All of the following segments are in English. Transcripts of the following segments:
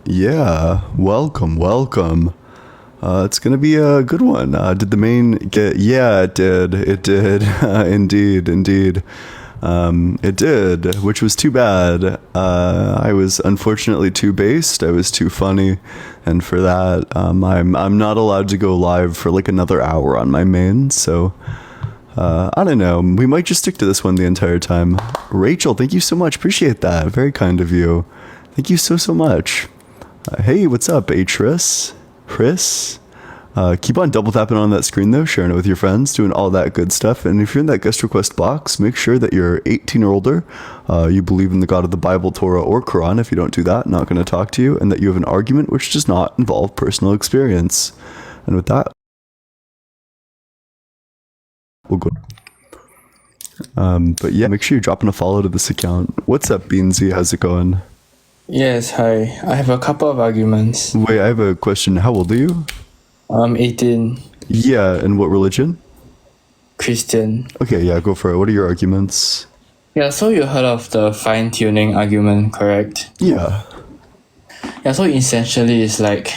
Yeah, welcome. It's gonna be a good one. Did the main get? Yeah, it did. It did. Indeed. It did, which was too bad. I was unfortunately too based. I was too funny, and for that, I'm not allowed to go live for like another hour on my main. So. I don't know. We might just stick to this one the entire time. Rachel, thank you so much. Appreciate that. Very kind of you. Thank you so much. Hey, what's up, Atris? Chris? Keep on double tapping on that screen though, sharing it with your friends, doing all that good stuff. And if you're in that guest request box, make sure that you're 18 or older, you believe in the God of the Bible, Torah, or Quran. If you don't do that, not going to talk to you, and that you have an argument which does not involve personal experience. And with that, we'll go. But yeah, make sure you're dropping a follow to this account. What's up, Beansy? How's it going? Yes, hi. I have a couple of arguments. Wait, I have a question. How old are you? 18. Yeah, and what religion? Christian. Okay, yeah, go for it. What are your arguments? Yeah, so you heard of the fine-tuning argument, correct? Yeah. Yeah, so essentially it's like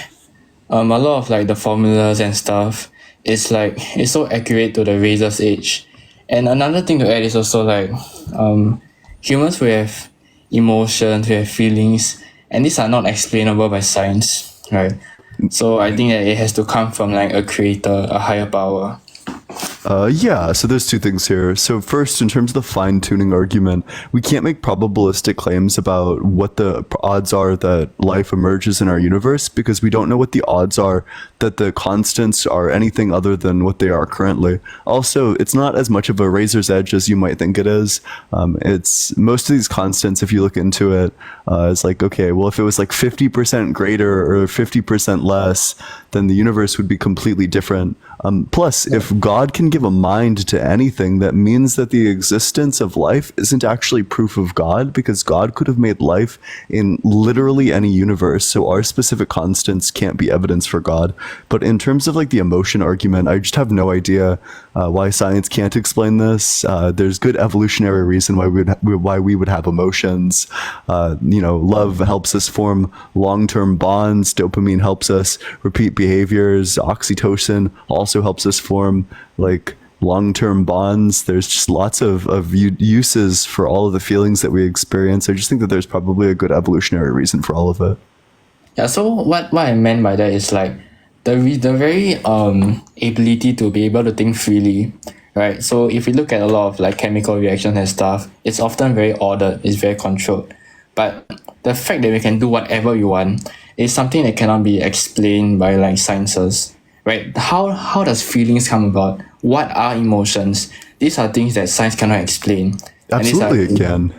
a lot of like the formulas and stuff, it's so accurate to the razor's edge. And another thing to add is also like humans will have emotions, we have feelings, and these are not explainable by science, right? So I think that it has to come from like a creator, a higher power. Yeah, so there's two things here. So first, in terms of the fine-tuning argument, we can't make probabilistic claims about what the odds are that life emerges in our universe because we don't know what the odds are that the constants are anything other than what they are currently. Also, it's not as much of a razor's edge as you might think it is. It's most of these constants, if you look into it, it's like, okay, well, if it was like 50% greater or 50% less, then the universe would be completely different. Plus, if God can give a mind to anything, that means that the existence of life isn't actually proof of God, because God could have made life in literally any universe. So our specific constants can't be evidence for God. But in terms of like the emotion argument, I just have no idea why science can't explain this. There's good evolutionary reason why we would have emotions. Love helps us form long-term bonds. Dopamine helps us repeat behaviors. Oxytocin also helps us form like long-term bonds. There's just lots of uses for all of the feelings that we experience. I just think that there's probably a good evolutionary reason for all of it. Yeah, so what I meant by that is like the very ability to be able to think freely, right? So if we look at a lot of like chemical reactions and stuff, it's often very ordered, it's very controlled. But the fact that we can do whatever we want is something that cannot be explained by like sciences, right? How does feelings come about? What are emotions? These are things that science cannot explain. Absolutely, it can.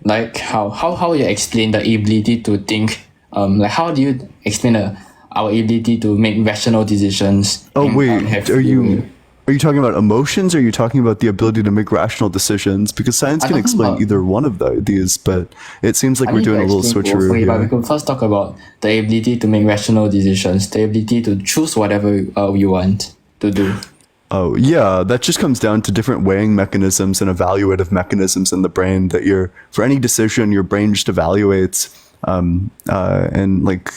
Like how you explain the ability to think? Like how do you explain our ability to make rational decisions? Oh wait, are you talking about emotions, or are you talking about the ability to make rational decisions? Because science can explain either one of these, but it seems like we're doing a little switcheroo here. But we could first talk about the ability to make rational decisions, the ability to choose whatever we want to do. Oh, yeah, that just comes down to different weighing mechanisms and evaluative mechanisms in the brain that for any decision, your brain just evaluates and like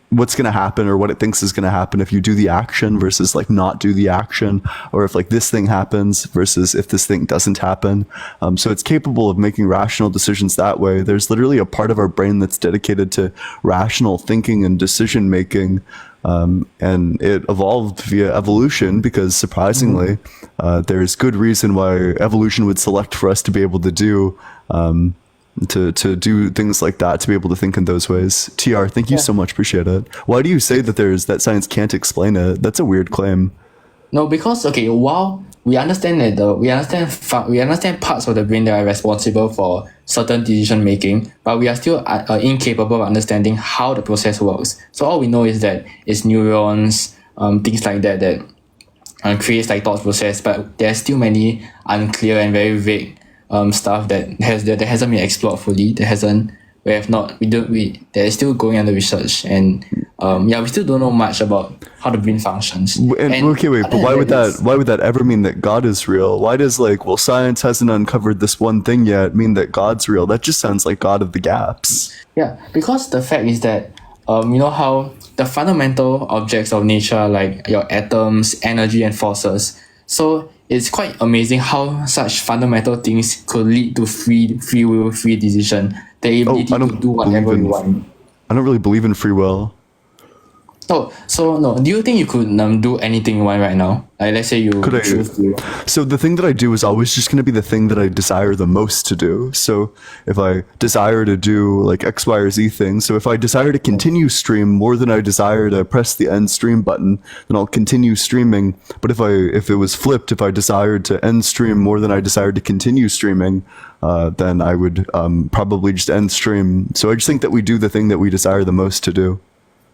what's going to happen or what it thinks is going to happen if you do the action versus like not do the action, or if like this thing happens versus if this thing doesn't happen. So it's capable of making rational decisions that way. There's literally a part of our brain that's dedicated to rational thinking and decision making. And it evolved via evolution because surprisingly, there's good reason why evolution would select for us to be able to do to do things like that, to be able to think in those ways. TR, thank you so much. Appreciate it. Why do you say that science can't explain it? That's a weird claim. No, because while we understand that we understand parts of the brain that are responsible for certain decision making, but we are still incapable of understanding how the process works. So all we know is that it's neurons, things like that creates like thought process, but there are still many unclear and very vague stuff that hasn't been explored fully. They're still going under research, and we still don't know much about how the brain functions. Okay, wait, but why would that ever mean that God is real? Why does science hasn't uncovered this one thing yet mean that God's real? That just sounds like God of the gaps. Yeah, because the fact is that you know how the fundamental objects of nature, like your atoms, energy, and forces. So it's quite amazing how such fundamental things could lead to free will, free decision, the ability to do whatever you want. I don't really believe in free will. Oh, so no. Do you think you could do anything you want right now? Like, let's say you choose to. So the thing that I do is always just going to be the thing that I desire the most to do. So if I desire to do like X, Y, or Z things, so if I desire to continue stream more than I desire to press the end stream button, then I'll continue streaming. But if it was flipped, if I desired to end stream more than I desired to continue streaming, then I would probably just end stream. So I just think that we do the thing that we desire the most to do.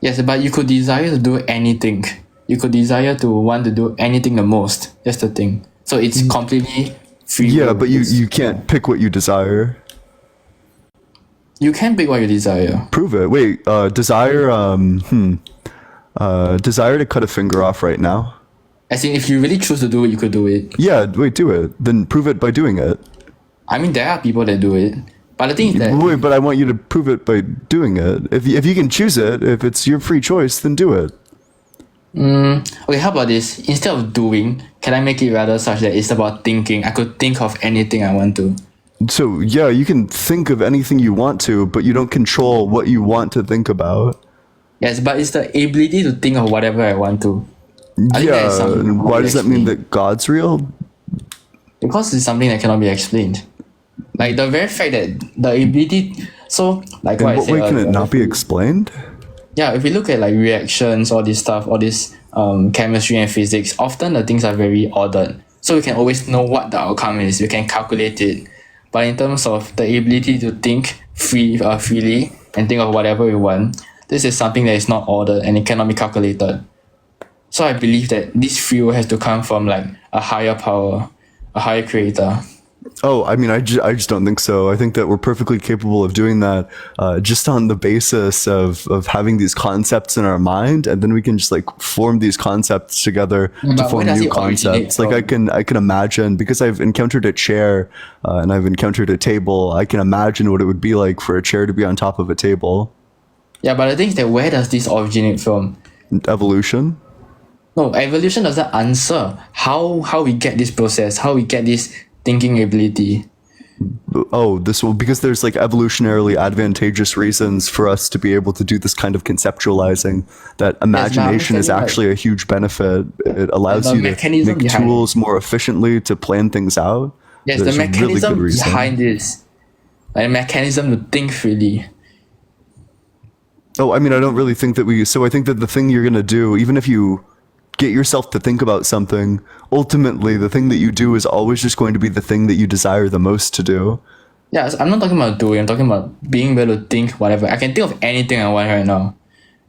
Yes, but you could desire to do anything. You could desire to want to do anything the most. That's the thing. So it's completely free. Yeah, but you can't pick what you desire. You can pick what you desire. Prove it. Wait, desire to cut a finger off right now. As in, if you really choose to do it, you could do it. Yeah, wait, do it. Then prove it by doing it. I mean, there are people that do it. But the thing is that... Wait, but I want you to prove it by doing it. If you can choose it, if it's your free choice, then do it. Okay, how about this? Instead of doing, can I make it rather such that it's about thinking? I could think of anything I want to. So, yeah, you can think of anything you want to, but you don't control what you want to think about. Yes, but it's the ability to think of whatever I want to. Yeah, and why does that mean that God's real? Because it's something that cannot be explained. Like the very fact that the ability, so like what I said. In what way can it not be explained? Yeah, if we look at like reactions, all this stuff, all this chemistry and physics, often the things are very ordered. So we can always know what the outcome is. We can calculate it. But in terms of the ability to think freely and think of whatever we want, this is something that is not ordered and it cannot be calculated. So I believe that this free will has to come from like a higher power, a higher creator. Oh, I mean, I just don't think so. I think that we're perfectly capable of doing that just on the basis of having these concepts in our mind, and then we can just like form these concepts together to form new concepts. Like I can imagine, because I've encountered a chair and I've encountered a table, I can imagine what it would be like for a chair to be on top of a table. Yeah, but the thing is that where does this originate from? Evolution? No, evolution doesn't answer how we get this process, how we get this thinking ability. Oh, because there's like evolutionarily advantageous reasons for us to be able to do this kind of conceptualizing, that imagination is actually a huge benefit. It allows you to make tools more efficiently to plan things out. Yes, the mechanism behind this. Like a mechanism to think freely. Oh, I mean, I don't really think that so I think that the thing you're going to do, even if you get yourself to think about something, ultimately the thing that you do is always just going to be the thing that you desire the most to do. Yeah, I'm not talking about doing, I'm talking about being able to think whatever. I can think of anything I want right now.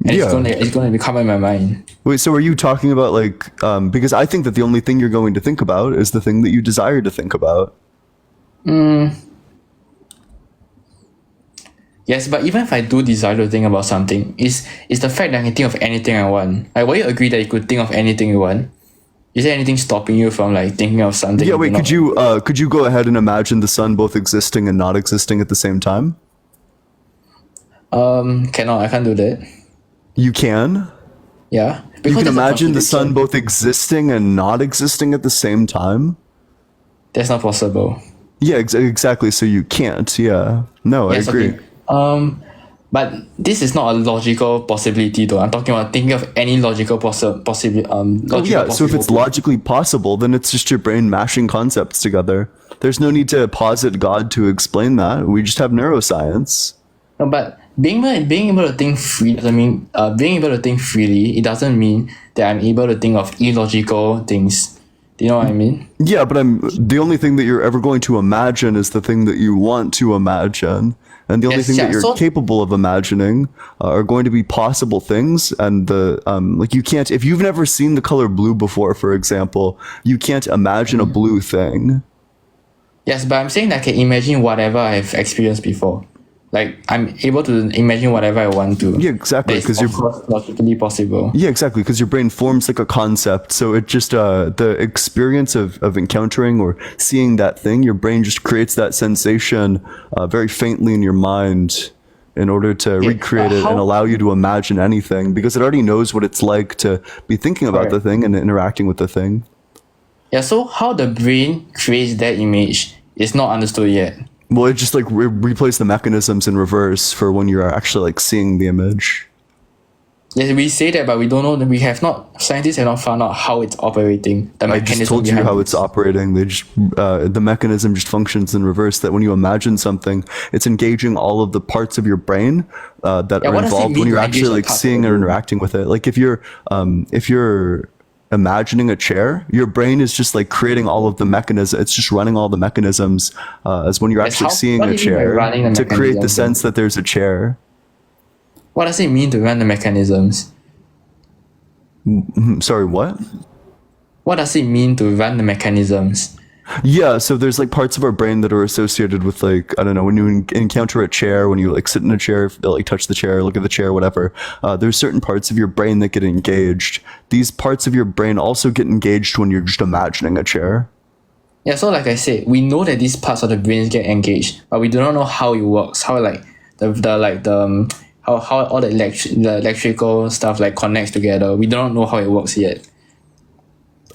And it's going to come in my mind. Wait, so are you talking about like, because I think that the only thing you're going to think about is the thing that you desire to think about. Yes, but even if I do desire to think about something, it's the fact that I can think of anything I want. Like, will you agree that you could think of anything you want? Is there anything stopping you from like thinking of something? Yeah, wait, could you go ahead and imagine the sun both existing and not existing at the same time? Cannot, I can't do that. You can? Yeah. You can imagine the sun both existing and not existing at the same time? That's not possible. Yeah, exactly. So you can't. Yeah. No, yes, I agree. Okay. But this is not a logical possibility though. I'm talking about thinking of any logical possibility. So if it's logically possible, then it's just your brain mashing concepts together. There's no need to posit God to explain that. We just have neuroscience. No, but being able to think free doesn't mean being able to think freely. It doesn't mean that I'm able to think of illogical things. Do you know what I mean? Yeah, but the only thing that you're ever going to imagine is the thing that you want to imagine. And the only thing that you're capable of imagining are going to be possible things. And like you can't, if you've never seen the color blue before, for example, you can't imagine a blue thing. Yes, but I'm saying that I can imagine whatever I've experienced before. Like I'm able to imagine whatever I want to. Yeah, exactly, That's 'cause of you're- course logically possible. Yeah, exactly, because your brain forms like a concept. So it just the experience of encountering or seeing that thing, your brain just creates that sensation very faintly in your mind in order to recreate it and how- allow you to imagine anything, because it already knows what it's like to be thinking about the Correct. thing and interacting with the thing. Yeah, so how the brain creates that image is not understood yet. Well, it just like replays the mechanisms in reverse for when you're actually like seeing the image. Yes, we say that, but we don't know. Scientists have not found out how it's operating. The I mechanism just told you behind how it. it's operating. They just the mechanism just functions in reverse. That when you imagine something, it's engaging all of the parts of your brain that are what does it involved mean when you're to engage actually the like parts of seeing the or brain? interacting with it. Like if you're imagining a chair, your brain is just like creating all of the mechanisms. It's just running all the mechanisms as when you're actually seeing what a do you mean by chair running the to create the mechanisms? sense that there's a chair. What does it mean to run the mechanisms? Sorry, what? What does it mean to run the mechanisms? Yeah, so there's like parts of our brain that are associated with like, I don't know, when you encounter a chair, when you like sit in a chair, like touch the chair, look at the chair, whatever, there's certain parts of your brain that get engaged. These parts of your brain also get engaged when you're just imagining a chair. Yeah, so like I said, we know that these parts of the brains get engaged, but we do not know how it works. How like how all the electrical stuff like connects together. We do not know how it works yet.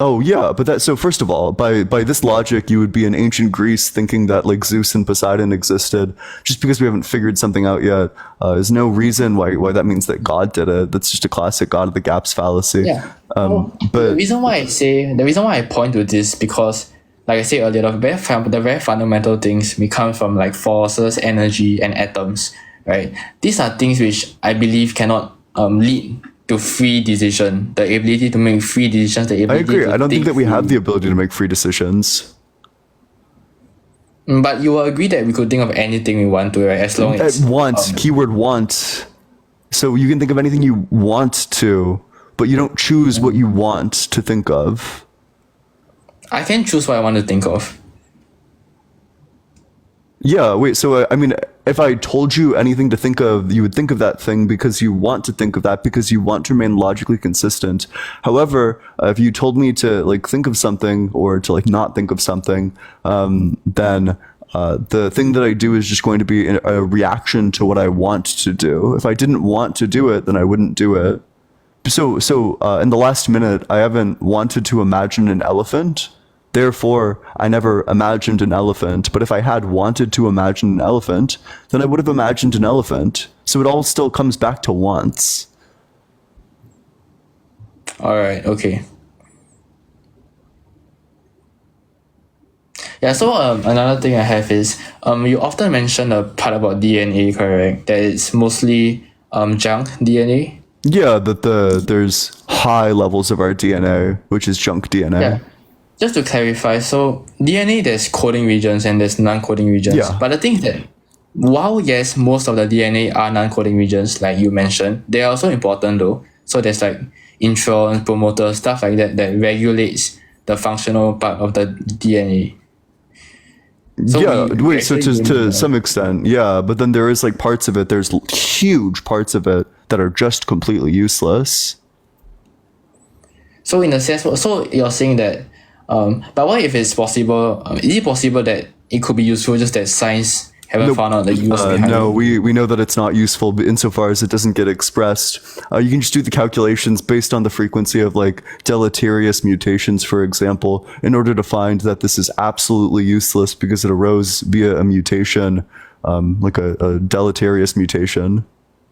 Oh yeah, but so first of all, by this logic, you would be in ancient Greece thinking that like Zeus and Poseidon existed. Just because we haven't figured something out yet, is no reason why that means that God did it. That's just a classic God of the gaps fallacy. Yeah. But the reason why I point to this because, like I said earlier, the very fundamental things we come from like forces, energy, and atoms. Right. These are things which I believe cannot lead to free decision, the ability to make free decisions, the I ability agree. to I don't think that we have freely. the ability to make free decisions. But you will agree that we could think of anything we want to, right? As long as Keyword want. So you can think of anything you want to, but you don't choose what you want to think of. I can choose what I want to think of. Yeah, wait, so I mean, if I told you anything to think of, you would think of that thing because you want to think of that, because you want to remain logically consistent. However, if you told me to like think of something or to like not think of something, then the thing that I do is just going to be a reaction to what I want to do. If I didn't want to do it, then I wouldn't do it. So in the last minute, I haven't wanted to imagine an elephant. Therefore, I never imagined an elephant. But if I had wanted to imagine an elephant, then I would have imagined an elephant. So it all still comes back to wants. All right. Okay. Yeah. So another thing I have is you often mention the part about DNA, correct? That it's mostly junk DNA. Yeah, that there's high levels of our DNA, which is junk DNA. Yeah. Just to clarify, so DNA, there's coding regions and there's non-coding regions. Yeah. But the thing is that while yes, most of the DNA are non-coding regions, like you mentioned, they are also important though. So there's like introns, promoters, stuff like that that regulates the functional part of the DNA. So yeah, we wait, so actually to need some extent, yeah, but then there is like parts of it, there's huge parts of it that are just completely useless. So in a sense, so you're saying that, but what if it's possible? Is it possible that it could be useful, just that science haven't found out the use behind No, it? we know that it's not useful, but insofar as it doesn't get expressed. You can just do the calculations based on the frequency of like deleterious mutations, for example, in order to find that this is absolutely useless because it arose via a mutation, like a deleterious mutation.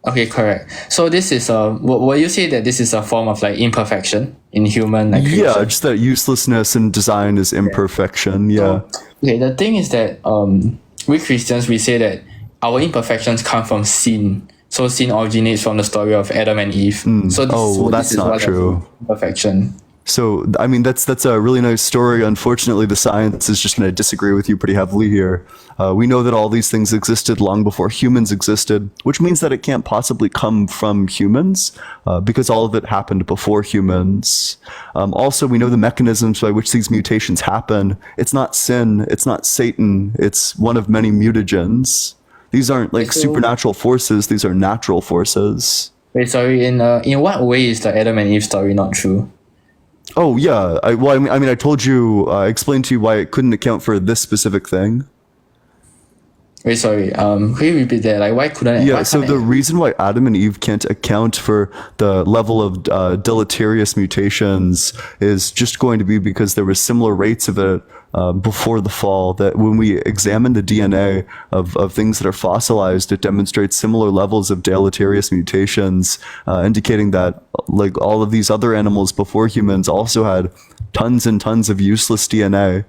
Okay, correct. So this is will you say that this is a form of like imperfection in human like Yeah, creation? just that uselessness in design is imperfection. Yeah. Okay, the thing is that we Christians we say that our imperfections come from sin. So sin originates from the story of Adam and Eve. So that's not what true. Imperfection. So, I mean, that's a really nice story. Unfortunately, the science is just going to disagree with you pretty heavily here. We know that all these things existed long before humans existed, which means that it can't possibly come from humans, because all of it happened before humans. Also, we know the mechanisms by which these mutations happen. It's not sin, it's not Satan, it's one of many mutagens. These aren't like So- supernatural forces, these are natural forces. Wait, sorry. In what way is the Adam and Eve story not true? Oh yeah, I told you, I explained to you why it couldn't account for this specific thing. Wait, sorry. Could you repeat that? Like, why couldn't? Yeah, why so can't the it- reason why Adam and Eve can't account for the level of deleterious mutations is just going to be because there were similar rates of it before the fall. That when we examine the DNA of things that are fossilized, it demonstrates similar levels of deleterious mutations, indicating that like all of these other animals before humans also had tons and tons of useless DNA.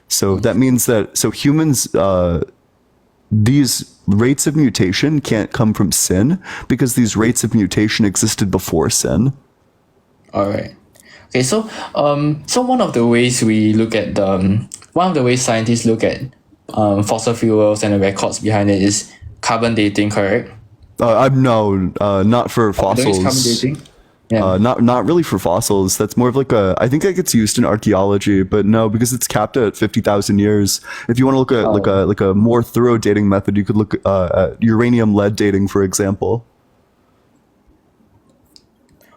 So that means that humans. These rates of mutation can't come from sin because these rates of mutation existed before sin. All right. Okay, so one of the ways we look at one of the ways scientists look at fossil fuels and the records behind it is carbon dating, correct? I'm no, not for There is carbon fossils. dating. Yeah. Not really for fossils. That's more of like I think that gets used in archaeology, but no, because it's capped at 50,000 years. If you want to look at like a more thorough dating method, you could look at uranium lead dating, for example.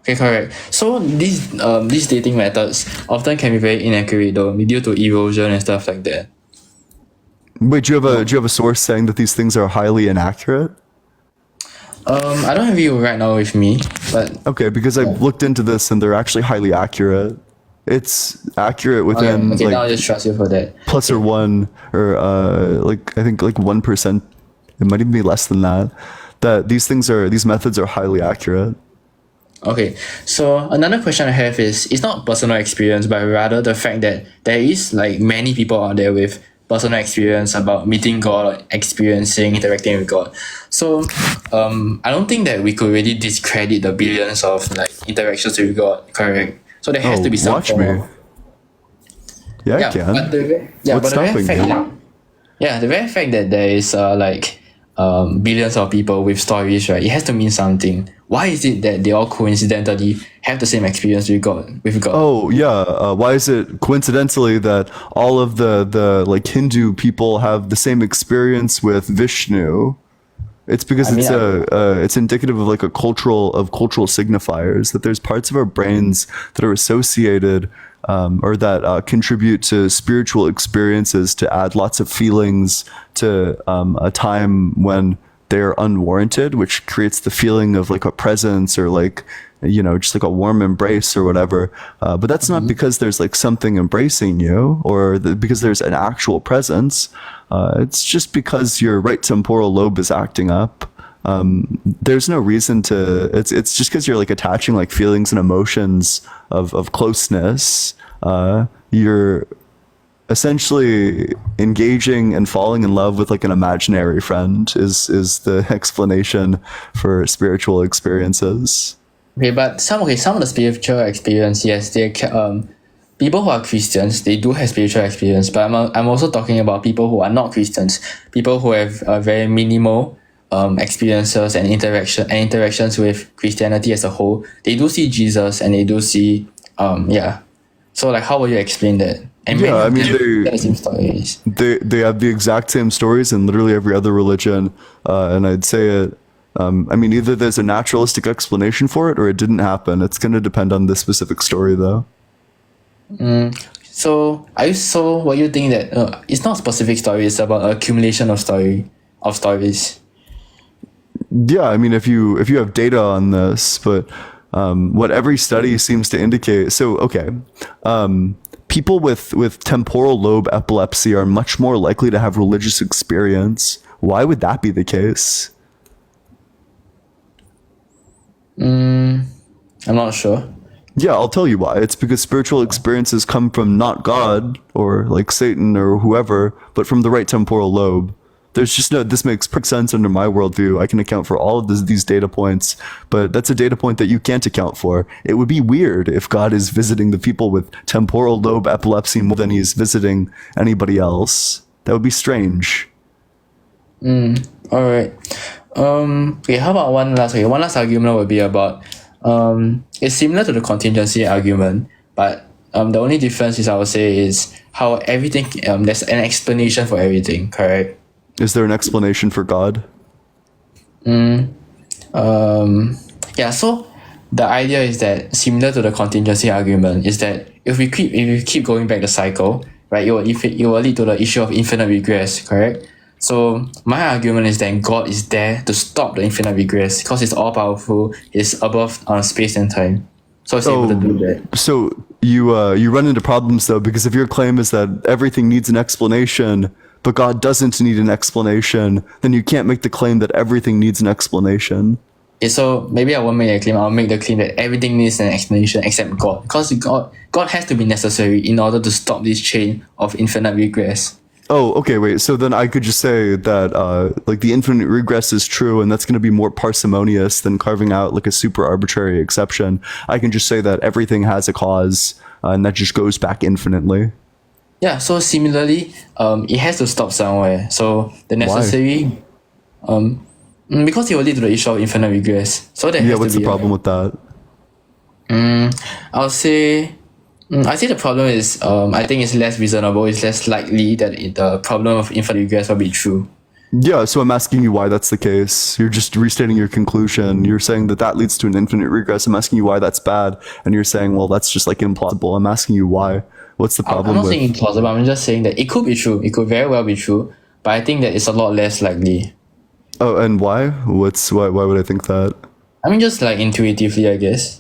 Okay, correct. So these dating methods often can be very inaccurate though, due to erosion and stuff like that. Wait, do you have a source saying that these things are highly inaccurate? I don't have you right now with me, but Okay, because I've looked into this and they're actually highly accurate. It's accurate within okay, now I'll like just trust you for that. plus or one or like I think like 1%. It might even be less than that. That these methods are highly accurate. Okay, so another question I have is, it's not personal experience, but rather the fact that there is like many people out there with personal experience about meeting God, experiencing, interacting with God. So I don't think that we could really discredit the billions of like interactions with God, correct? So there has to be some Watch form me. of- Yeah, I yeah, can. but What's the very stopping fact you? that, yeah, the very fact that there is billions of people with stories, right? It has to mean something. Why is it that they all coincidentally have the same experience with God? Oh yeah. Why is it coincidentally that all of the like Hindu people have the same experience with Vishnu? It's because I mean, it's indicative of like cultural signifiers, that there's parts of our brains that are associated or that contribute to spiritual experiences to add lots of feelings to a time when they're unwarranted, which creates the feeling of like a presence or like, you know, just like a warm embrace or whatever. But that's not because there's like something embracing you or because there's an actual presence. It's just because your right temporal lobe is acting up. There's no reason to, it's just because you're like attaching like feelings and emotions of closeness. You're essentially engaging and falling in love with like an imaginary friend is the explanation for spiritual experiences. okay, but some of the spiritual experience, yes, people who are Christians, they do have spiritual experience, but I'm also talking about people who are not Christians, people who have very minimal experiences and interactions with Christianity as a whole. They do see Jesus and they do see So like, how will you explain that? And Yeah, I mean, the same stories. they have the exact same stories in literally every other religion, and I'd say it. I mean, either there's a naturalistic explanation for it or it didn't happen. It's going to depend on this specific story, though. So what you think that it's not specific story, it's about accumulation of stories. Yeah, I mean, if you have data on this, but what every study seems to indicate. So, okay, people with temporal lobe epilepsy are much more likely to have religious experience. Why would that be the case? I'm not sure. Yeah, I'll tell you why. It's because spiritual experiences come from not God or like Satan or whoever, but from the right temporal lobe. There's just no, this makes perfect sense under my worldview. I can account for all of these data points, but that's a data point that you can't account for. It would be weird if God is visiting the people with temporal lobe epilepsy more than he's visiting anybody else. That would be strange. All right. Okay, how about one last argument would be about it's similar to the contingency argument, but the only difference is, I would say, is how everything there's an explanation for everything, correct? Is there an explanation for God? Yeah, so the idea is that similar to the contingency argument is that if we keep going back the cycle, right, it will lead to the issue of infinite regress, correct? So my argument is that God is there to stop the infinite regress because it's all powerful, it's above space and time. So it's able to do that. So you run into problems though, because if your claim is that everything needs an explanation, but God doesn't need an explanation, then you can't make the claim that everything needs an explanation. Okay, so maybe I won't make a claim. I'll make the claim that everything needs an explanation except God, because God has to be necessary in order to stop this chain of infinite regress. Oh, okay, wait. So then I could just say that like the infinite regress is true, and that's going to be more parsimonious than carving out like a super arbitrary exception. I can just say that everything has a cause, and that just goes back infinitely. Yeah. So similarly, it has to stop somewhere. So the necessary, because it will lead to the issue of infinite regress. So there has What's to be the problem with that? I'll say. I think the problem is, I think it's less reasonable. It's less likely that the problem of infinite regress will be true. Yeah, so I'm asking you why that's the case. You're just restating your conclusion. You're saying that that leads to an infinite regress. I'm asking you why that's bad, and you're saying, well, that's just like implausible. I'm asking you why. What's the problem? I'm not saying implausible. I'm just saying that it could be true. It could very well be true, but I think that it's a lot less likely. Oh, and why? Why would I think that? I mean, just like intuitively, I guess.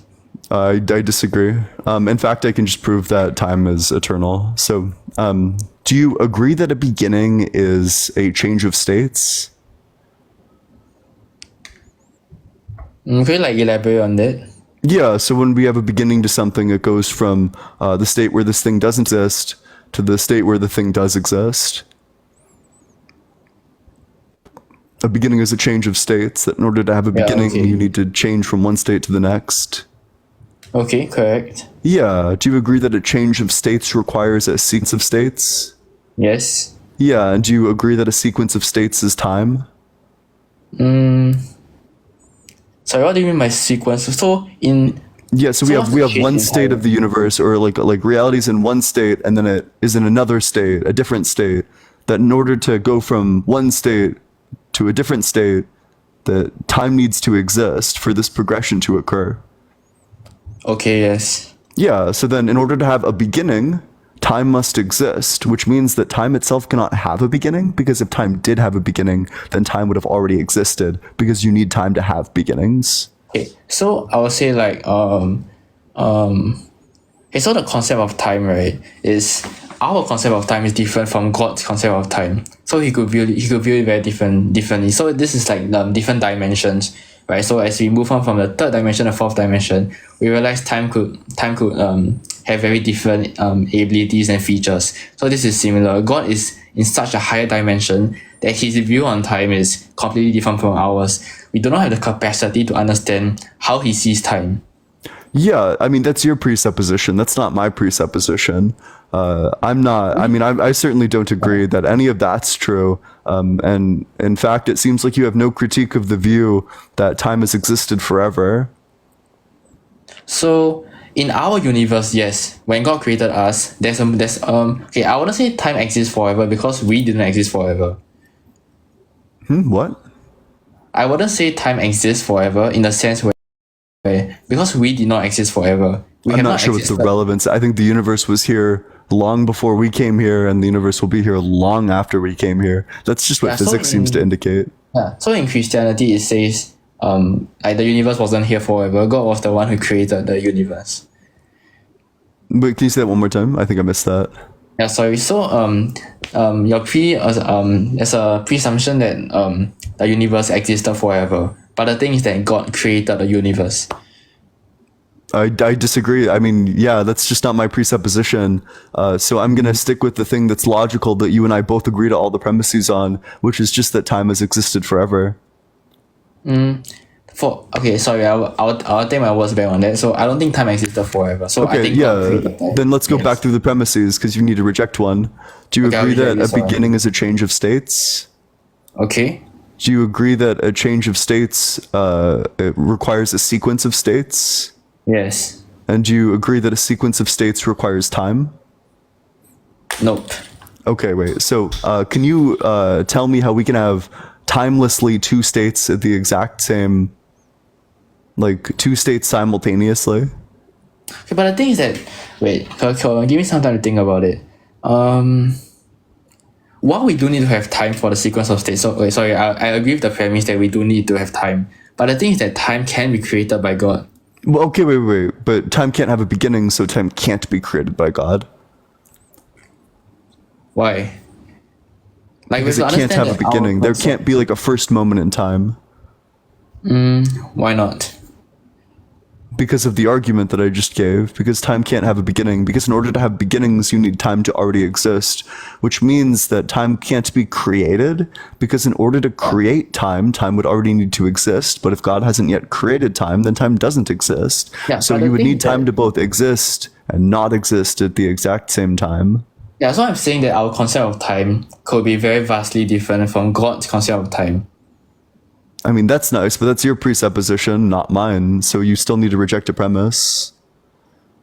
I disagree. In fact, I can just prove that time is eternal. So, do you agree that a beginning is a change of states? Can you like elaborate on that? Yeah, so when we have a beginning to something, it goes from the state where this thing doesn't exist to the state where the thing does exist. A beginning is a change of states, that in order to have a beginning, you need to change from one state to the next. Okay, correct. Yeah, do you agree that a change of states requires a sequence of states? Yes. Yeah, and do you agree that a sequence of states is time? Sorry, what do you mean by sequence? So we have one state of the universe, or like reality's in one state, and then it is in another state, a different state. That in order to go from one state to a different state, that time needs to exist for this progression to occur. Okay, yes. Yeah, so then in order to have a beginning, time must exist, which means that time itself cannot have a beginning, because if time did have a beginning, then time would have already existed, because you need time to have beginnings. Okay, so I would say like okay, so the concept of time, right, is our concept of time is different from God's concept of time. So he could view it very differently. So this is like different dimensions, right? So as we move on from the third dimension to fourth dimension, we realize time could have very different abilities and features. So this is similar. God is in such a higher dimension that his view on time is completely different from ours. We do not have the capacity to understand how he sees time. Yeah, I mean, that's your presupposition. That's not my presupposition. I certainly don't agree that any of that's true. And in fact, it seems like you have no critique of the view that time has existed forever. So in our universe, yes, when God created us, okay, I wouldn't say time exists forever because we didn't exist forever. What? I wouldn't say time exists forever in the sense where because we did not exist forever. I'm not sure what's the relevance. I think the universe was here long before we came here, and the universe will be here long after we came here. That's just what physics seems to indicate. Yeah. So in Christianity, it says the universe wasn't here forever. God was the one who created the universe. Wait, can you say that one more time? I think I missed that. Yeah, sorry. So there's a presumption that the universe existed forever. But the thing is that God created the universe. I disagree. I mean, yeah, that's just not my presupposition. So I'm going to stick with the thing that's logical that you and I both agree to all the premises on, which is just that time has existed forever. Okay, sorry, I'll take my words back on that. So I don't think time existed forever. So okay, I think then let's go back through the premises, because you need to reject one. Do you agree that a beginning is a change of states? Okay. Do you agree that a change of states it requires a sequence of states? Yes. And do you agree that a sequence of states requires time? Nope. Okay, wait. So, can you tell me how we can have timelessly two states at the exact same, like two states simultaneously? Okay, but the thing is that wait, give me some time to think about it. While we do need to have time for the sequence of states, so wait, sorry, I agree with the premise that we do need to have time. But the thing is that time can be created by God. Well, okay, wait. But time can't have a beginning, so time can't be created by God. Why? Like, Because we it have to can't have a understand that our beginning. There concept- can't be like a first moment in time. Why not? Because of the argument that I just gave, because time can't have a beginning, because in order to have beginnings, you need time to already exist, which means that time can't be created, because in order to create time, time would already need to exist, but if God hasn't yet created time, then time doesn't exist. Yeah, So but the you would thing need is that- time to both exist and not exist at the exact same time. Yeah, so I'm saying that our concept of time could be very vastly different from God's concept of time. I mean, that's nice, but that's your presupposition, not mine, so you still need to reject a premise.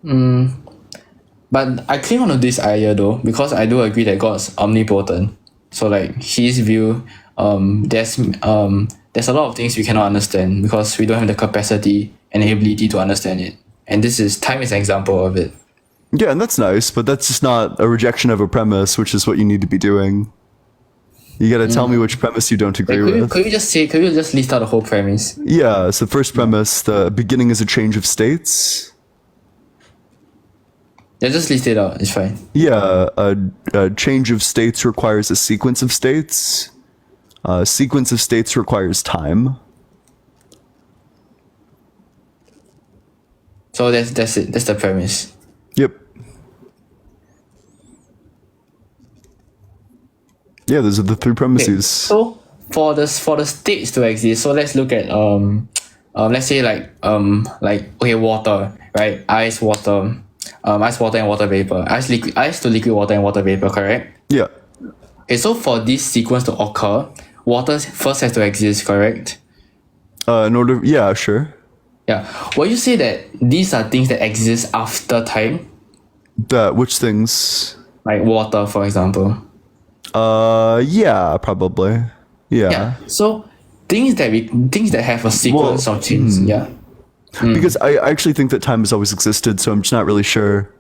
But I cling on to this idea though, because I do agree that God's omnipotent. So like his view, there's a lot of things we cannot understand because we don't have the capacity and the ability to understand it. And time is an example of it. Yeah, and that's nice, but that's just not a rejection of a premise, which is what you need to be doing. You gotta tell me which premise you don't agree with. Could you just list out the whole premise? Yeah, so first premise, the beginning is a change of states. Yeah, just list it out, it's fine. Yeah, a change of states requires a sequence of states. A sequence of states requires time. So that's it, that's the premise. Yep. Yeah, those are the three Okay, premises. so for the states to exist, so let's look at let's say like okay, water, right? Ice, water, and water vapor. Ice to liquid water and water vapor, correct? Yeah. Okay, so for this sequence to occur, water first has to exist, correct? Yeah, sure. Yeah. Will you say that these are things that exist after time? Which things? Like water, for example. Yeah, probably. Yeah. So things that have a sequence of change. Yeah. Because I actually think that time has always existed, so I'm just not really sure.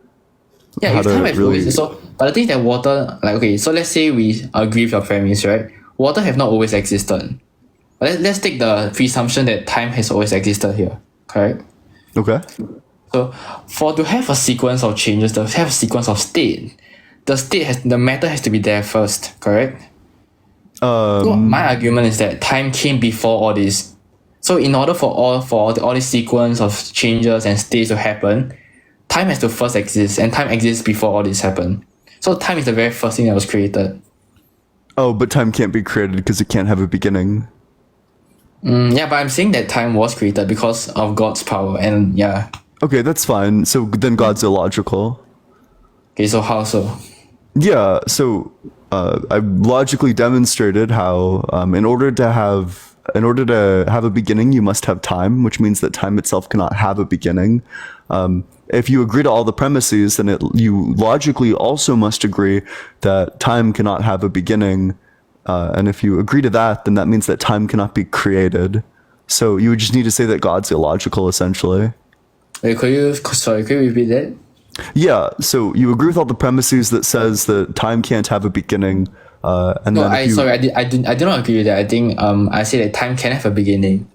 Yeah, How if to time has really- always so but the thing is that water, like okay, so let's say we agree with your premise, right? Water have not always existed. But let's take the presumption that time has always existed here. Correct? Okay. So to have a sequence of changes, to have a sequence of state, the matter has to be there first, correct? So my argument is that time came before all this. So in order for all this sequence of changes and states to happen, time has to first exist, and time exists before all this happened. So time is the very first thing that was created. Oh, but time can't be created because it can't have a beginning. Yeah, but I'm saying that time was created because of God's power, and yeah. Okay, that's fine. So then God's illogical. Okay, so how so? Yeah, so I logically demonstrated how in order to have a beginning, you must have time, which means that time itself cannot have a beginning. If you agree to all the premises, then you logically also must agree that time cannot have a beginning. And if you agree to that, then that means that time cannot be created. So you would just need to say that God's illogical, essentially. Wait, could you repeat that? Yeah, so you agree with all the premises that says that time can't have a beginning, and No, then if you, I do not agree with that. I think I say that time can have a beginning.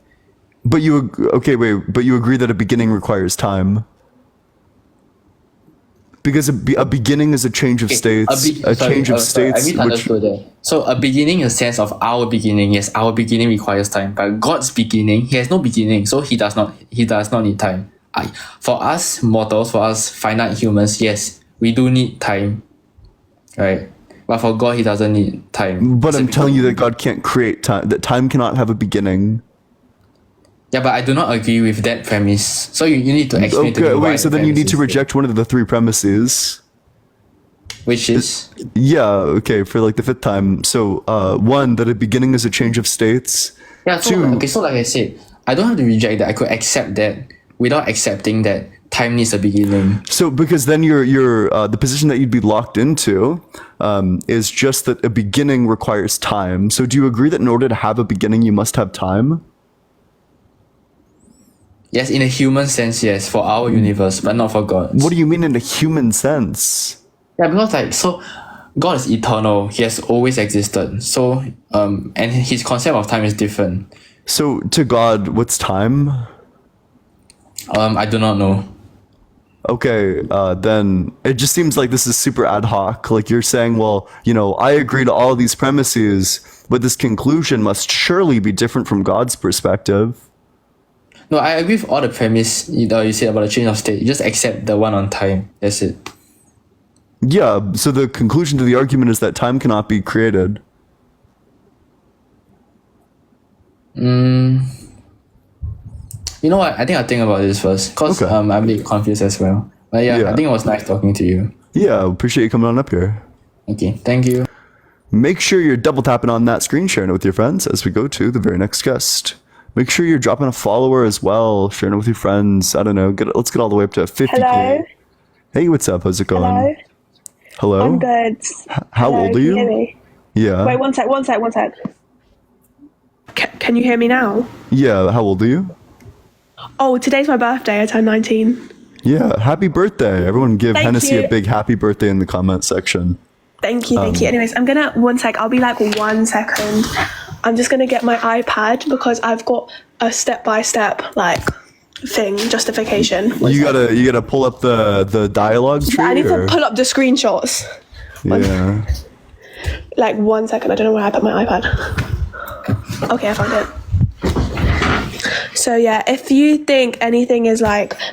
but you agree that a beginning requires time. Because a beginning is a change of states, change of states, I misunderstood that. So a beginning in the sense of our beginning, yes, our beginning requires time. But God's beginning, he has no beginning, so he does not need time. For us mortals, for us finite humans, yes, we do need time, right? But for God, he doesn't need time. But I'm telling you that God can't create time, that time cannot have a beginning. Yeah, but I do not agree with that premise. So you need to explain to me Okay, why wait, so the then you need premise to is reject one of the three premises. which is Yeah, okay, for like the fifth time. So, one, that a beginning is a change of states. yeah. So Two, okay, so like I said, I don't have to reject that. I could accept that without accepting that time needs a beginning. So because then the position that you'd be locked into is just that a beginning requires time. So do you agree that in order to have a beginning, you must have time? Yes, in a human sense, yes, for our universe, but not for God. What do you mean in a human sense? Yeah, because God is eternal. He has always existed. So and his concept of time is different. So to God, what's time? I do not know. Okay, then it just seems like this is super ad hoc. Like you're saying, well, I agree to all these premises, but this conclusion must surely be different from God's perspective. No, I agree with all the premise you said about the change of state. You just accept the one on time. That's it. Yeah, so the conclusion to the argument is that time cannot be created. You know what? I think I'll think about this first, because Okay. I'm a bit confused as well. But yeah, Yeah. I think it was nice talking to you. Yeah, appreciate you coming on up here. Okay, thank you. Make sure you're double tapping on that screen, sharing it with your friends as we go to the very next guest. Make sure you're dropping a follower as well, sharing it with your friends. I don't know. Let's get all the way up to 50K. Hello. Hey, what's up? How's it going? Hello. Hello? I'm good. How Hello, old are can you? hear me? Yeah. Wait, one sec. Can you hear me now? Yeah, how old are you? Oh, today's my birthday. I turned 19. Yeah, happy birthday. Everyone give Thank Hennessy you. a big happy birthday in the comment section. Thank you. Anyways, I'm gonna, one sec. I'll be like 1 second. I'm just gonna get my iPad because I've got a step-by-step thing, justification. You gotta pull up the dialogue tree. I need or? to pull up the screenshots. Yeah. 1 second. I don't know where I put my iPad. Okay, I found it. So yeah, if you think anything is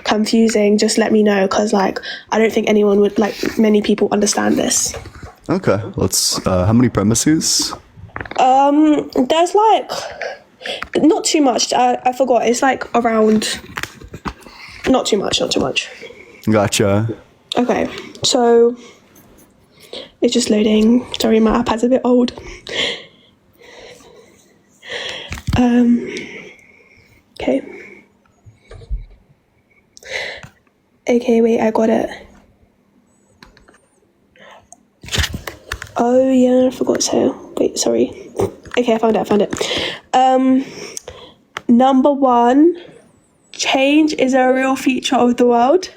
confusing, just let me know, because I don't think anyone would many people understand this. Okay. Let's. How many premises? There's not too much. I forgot. It's around. Not too much. Gotcha. Okay, so it's just loading. Sorry, my iPad's a bit old. Okay. Okay, wait, I got it. Oh yeah, I forgot to. Wait, sorry. Okay, I found it. Number 1, change is a real feature of the world.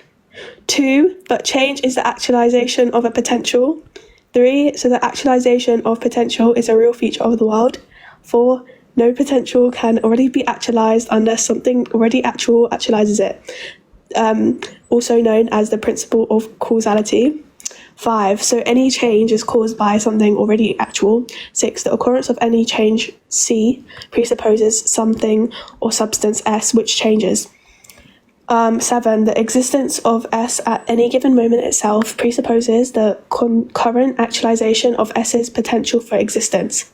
2, but change is the actualization of a potential. 3, so the actualization of potential is a real feature of the world. 4, no potential can already be actualized unless something already actual actualizes it. Also known as the principle of causality. 5, so any change is caused by something already actual. 6, the occurrence of any change, C, presupposes something or substance S which changes. 7, the existence of S at any given moment itself presupposes the concurrent actualization of S's potential for existence.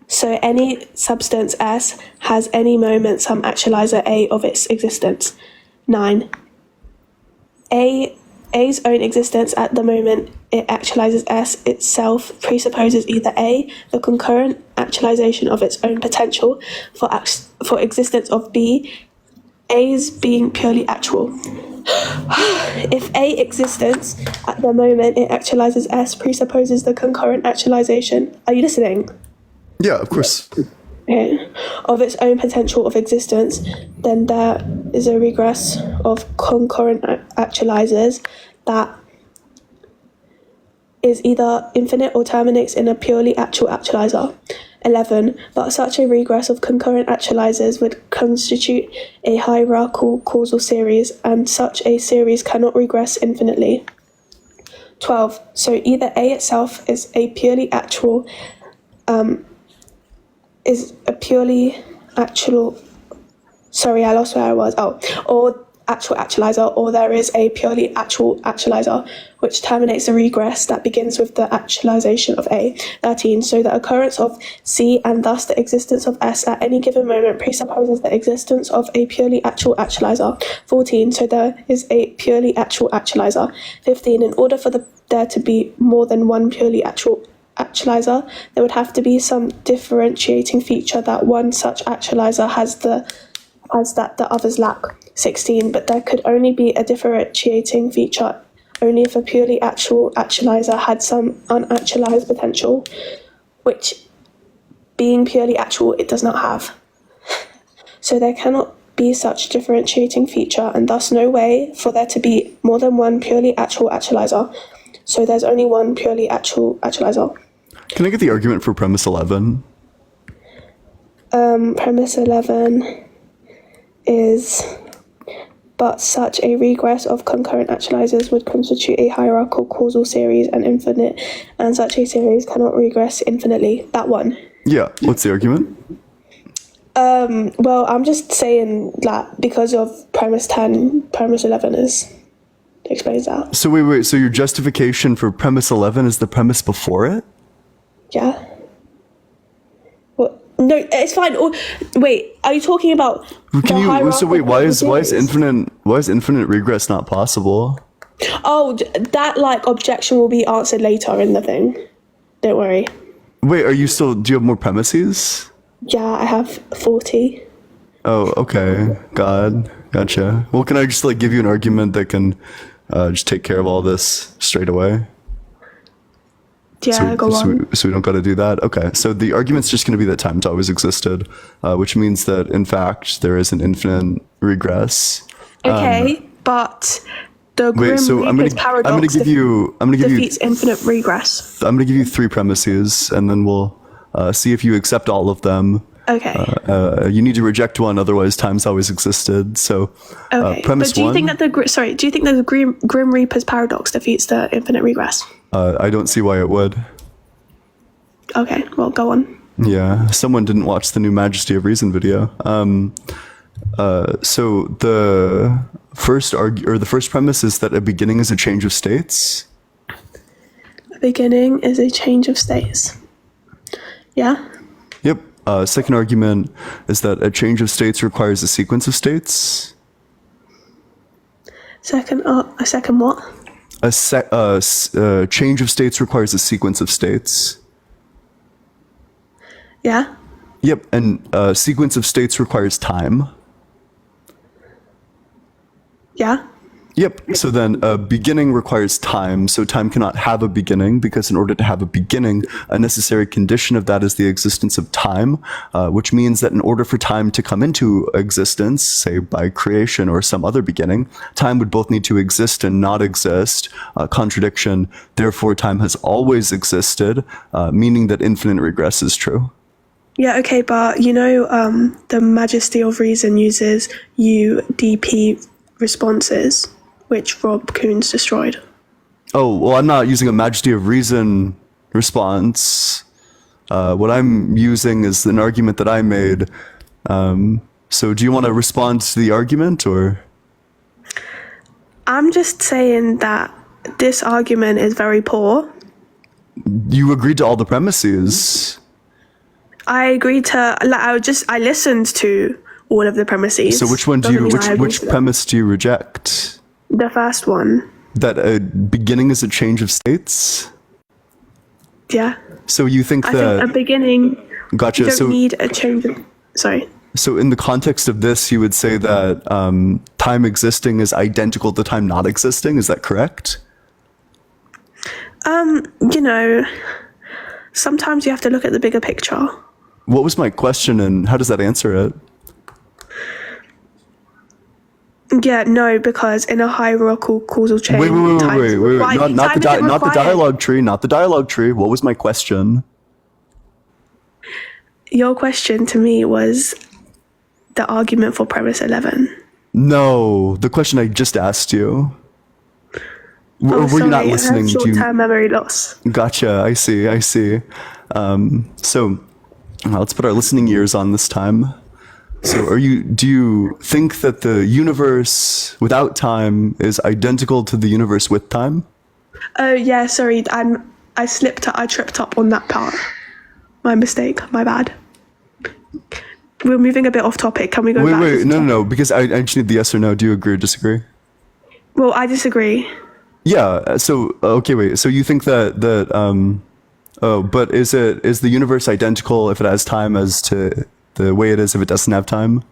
So any substance S has any moment some actualizer A of its existence. 9, A's own existence at the moment it actualizes S itself presupposes either A, the concurrent actualization of its own potential for existence of B, A's being purely actual. If A existence at the moment it actualizes S presupposes the concurrent actualization. Are you listening? Yeah, of course. Okay. Of its own potential of existence, then there is a regress of concurrent actualizers that is either infinite or terminates in a purely actual actualizer. 11. But such a regress of concurrent actualizers would constitute a hierarchical causal series, and such a series cannot regress infinitely. 12. So either A itself is a purely actual sorry, I lost where I was. Or actual actualizer, or there is a purely actual actualizer, which terminates the regress that begins with the actualization of A. 13. So the occurrence of C and thus the existence of S at any given moment presupposes the existence of a purely actual actualizer. 14. So there is a purely actual actualizer. 15. In order for there to be more than one purely actual actualizer, there would have to be some differentiating feature that one such actualizer has the as that the others lack. 16. But there could only be a differentiating feature only if a purely actual actualizer had some unactualized potential, which, being purely actual, it does not have. So there cannot be such differentiating feature, and thus no way for there to be more than one purely actual actualizer. So there's only one purely actual actualizer. Can I get the argument for premise 11? Premise 11 is, but such a regress of concurrent actualizers would constitute a hierarchical causal series and such a series cannot regress infinitely. That one. Yeah, what's the argument? Well, I'm just saying that because of premise 10, premise 11 explains that. So wait, so your justification for premise 11 is the premise before it? Yeah. Well, no, it's fine. Or, wait, are you talking about Why is infinite regress not possible? Oh, that objection will be answered later in the thing. Don't worry. Wait, do you have more premises? Yeah, I have 40. Oh, okay. Gotcha. Well, can I just give you an argument that can just take care of all this straight away? Yeah, go on. So we don't got to do that? Okay, so the argument's just going to be that time's always existed, which means that, in fact, there is an infinite regress. Okay, but the Grim Reaper's paradox defeats infinite regress. I'm going to give you 3 premises, and then we'll see if you accept all of them. Okay. You need to reject one, otherwise time's always existed. So, okay. Premise but do you think that the Grim Reaper's paradox defeats the infinite regress? I don't see why it would. Okay, well, go on. Yeah, someone didn't watch the new Majesty of Reason video. So the first premise is that a beginning is a change of states. A beginning is a change of states. Yeah? Yep. Second argument is that a change of states requires a sequence of states. A second what? A change of states requires a sequence of states. Yeah? Yep, and a sequence of states requires time. Yeah? Yep, so then a beginning requires time, so time cannot have a beginning, because in order to have a beginning, a necessary condition of that is the existence of time, which means that in order for time to come into existence, say by creation or some other beginning, time would both need to exist and not exist, contradiction, therefore time has always existed, meaning that infinite regress is true. Yeah, okay, but the Majesty of Reason uses UDP responses, which Rob Coons destroyed. Oh, well, I'm not using a Majesty of Reason response. What I'm using is an argument that I made. So do you want to respond to the argument, or? I'm just saying that this argument is very poor. You agreed to all the premises. I agreed to, I listened to all of the premises. So which premise do you reject? The first one. That a beginning is a change of states? Yeah. So you think I think a beginning, gotcha. you don't need a change of, sorry. So in the context of this, you would say that time existing is identical to time not existing, is that correct? Sometimes you have to look at the bigger picture. What was my question, and how does that answer it? Yeah, no, because in a hierarchical causal chain... Wait. Not the dialogue tree. What was my question? Your question to me was the argument for premise 11. No, the question I just asked you. Were you not listening? I have short-term memory loss. Gotcha, I see. So let's put our listening ears on this time. So do you think that the universe without time is identical to the universe with time? Oh yeah, sorry, I tripped up on that part. My mistake, my bad. We're moving a bit off topic. Can we go back? Wait, no, because I just need the yes or no. Do you agree or disagree? Well, I disagree. Yeah, so okay, wait. So you think that but is the universe identical if it has time as to the way it is if it doesn't have time?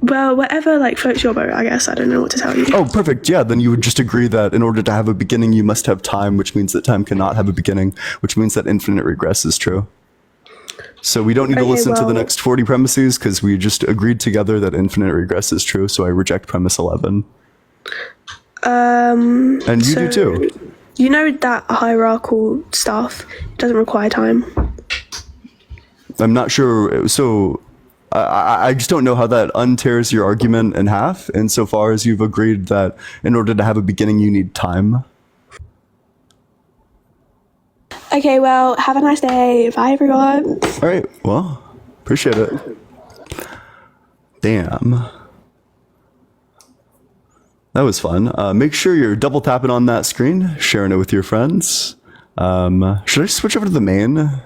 Well, whatever like floats your boat, I guess. I don't know what to tell you. Oh, perfect. Yeah, then you would just agree that in order to have a beginning, you must have time, which means that time cannot have a beginning, which means that infinite regress is true. So we don't need to Okay, listen to the well- next 40 premises because we just agreed together that infinite regress is true. So I reject premise 11. And you do too. You know that hierarchical stuff doesn't require time. I'm not sure. So I just don't know how that untears your argument in half insofar as you've agreed that in order to have a beginning, you need time. Okay, well, have a nice day. Bye, everyone. All right. Well, appreciate it. Damn. That was fun. Make sure you're double tapping on that screen, sharing it with your friends. Should I switch over to the main?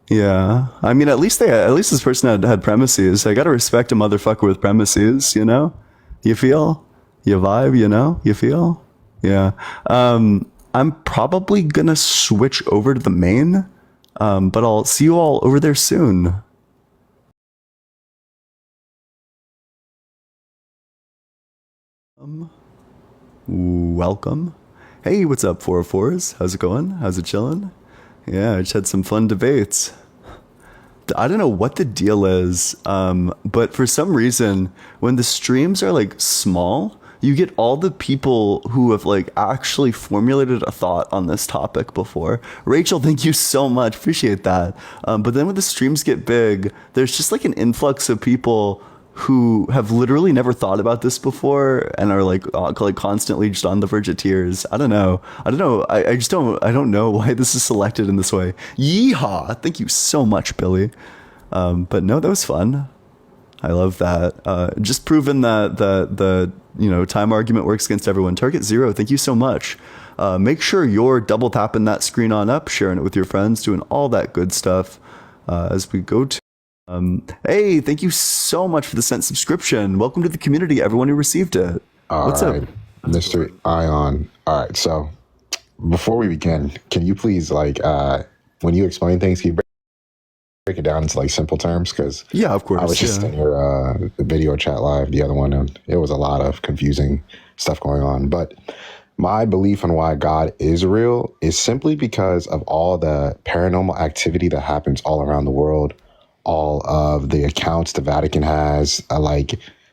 Yeah. I mean, at least this person had premises. I gotta respect a motherfucker with premises, you know? You feel? You vibe, you know? You feel? Yeah. I'm probably gonna switch over to the main, but I'll see you all over there soon. Welcome. Hey, what's up, 404s? How's it going? How's it chilling? Yeah, I just had some fun debates. I don't know what the deal is, but for some reason, when the streams are like small, you get all the people who have like actually formulated a thought on this topic before. Rachel, thank you so much. Appreciate that. But then when the streams get big, there's just like an influx of people who have literally never thought about this before and are like constantly just on the verge of tears. I don't know. I don't know why this is selected in this way. Yeehaw. Thank you so much, Billy. But no, that was fun. I love that. Just proven that the time argument works against everyone. Target 0, thank you so much. Make sure you're double tapping that screen on up, sharing it with your friends, doing all that good stuff as we go to. Hey, thank you so much for the sent subscription. Welcome to the community, everyone who received it. What's up? Mr. Ion. All right, so before we begin, can you please, when you explain things, can you break it down into, simple terms? Because yeah, of course. I was just in your video chat live, the other one, and it was a lot of confusing stuff going on. But my belief on why God is real is simply because of all the paranormal activity that happens all around the world, all of the accounts the Vatican has,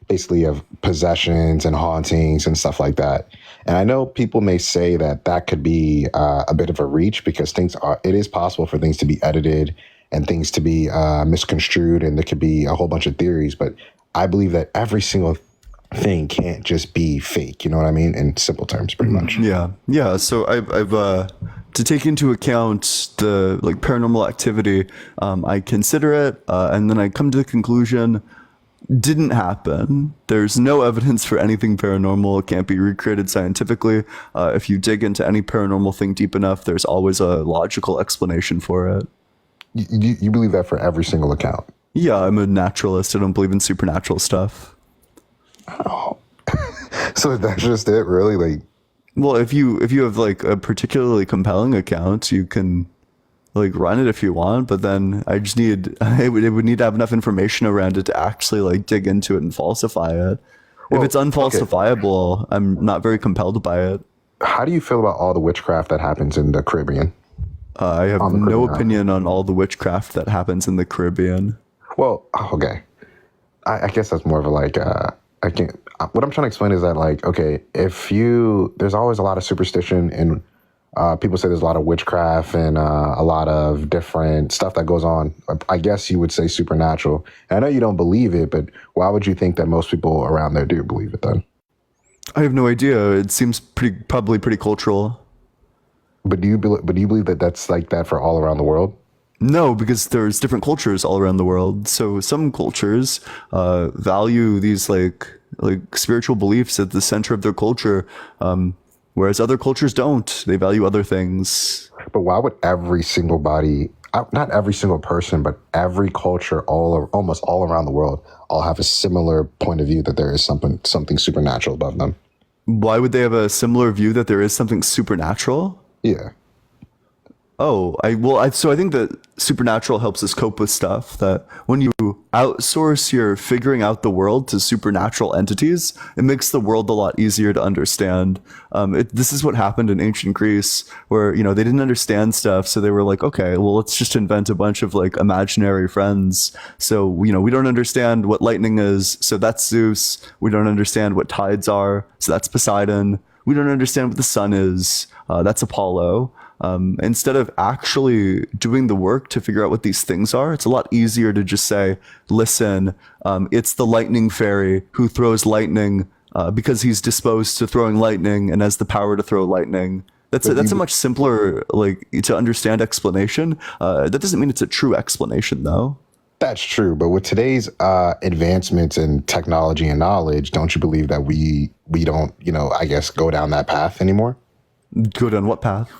basically of possessions and hauntings and stuff like that. And I know people may say that could be a bit of a reach because it is possible for things to be edited and things to be misconstrued, and there could be a whole bunch of theories. But I believe that every single thing can't just be fake. You know what I mean? In simple terms, pretty much. Yeah. So I've to take into account the paranormal activity, I consider it, and then I come to the conclusion didn't happen. There's no evidence for anything paranormal. It can't be recreated scientifically. If you dig into any paranormal thing deep enough, there's always a logical explanation for it. You believe that for every single account? Yeah, I'm a naturalist. I don't believe in supernatural stuff. Oh. So that's just it, really? Well, if you have a particularly compelling account, you can run it if you want, but then I just need it would need to have enough information around it to actually dig into it and falsify it. Well, if it's unfalsifiable, okay, I'm not very compelled by it. How do you feel about all the witchcraft that happens in the Caribbean? I have no opinion on all the witchcraft that happens in the Caribbean. Well, okay. I guess that's more of what I'm trying to explain is that there's always a lot of superstition and people say there's a lot of witchcraft and a lot of different stuff that goes on. I guess you would say supernatural. And I know you don't believe it, but why would you think that most people around there do believe it then? I have no idea. It seems probably pretty cultural. But do you believe that that's like that for all around the world? No, because there's different cultures all around the world. So some cultures value these spiritual beliefs at the center of their culture, whereas other cultures don't. They value other things. But why would every single body, not every single person, but every culture, almost all around the world, all have a similar point of view that there is something supernatural above them? Why would they have a similar view that there is something supernatural? Yeah. Oh, so I think that supernatural helps us cope with stuff, that when you outsource your figuring out the world to supernatural entities, it makes the world a lot easier to understand. This is what happened in ancient Greece, where, you know, they didn't understand stuff, so they were like, okay, well, let's just invent a bunch of like imaginary friends. So, you know, we don't understand what lightning is, so that's Zeus. We don't understand what tides are, so that's Poseidon. We don't understand what the sun is, that's Apollo. Instead of actually doing the work to figure out what these things are, it's a lot easier to just say, listen, it's the lightning fairy who throws lightning because he's disposed to throwing lightning and has the power to throw lightning. That's a much simpler, like, to understand explanation. That doesn't mean it's a true explanation, though. That's true. But with today's advancements in technology and knowledge, don't you believe that we don't, you know, I guess, go down that path anymore? Go down what path?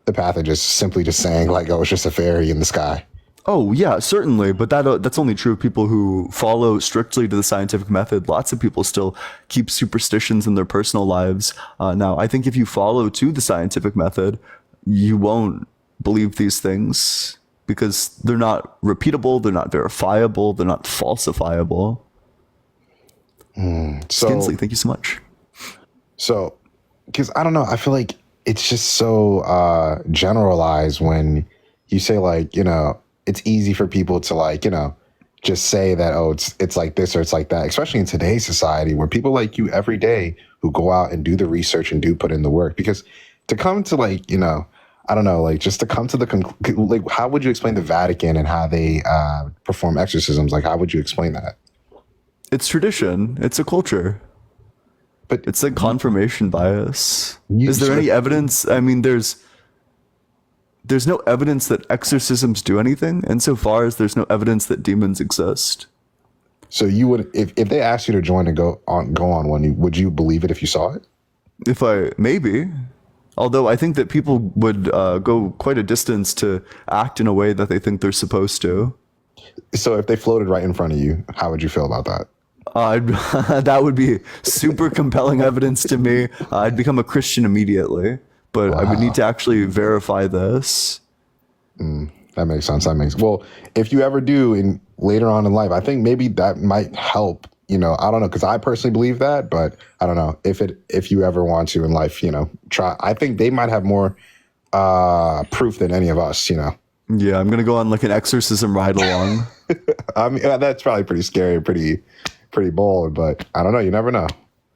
The path of just simply just saying like, oh, it's just a fairy in the sky. Oh yeah, certainly, but that's only true of people who follow strictly to the scientific method. Lots of people still keep superstitions in their personal lives. Now, I think if you follow to the scientific method, you won't believe these things because they're not repeatable, they're not verifiable, they're not falsifiable. Skinsley, thank you so much. So, because I don't know, I feel like it's just so generalized when you say, like, you know, it's easy for people to, like, you know, just say that, oh, it's like this or it's like that, especially in today's society where people like you every day who go out and do the research and do put in the work. Because to come to, like, you know, I don't know, like, just to come to the like, how would you explain the Vatican and how they perform exorcisms? Like, how would you explain that? It's tradition. It's a culture. But it's like confirmation bias. Is there any evidence? I mean, there's no evidence that exorcisms do anything, insofar as there's no evidence that demons exist. So you would, if they asked you to join and go on one, would you believe it if you saw it? Maybe. Although I think that people would go quite a distance to act in a way that they think they're supposed to. So if they floated right in front of you, how would you feel about that? That would be super compelling evidence to me. I'd become a Christian immediately, but I would need to actually verify this. That makes sense. Well, if you ever do later on in life, I think maybe that might help. You know, I don't know, because I personally believe that, but I don't know if you ever want to in life, you know, try. I think they might have more proof than any of us, you know. Yeah, I'm gonna go on like an exorcism ride along. I mean, that's probably pretty scary, pretty bold, but I don't know. You never know.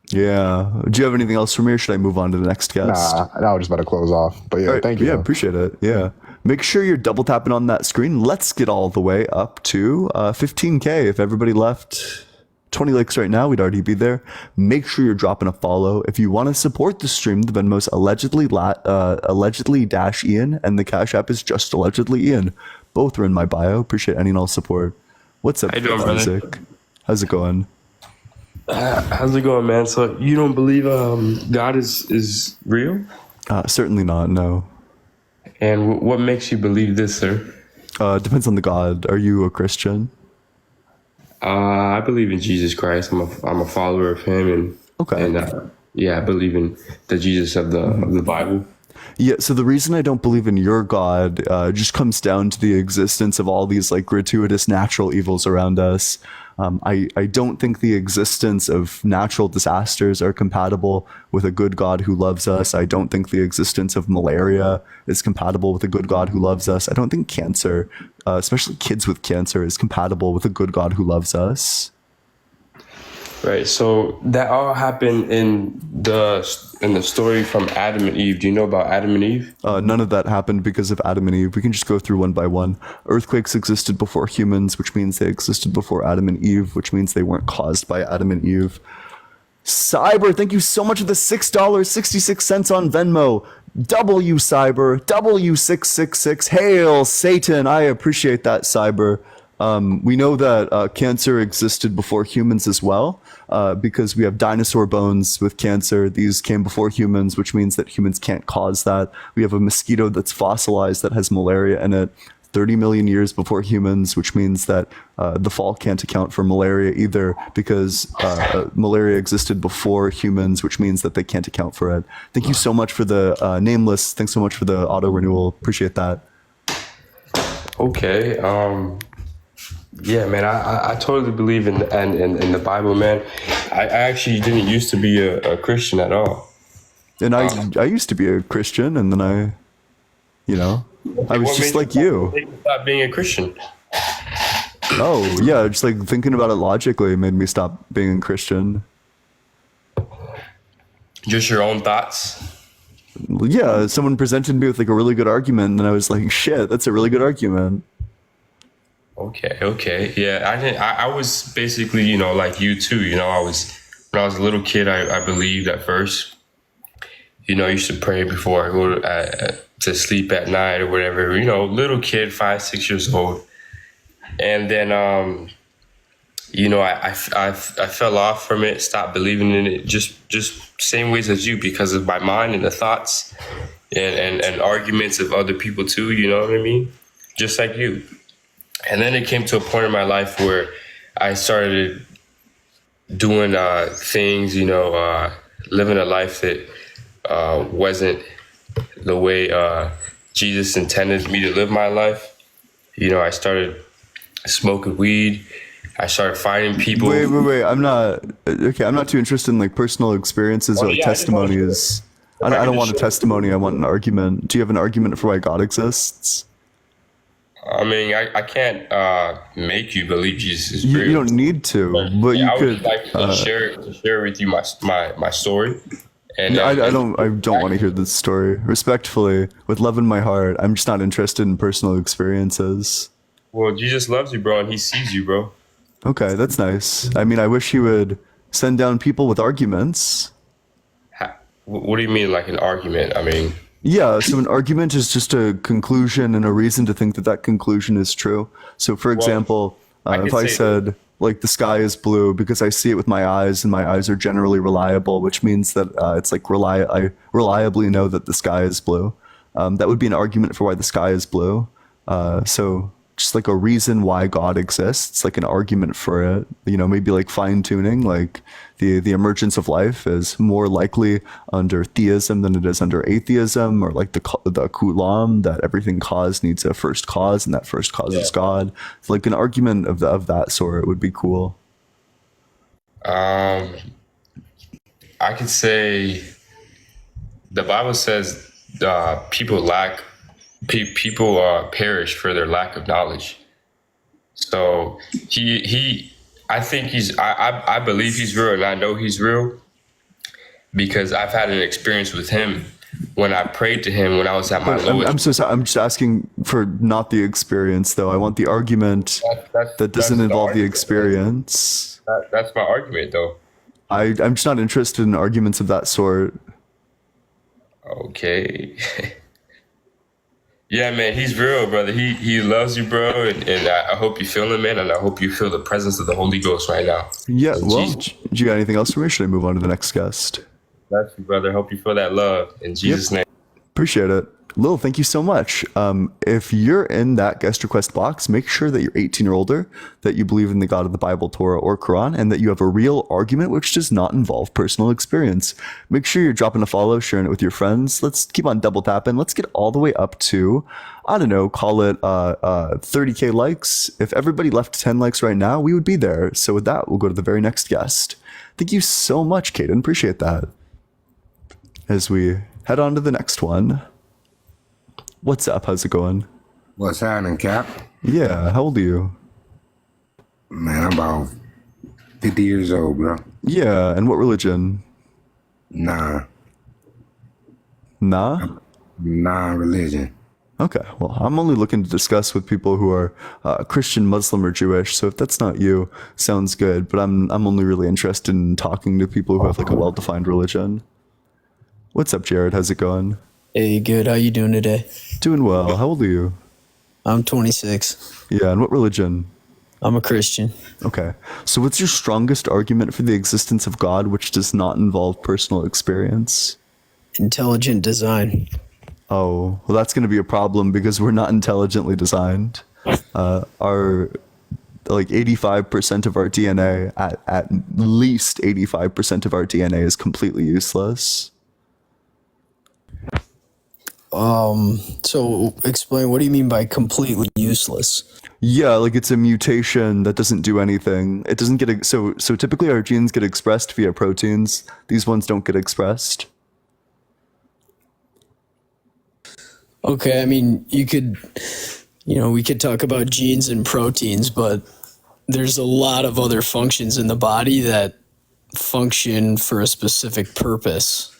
Yeah. Do you have anything else for me, or should I move on to the next guest? Nah, I was just about to close off. But yeah, thank you. Yeah, appreciate it. Yeah. Make sure you're double tapping on that screen. Let's get all the way up to 15K. If everybody left 20 likes right now, we'd already be there. Make sure you're dropping a follow. If you want to support the stream, the Venmo's allegedly -Ian, and the Cash App is just allegedly Ian. Both are in my bio. Appreciate any and all support. What's up, Isaac? How's it going? How's it going, man? So you don't believe God is real? Certainly not, no. And what makes you believe this, sir? Depends on the God. Are you a Christian? I believe in Jesus Christ. I'm a follower of him, and I believe in the Jesus of the Bible. Yeah, so the reason I don't believe in your God just comes down to the existence of all these like gratuitous natural evils around us. I don't think the existence of natural disasters are compatible with a good God who loves us. I don't think the existence of malaria is compatible with a good God who loves us. I don't think cancer, especially kids with cancer, is compatible with a good God who loves us. Right. So that all happened in the story from Adam and Eve. Do you know about Adam and Eve? None of that happened because of Adam and Eve. We can just go through one by one. Earthquakes existed before humans, which means they existed before Adam and Eve, which means they weren't caused by Adam and Eve. Cyber, thank you so much for the $6.66 on Venmo. W Cyber, W666. Hail Satan. I appreciate that, Cyber. We know that cancer existed before humans as well, because we have dinosaur bones with cancer. These came before humans, which means that humans can't cause that. We have a mosquito that's fossilized that has malaria in it 30 million years before humans, which means that the fall can't account for malaria either, because malaria existed before humans, which means that they can't account for it. Thank you so much for the nameless. Thanks so much for the auto renewal. Appreciate that. Okay. Yeah, man, I totally believe in the Bible, man. I actually didn't used to be a Christian at all. And I used to be a Christian, and then I was What just made like you. stop being a Christian? Oh, yeah, just like thinking about it logically made me stop being a Christian. Just your own thoughts? Yeah, someone presented me with like a really good argument, and I was like, shit, that's a really good argument. Okay. Yeah, I was basically, like you too. When I was a little kid, I believed at first. I used to pray before I go to sleep at night or whatever. Little kid, 5, 6 years old. And then, I fell off from it, stopped believing in it, just same ways as you, because of my mind and the thoughts and arguments of other people too, you know what I mean? Just like you. And then it came to a point in my life where I started doing things, living a life that wasn't the way Jesus intended me to live my life. I started smoking weed. I started fighting people. Wait. I'm not too interested in like personal experiences or like testimonies. I don't want a testimony. I want an argument. Do you have an argument for why God exists? I mean, I can't make you believe Jesus is real. You don't need to, but you I could. would like to share with you my story. And I don't want to hear this story. Respectfully, with love in my heart, I'm just not interested in personal experiences. Well, Jesus loves you, bro, and he sees you, bro. Okay, that's nice. I mean, I wish he would send down people with arguments. What do you mean, like an argument? I mean... Yeah, so an argument is just a conclusion and a reason to think that that conclusion is true. So, for example, if I said, like, the sky is blue because I see it with my eyes and my eyes are generally reliable, which means that it's like I reliably know that the sky is blue. That would be an argument for why the sky is blue. So just like a reason why God exists, like an argument for it, maybe like fine tuning, like the emergence of life is more likely under theism than it is under atheism, or like the kulam, that everything caused needs a first cause and that first cause is God. So like an argument of that sort would be cool. I could say the Bible says people perish for their lack of knowledge. So I think I believe he's real, and I know he's real because I've had an experience with him when I prayed to him when I was at my lowest. I'm so sorry. I'm just asking for not the experience, though. I want the argument that doesn't involve the experience. That's my argument, though. I'm just not interested in arguments of that sort. Okay. Yeah, man, he's real, brother. He loves you, bro, and I hope you feel it, man, and I hope you feel the presence of the Holy Ghost right now. Yeah, well, do you got anything else for me? Should I move on to the next guest? That's you, brother. Hope you feel that love in Jesus' name. Appreciate it. Lil, thank you so much. If you're in that guest request box, make sure that you're 18 or older, that you believe in the God of the Bible, Torah, or Quran, and that you have a real argument which does not involve personal experience. Make sure you're dropping a follow, sharing it with your friends. Let's keep on double tapping. Let's get all the way up to, I don't know, call it 30K likes. If everybody left 10 likes right now, we would be there. So with that, we'll go to the very next guest. Thank you so much, Caden. Appreciate that. As we head on to the next one. What's up? How's it going? What's happening, Cap? Yeah, how old are you? Man, I'm about 50 years old, bro. Yeah, and what religion? Nah. Non-religion. Okay, well, I'm only looking to discuss with people who are Christian, Muslim, or Jewish, so if that's not you, sounds good, but I'm only really interested in talking to people who have like a well-defined religion. What's up, Jared? How's it going? Hey, good. How you doing today? Doing well. How old are you? I'm 26. Yeah, and what religion? I'm a Christian. Okay. So what's your strongest argument for the existence of God which does not involve personal experience? Intelligent design. Oh, well, that's going to be a problem because we're not intelligently designed. Our like 85% of our DNA, at least 85% of our DNA is completely useless. So explain, what do you mean by completely useless? Yeah, like it's a mutation that doesn't do anything. It doesn't get so typically our genes get expressed via proteins. These ones don't get expressed. Okay, I mean, we could talk about genes and proteins, but there's a lot of other functions in the body that function for a specific purpose.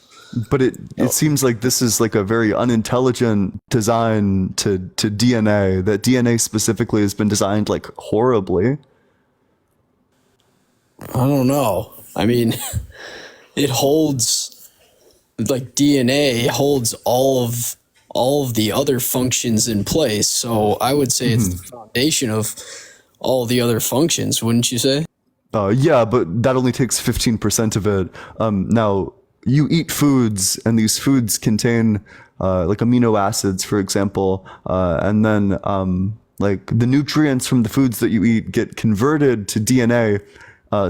But it seems like this is like a very unintelligent design to DNA. That DNA specifically has been designed like horribly. I don't know. I mean, it holds, like DNA holds all of the other functions in place. So I would say it's the foundation of all the other functions, wouldn't you say? Yeah, but that only takes 15% of it. Now, you eat foods, and these foods contain like amino acids, for example, and then like the nutrients from the foods that you eat get converted to DNA.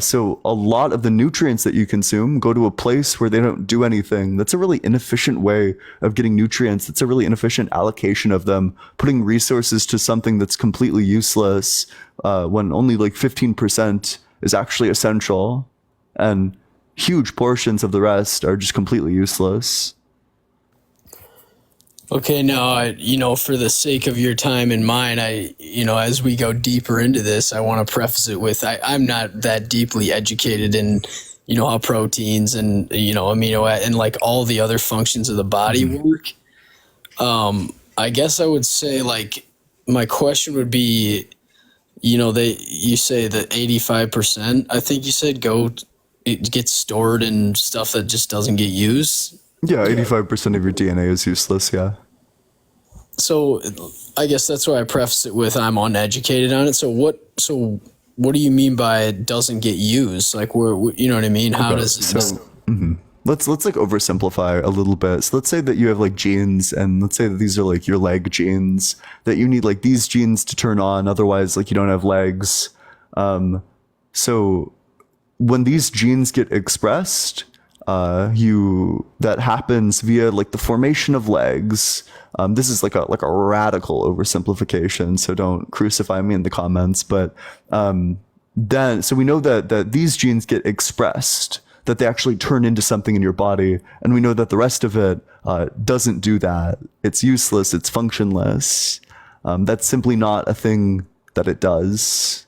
So a lot of the nutrients that you consume go to a place where they don't do anything. That's a really inefficient way of getting nutrients. It's a really inefficient allocation of them, putting resources to something that's completely useless when only like 15% is actually essential, and huge portions of the rest are just completely useless. Okay, now, for the sake of your time and mine, as we go deeper into this, I want to preface it with, I'm not that deeply educated in, how proteins and, and like all the other functions of the body work. I guess I would say, like, my question would be, you say that 85%, I think you said, it gets stored in stuff that just doesn't get used. Yeah, 85% of your DNA is useless, yeah. So I guess that's why I preface it with I'm uneducated on it. So what do you mean by it doesn't get used? Like, you know what I mean? How does it... Let's like oversimplify a little bit. So let's say that you have like genes, and let's say that these are like your leg genes, that you need like these genes to turn on, otherwise like you don't have legs. So when these genes get expressed, that happens via like the formation of legs. This is like a radical oversimplification, so don't crucify me in the comments. But then, so we know that these genes get expressed, that they actually turn into something in your body, and we know that the rest of it doesn't do that. It's useless. It's functionless. That's simply not a thing that it does.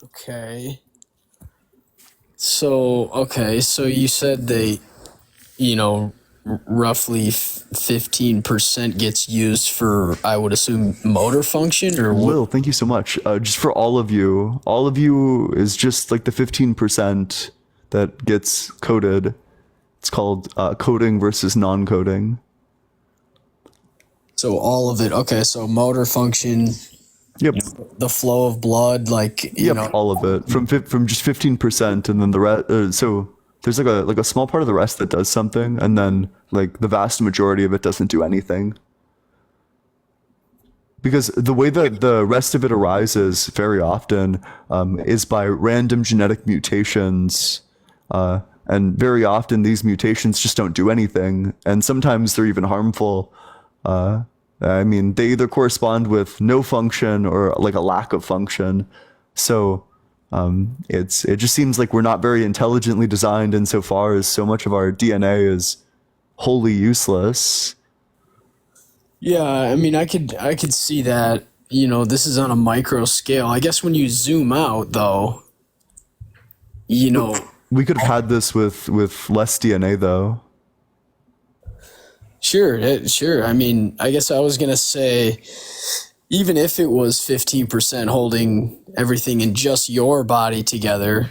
Okay. So you said they, roughly 15% gets used for, I would assume, motor function, or what? Will, thank you so much. Just for all of you is just like the 15% that gets coded. It's called coding versus non-coding. So all of it. Okay, so motor function. Yep. The flow of blood, like all of it from just 15%, and then the rest. So there's like a small part of the rest that does something, and then like the vast majority of it doesn't do anything. Because the way that the rest of it arises very often is by random genetic mutations, and very often these mutations just don't do anything, and sometimes they're even harmful. I mean, they either correspond with no function or like a lack of function. So it just seems like we're not very intelligently designed insofar as so much of our DNA is wholly useless. Yeah, I mean, I could see that. This is on a micro scale. I guess when you zoom out, though, we could have had this with less DNA, though. Sure. I mean, I guess I was going to say, even if it was 15% holding everything in just your body together,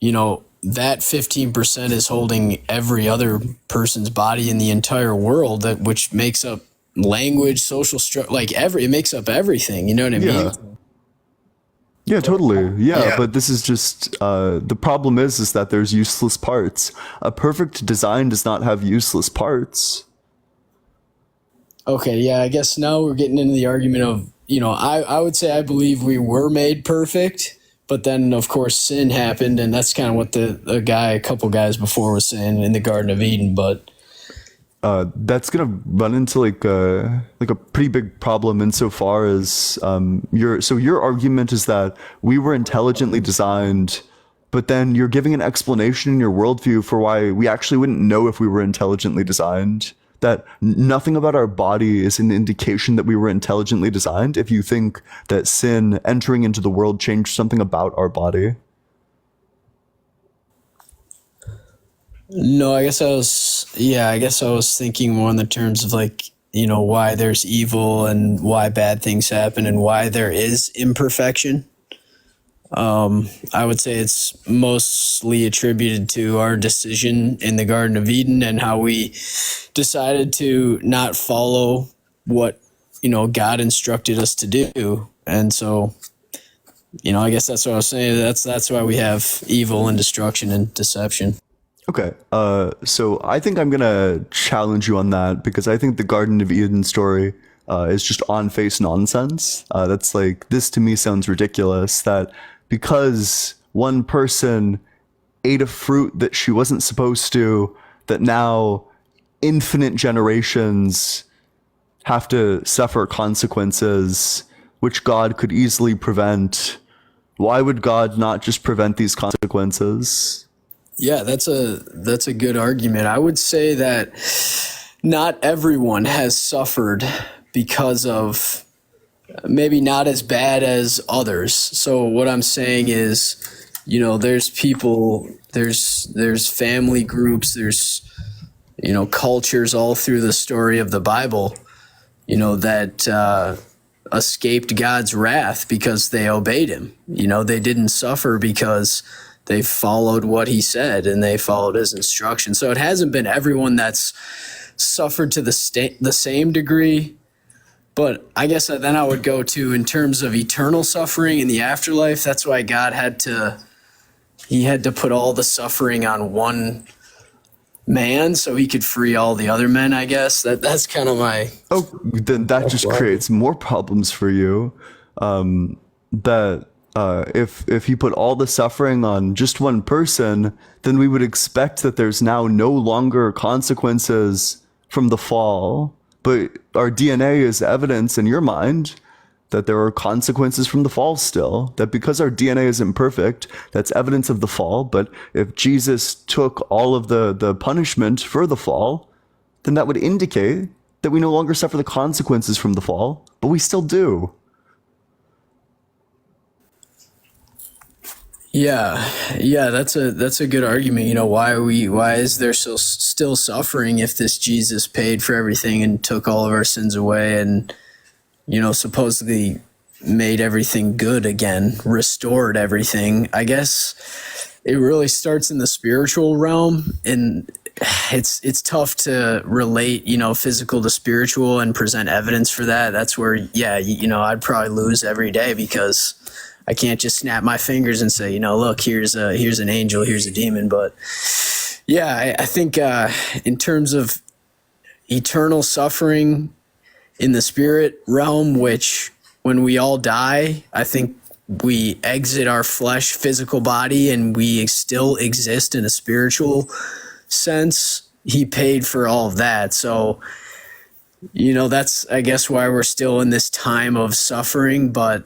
that 15% is holding every other person's body in the entire world, which makes up language, social structure, it makes up everything. You know what I mean? Yeah, totally. Yeah, but this is just, the problem is that there's useless parts. A perfect design does not have useless parts. Okay, yeah, I guess now we're getting into the argument of, I would say I believe we were made perfect, but then, of course, sin happened, and that's kind of what a couple guys before was saying in the Garden of Eden. But that's gonna run into like a pretty big problem insofar as your argument is that we were intelligently designed, but then you're giving an explanation in your worldview for why we actually wouldn't know if we were intelligently designed. That nothing about our body is an indication that we were intelligently designed if you think that sin entering into the world changed something about our body. No, I guess I was thinking more in the terms of like, why there's evil and why bad things happen and why there is imperfection. I would say it's mostly attributed to our decision in the Garden of Eden and how we decided to not follow what, God instructed us to do. And so, I guess that's what I was saying. That's why we have evil and destruction and deception. Okay, so I think I'm gonna challenge you on that because I think the Garden of Eden story is just on-face nonsense. That's like, this to me sounds ridiculous, that because one person ate a fruit that she wasn't supposed to, that now infinite generations have to suffer consequences which God could easily prevent. Why would God not just prevent these consequences? Yeah, that's a good argument. I would say that not everyone has suffered because of, maybe not as bad as others. So what I'm saying is, there's people, there's family groups, there's, cultures all through the story of the Bible, that escaped God's wrath because they obeyed him. They didn't suffer because they followed what he said and they followed his instructions. So it hasn't been everyone that's suffered to the same degree. But I guess then I would go to, in terms of eternal suffering in the afterlife, that's why God had to put all the suffering on one man so he could free all the other men, I guess. That's kind of my... Oh, then that just creates more problems for you. If he put all the suffering on just one person, then we would expect that there's now no longer consequences from the fall. But our DNA is evidence in your mind that there are consequences from the fall still, that because our DNA is imperfect, that's evidence of the fall. But if Jesus took all of the punishment for the fall, then that would indicate that we no longer suffer the consequences from the fall, but we still do. Yeah, that's a good argument. Why is there still suffering if this Jesus paid for everything and took all of our sins away and, supposedly made everything good again, restored everything? I guess it really starts in the spiritual realm, and it's tough to relate, physical to spiritual and present evidence for that. That's where, I'd probably lose every day because I can't just snap my fingers and say, look, here's an angel, here's a demon. But yeah, I think in terms of eternal suffering in the spirit realm, which when we all die, I think we exit our physical body and we still exist in a spiritual sense. He paid for all of that. So, that's, I guess, why we're still in this time of suffering, but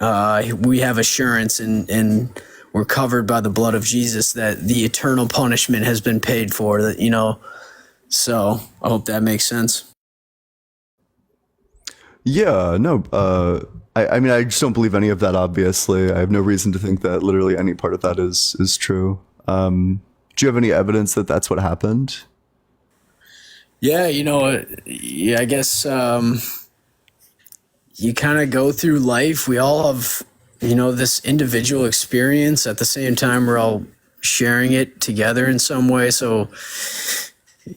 we have assurance and we're covered by the blood of Jesus that the eternal punishment has been paid for, so I hope that makes sense. Yeah, no, I mean, I just don't believe any of that, obviously. I have no reason to think that literally any part of that is true. Do you have any evidence that that's what happened? Yeah, I guess you kind of go through life. We all have, this individual experience. At the same time, we're all sharing it together in some way. So,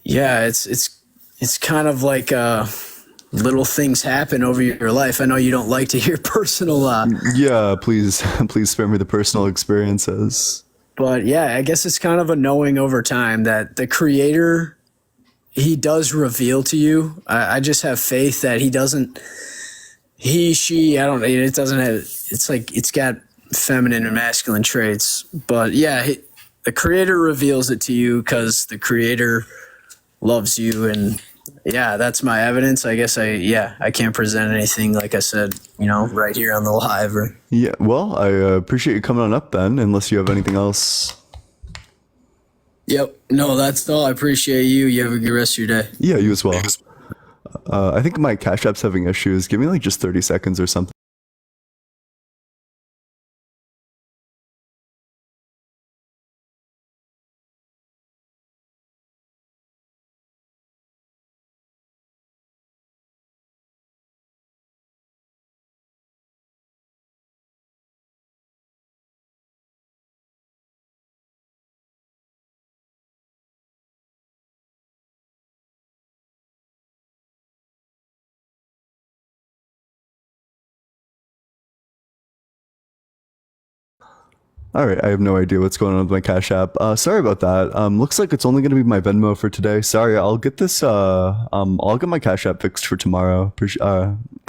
yeah, it's kind of like little things happen over your life. I know you don't like to hear personal. Yeah, please spare me the personal experiences. But yeah, I guess it's kind of a knowing over time that the Creator, he does reveal to you. I just have faith that he doesn't. He, she, I don't know. It doesn't have. It's like it's got feminine and masculine traits. But yeah, the Creator reveals it to you because the Creator loves you, and yeah, that's my evidence. I guess I can't present anything, like I said, right here on the live. Or Yeah, well, I appreciate you coming on up then, unless you have anything else. Yep. No, that's all. I appreciate you. You have a good rest of your day. Yeah, you as well. I think my Cash App's having issues. Give me like just 30 seconds or something. All right, I have no idea what's going on with my Cash App. Sorry about that. Looks like it's only going to be my Venmo for today. Sorry, I'll get this. I'll get my Cash App fixed for tomorrow.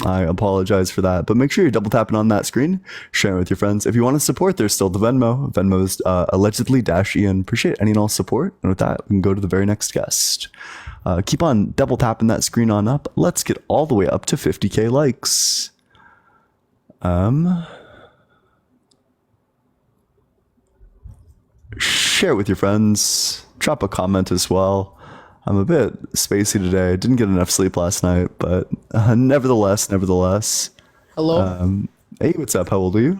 I apologize for that, but make sure you're double tapping on that screen, sharing it with your friends. If you want to support, there's still the Venmo. Venmo's allegedly -Ian. Appreciate any and all support. And with that, we can go to the very next guest. Keep on double tapping that screen on up. Let's get all the way up to 50K likes. Share it with your friends. Drop a comment as well. I'm a bit spacey today. I didn't get enough sleep last night, but nevertheless. Hello, Hey, what's up? How old are you?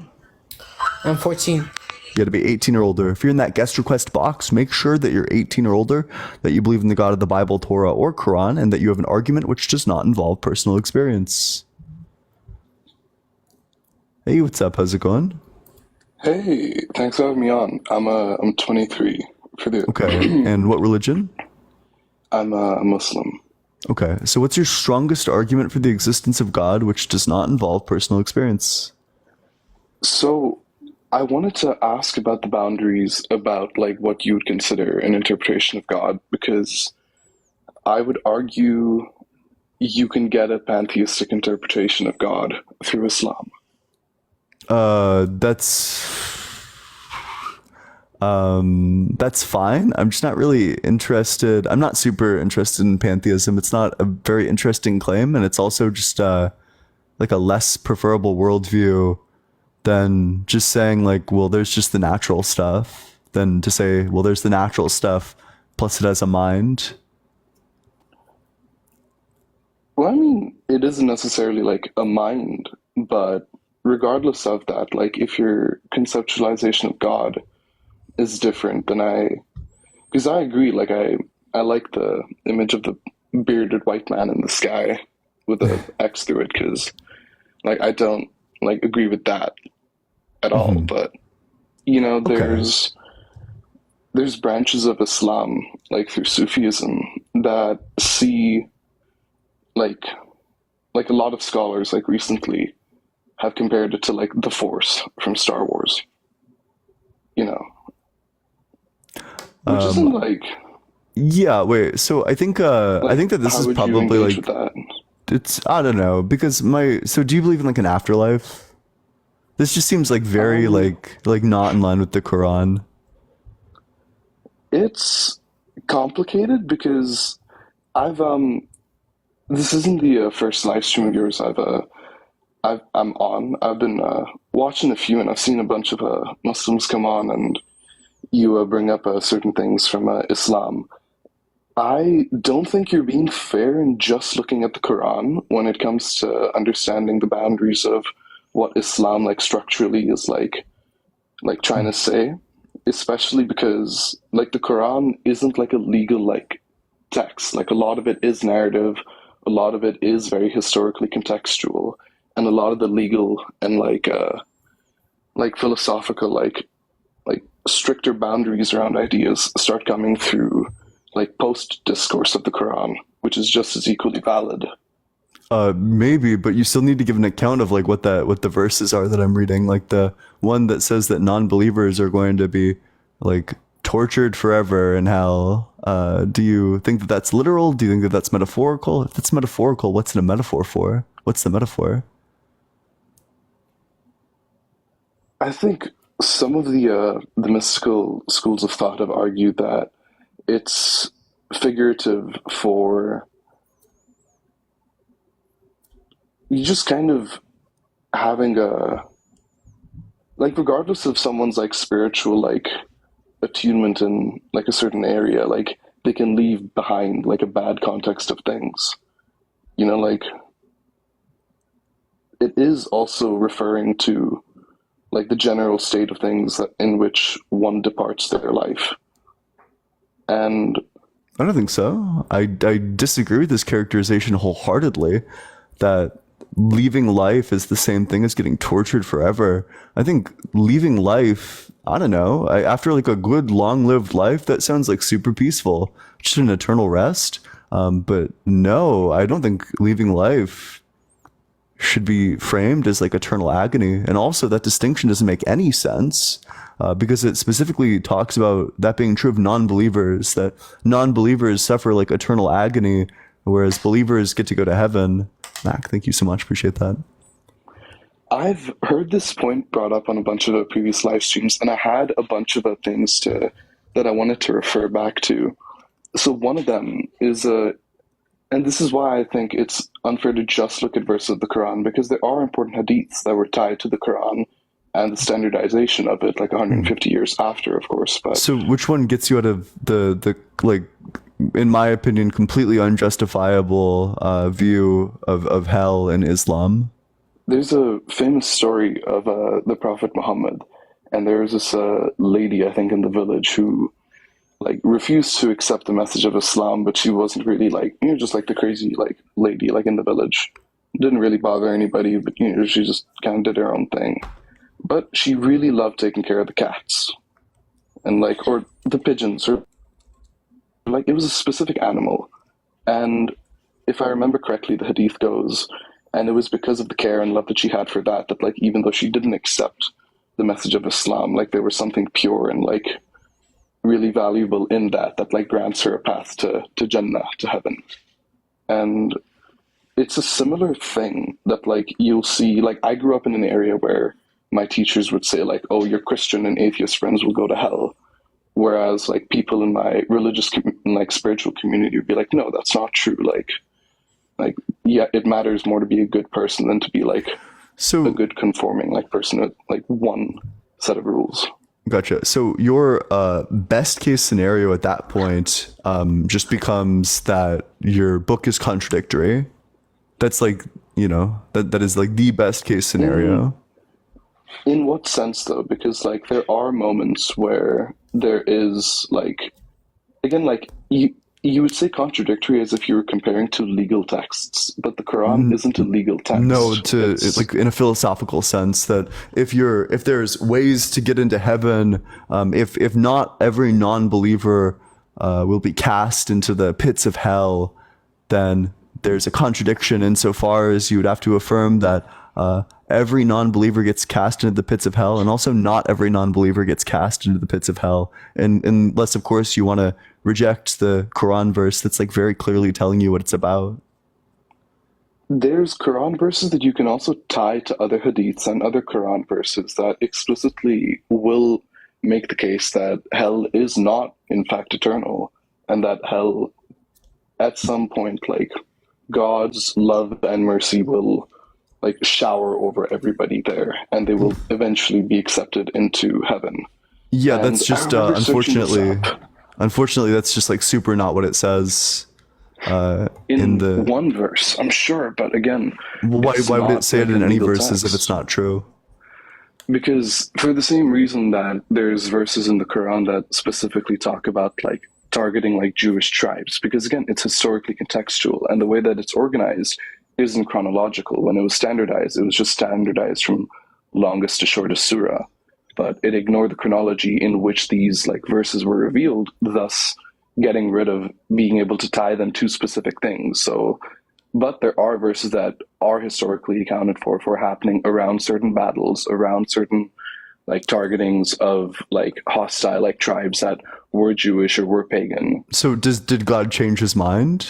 I'm 14. You got to be 18 or older. If you're in that guest request box, make sure that you're 18 or older, that you believe in the God of the Bible, Torah, or Quran, and that you have an argument which does not involve personal experience. Hey, what's up? How's it going? Hey, thanks for having me on. I'm 23. Okay. And what religion? I'm a Muslim. Okay. So what's your strongest argument for the existence of God which does not involve personal experience? So I wanted to ask about the boundaries about like what you would consider an interpretation of God, because I would argue you can get a pantheistic interpretation of God through Islam. That's fine. I'm just not really interested. I'm not super interested in pantheism. It's not a very interesting claim, and it's also just like a less preferable worldview than just saying like, well, there's just the natural stuff, than to say, well, there's the natural stuff plus it has a mind. Well, I mean, it isn't necessarily like a mind, but regardless of that, like if your conceptualization of God is different, then because I agree, like I like the image of the bearded white man in the sky with a X through it, because like I don't like agree with that at all. But you know, there's branches of Islam, like through Sufism, that see like a lot of scholars like recently have compared it to like the Force from Star Wars. You know, which isn't like. Yeah, wait. So I think that this how is would you probably engage like with that? it's I don't know, because so do you believe in like an afterlife? This just seems like very like not in line with the Quran. It's complicated because I've this isn't the first live stream of yours I'm on. I've been watching a few, and I've seen a bunch of Muslims come on, and you bring up certain things from Islam. I don't think you're being fair in just looking at the Quran when it comes to understanding the boundaries of what Islam like structurally is like trying to say, especially because like the Quran isn't like a legal like text. Like a lot of it is narrative, a lot of it is very historically contextual, and a lot of the legal and like philosophical like stricter boundaries around ideas start coming through like post discourse of the Quran, which is just as equally valid. Maybe, but you still need to give an account of like what the verses are that I'm reading. Like the one that says that non-believers are going to be like tortured forever in hell. Do you think that that's literal? Do you think that that's metaphorical? If it's metaphorical, what's it a metaphor for? What's the metaphor? I think some of the mystical schools of thought have argued that it's figurative for you just kind of having a, like, regardless of someone's like spiritual like attunement in like a certain area, like they can leave behind like a bad context of things, you know, like it is also referring to like the general state of things that, in which one departs their life. And I don't think so. I disagree with this characterization wholeheartedly, that leaving life is the same thing as getting tortured forever. I think leaving life, I don't know, after like a good long-lived life, that sounds like super peaceful, just an eternal rest. But no, I don't think leaving life should be framed as like eternal agony. And also that distinction doesn't make any sense, because it specifically talks about that being true of non-believers, that non-believers suffer like eternal agony, whereas believers get to go to heaven. Mac, thank you so much. Appreciate that. I've heard this point brought up on a bunch of the previous live streams, and I had a bunch of things that I wanted to refer back to. So one of them is and this is why I think it's unfair to just look at verses of the Quran, because there are important hadiths that were tied to the Quran and the standardization of it, like 150 years after, of course. But so which one gets you out of the like, in my opinion, completely unjustifiable view of hell in Islam? There's a famous story of the Prophet Muhammad, and there was this lady, I think, in the village who like refused to accept the message of Islam, but she wasn't really like, you know, just like the crazy like lady like in the village. Didn't really bother anybody, but you know, she just kind of did her own thing. But she really loved taking care of the cats and like, or the pigeons, or like it was a specific animal. And if I remember correctly, the hadith goes, and it was because of the care and love that she had for that like even though she didn't accept the message of Islam, like there was something pure and like really valuable in that like grants her a path to Jannah, to heaven. And it's a similar thing that like you'll see, like I grew up in an area where my teachers would say like, oh, your Christian and atheist friends will go to hell. Whereas like people in my religious and like spiritual community would be like, no, that's not true. Like, yeah, it matters more to be a good person than to be like a good conforming like person with like one set of rules. Gotcha. So your best case scenario at that point just becomes that your book is contradictory. That's like, you know, that is like the best case scenario. In what sense though? Because like there are moments where there is like, again, like you would say contradictory as if you were comparing to legal texts, but the Quran isn't a legal text. No, it's like in a philosophical sense, that if there's ways to get into heaven, if not every non-believer will be cast into the pits of hell, then there's a contradiction insofar as you would have to affirm that every non-believer gets cast into the pits of hell, and also not every non-believer gets cast into the pits of hell. And unless, of course, you want to reject the Quran verse that's like very clearly telling you what it's about. There's Quran verses that you can also tie to other hadiths and other Quran verses that explicitly will make the case that hell is not, in fact, eternal, and that hell, at some point, like, God's love and mercy will like shower over everybody there, and they will eventually be accepted into heaven. Yeah, And that's just I remember searching this unfortunately that's just like super not what it says in the one verse, I'm sure, but again, why would it say it in any verses if text. it's not true? Because for the same reason that there's verses in the Quran that specifically talk about like targeting like Jewish tribes, because again, it's historically contextual, and the way that it's organized isn't chronological. When it was standardized, it was just standardized from longest to shortest surah, but it ignored the chronology in which these like verses were revealed, thus getting rid of being able to tie them to specific things. So, but there are verses that are historically accounted for happening around certain battles, around certain like targetings of like hostile like tribes that were Jewish or were pagan. So did God change his mind?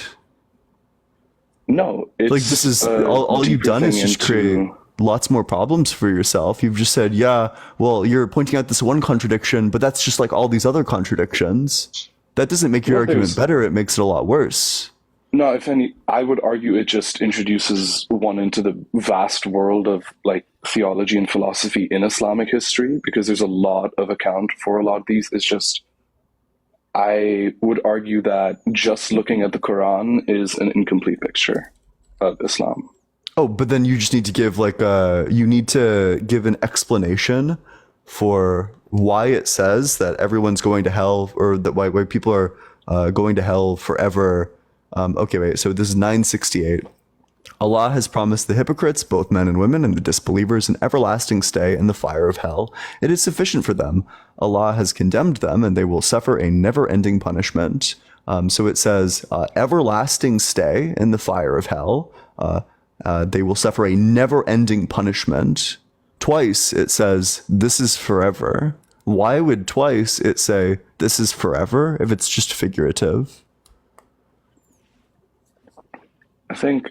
No, it's like this is all you've done is just create lots more problems for yourself. You've just said, yeah, well, you're pointing out this one contradiction, but that's just like all these other contradictions. That doesn't make your Well, argument there's- better. It makes it a lot worse. No, if any, I would argue it just introduces one into the vast world of like theology and philosophy in Islamic history, because there's a lot of account for a lot of these. It's just, I would argue that just looking at the Quran is an incomplete picture of Islam. Oh, but then you just need to give you need to give an explanation for why it says that everyone's going to hell, or that why people are going to hell forever. Okay, wait. So this is 968. Allah has promised the hypocrites, both men and women, and the disbelievers an everlasting stay in the fire of hell. It is sufficient for them. Allah has condemned them, and they will suffer a never-ending punishment. So it says everlasting stay in the fire of hell. They will suffer a never-ending punishment. Twice it says this is forever. Why would twice it say this is forever if it's just figurative? I think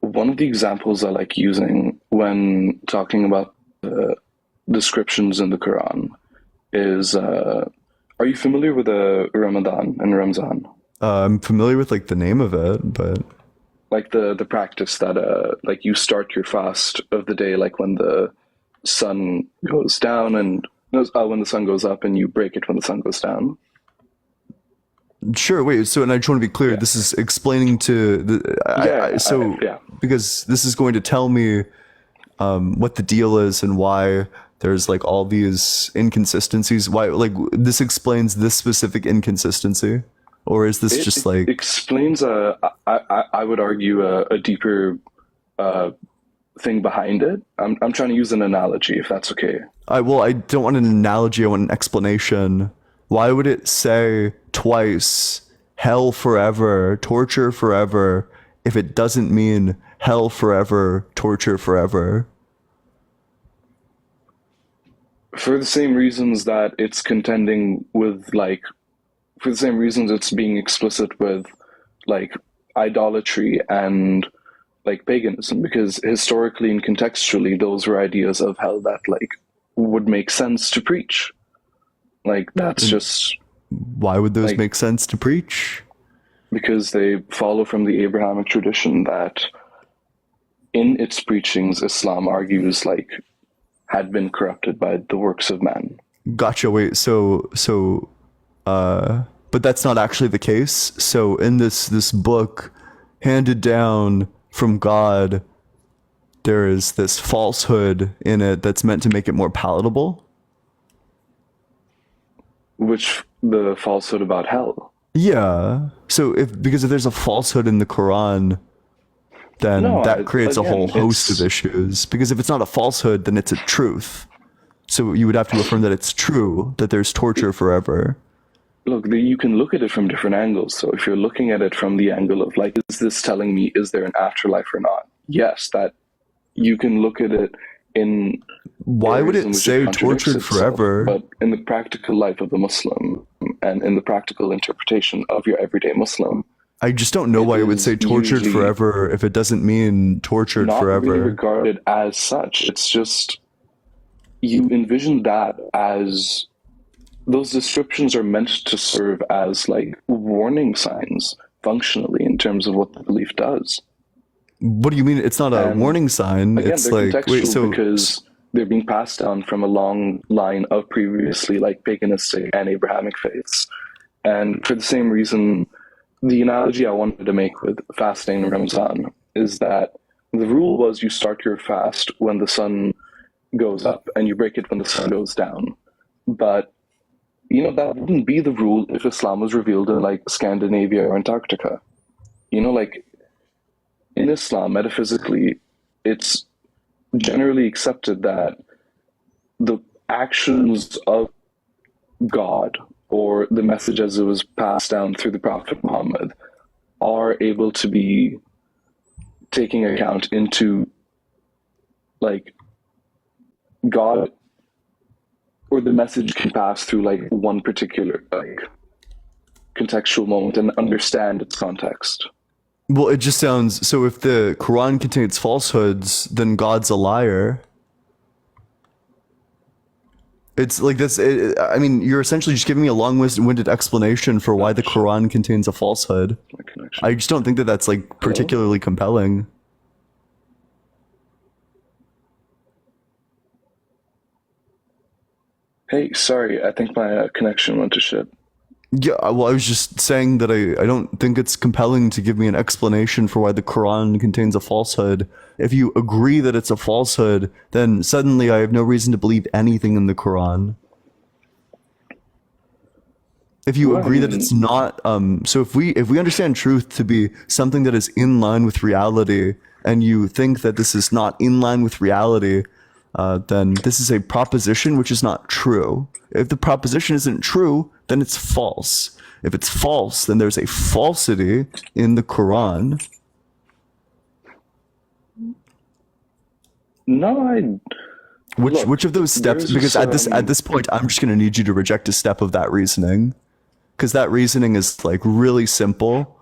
one of the examples I like using when talking about the descriptions in the Quran is, are you familiar with Ramadan and Ramzan? I'm familiar with like the name of it, but Like the practice that like you start your fast of the day like when the sun goes down, and when the sun goes up, and you break it when the sun goes down. sure. Wait. So, and I just want to be clear. This is explaining to the because this is going to tell me what the deal is and why there's like all these inconsistencies. Why like this explains this specific inconsistency, or is this just like explains I would argue a deeper thing behind it. I'm trying to use an analogy, if that's okay. I don't want an analogy. I want an explanation. Why would it say twice hell forever, torture forever, if it doesn't mean hell forever, torture forever? For the same reasons that it's contending with, like, for the same reasons it's being explicit with, like, idolatry and, like, paganism, because historically and contextually, those were ideas of hell that, like, would make sense to preach. Like, that's just... Why would those make sense to preach? Because they follow from the Abrahamic tradition that in its preachings, Islam argues, like, had been corrupted by the works of man. Gotcha. Wait, but that's not actually the case. So in this book handed down from God, there is this falsehood in it that's meant to make it more palatable. Which, the falsehood about hell? Yeah. So because if there's a falsehood in the Quran, then that creates a whole host of issues. Because if it's not a falsehood, then it's a truth. So you would have to affirm that it's true, that there's torture forever. Look, you can look at it from different angles. So if you're looking at it from the angle of, like, is this telling me, is there an afterlife or not? Yes, that you can look at it in... Why would it say tortured forever? But in the practical life of the Muslim, and in the practical interpretation of your everyday Muslim, I just don't know why it would say tortured forever if it doesn't mean tortured forever. Not really regarded as such. It's just, you envision that as, those descriptions are meant to serve as, like, warning signs functionally in terms of what the belief does. What do you mean? It's not a warning sign. Again, it's they're like, contextual because they're being passed down from a long line of previously, like, paganistic and Abrahamic faiths. And for the same reason, the analogy I wanted to make with fasting in Ramzan is that the rule was you start your fast when the sun goes up and you break it when the sun goes down. But, you know, that wouldn't be the rule if Islam was revealed in, like, Scandinavia or Antarctica. You know, like, in Islam, metaphysically, it's generally accepted that the actions of God, or the message as it was passed down through the Prophet Muhammad, are able to be taking account into, like, God, or the message can pass through, like, one particular, like, contextual moment and understand its context. Well, it just sounds, so if the Quran contains falsehoods, then God's a liar. It's like this. I mean, you're essentially just giving me a long-winded explanation for why the Quran contains a falsehood. I just don't think that that's like particularly compelling. Hey, sorry, I think my connection went to shit. Yeah, well, I was just saying that I don't think it's compelling to give me an explanation for why the Quran contains a falsehood. If you agree that it's a falsehood, then suddenly I have no reason to believe anything in the Quran. If you agree that it's not, so if we understand truth to be something that is in line with reality, and you think that this is not in line with reality, then this is a proposition which is not true. If the proposition isn't true, then it's false. If it's false, then there's a falsity in the Quran. No, Which of those steps? Because at this point, I'm just going to need you to reject a step of that reasoning, because that reasoning is like really simple,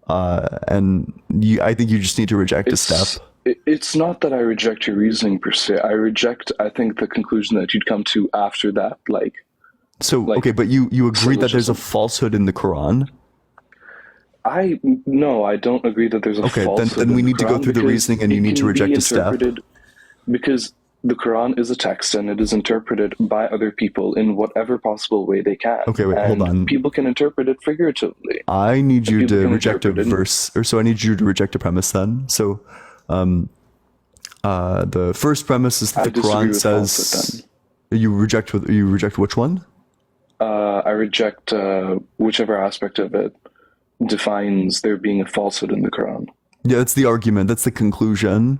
and I think you just need to reject a step. It's not that I reject your reasoning per se. I reject, I think, the conclusion that you'd come to after that. Okay, but you agree that there's a falsehood in the Quran? No, I don't agree that there's a falsehood. Okay, then we need to go through the reasoning, and you need to reject a step. Because the Quran is a text, and it is interpreted by other people in whatever possible way they can. Okay, wait, hold on. People can interpret it figuratively. I need you to reject a verse, so I need you to reject a premise then. So, the first premise is that the Quran says you reject which one? I reject whichever aspect of it defines there being a falsehood in the Quran. Yeah, that's the argument. That's the conclusion.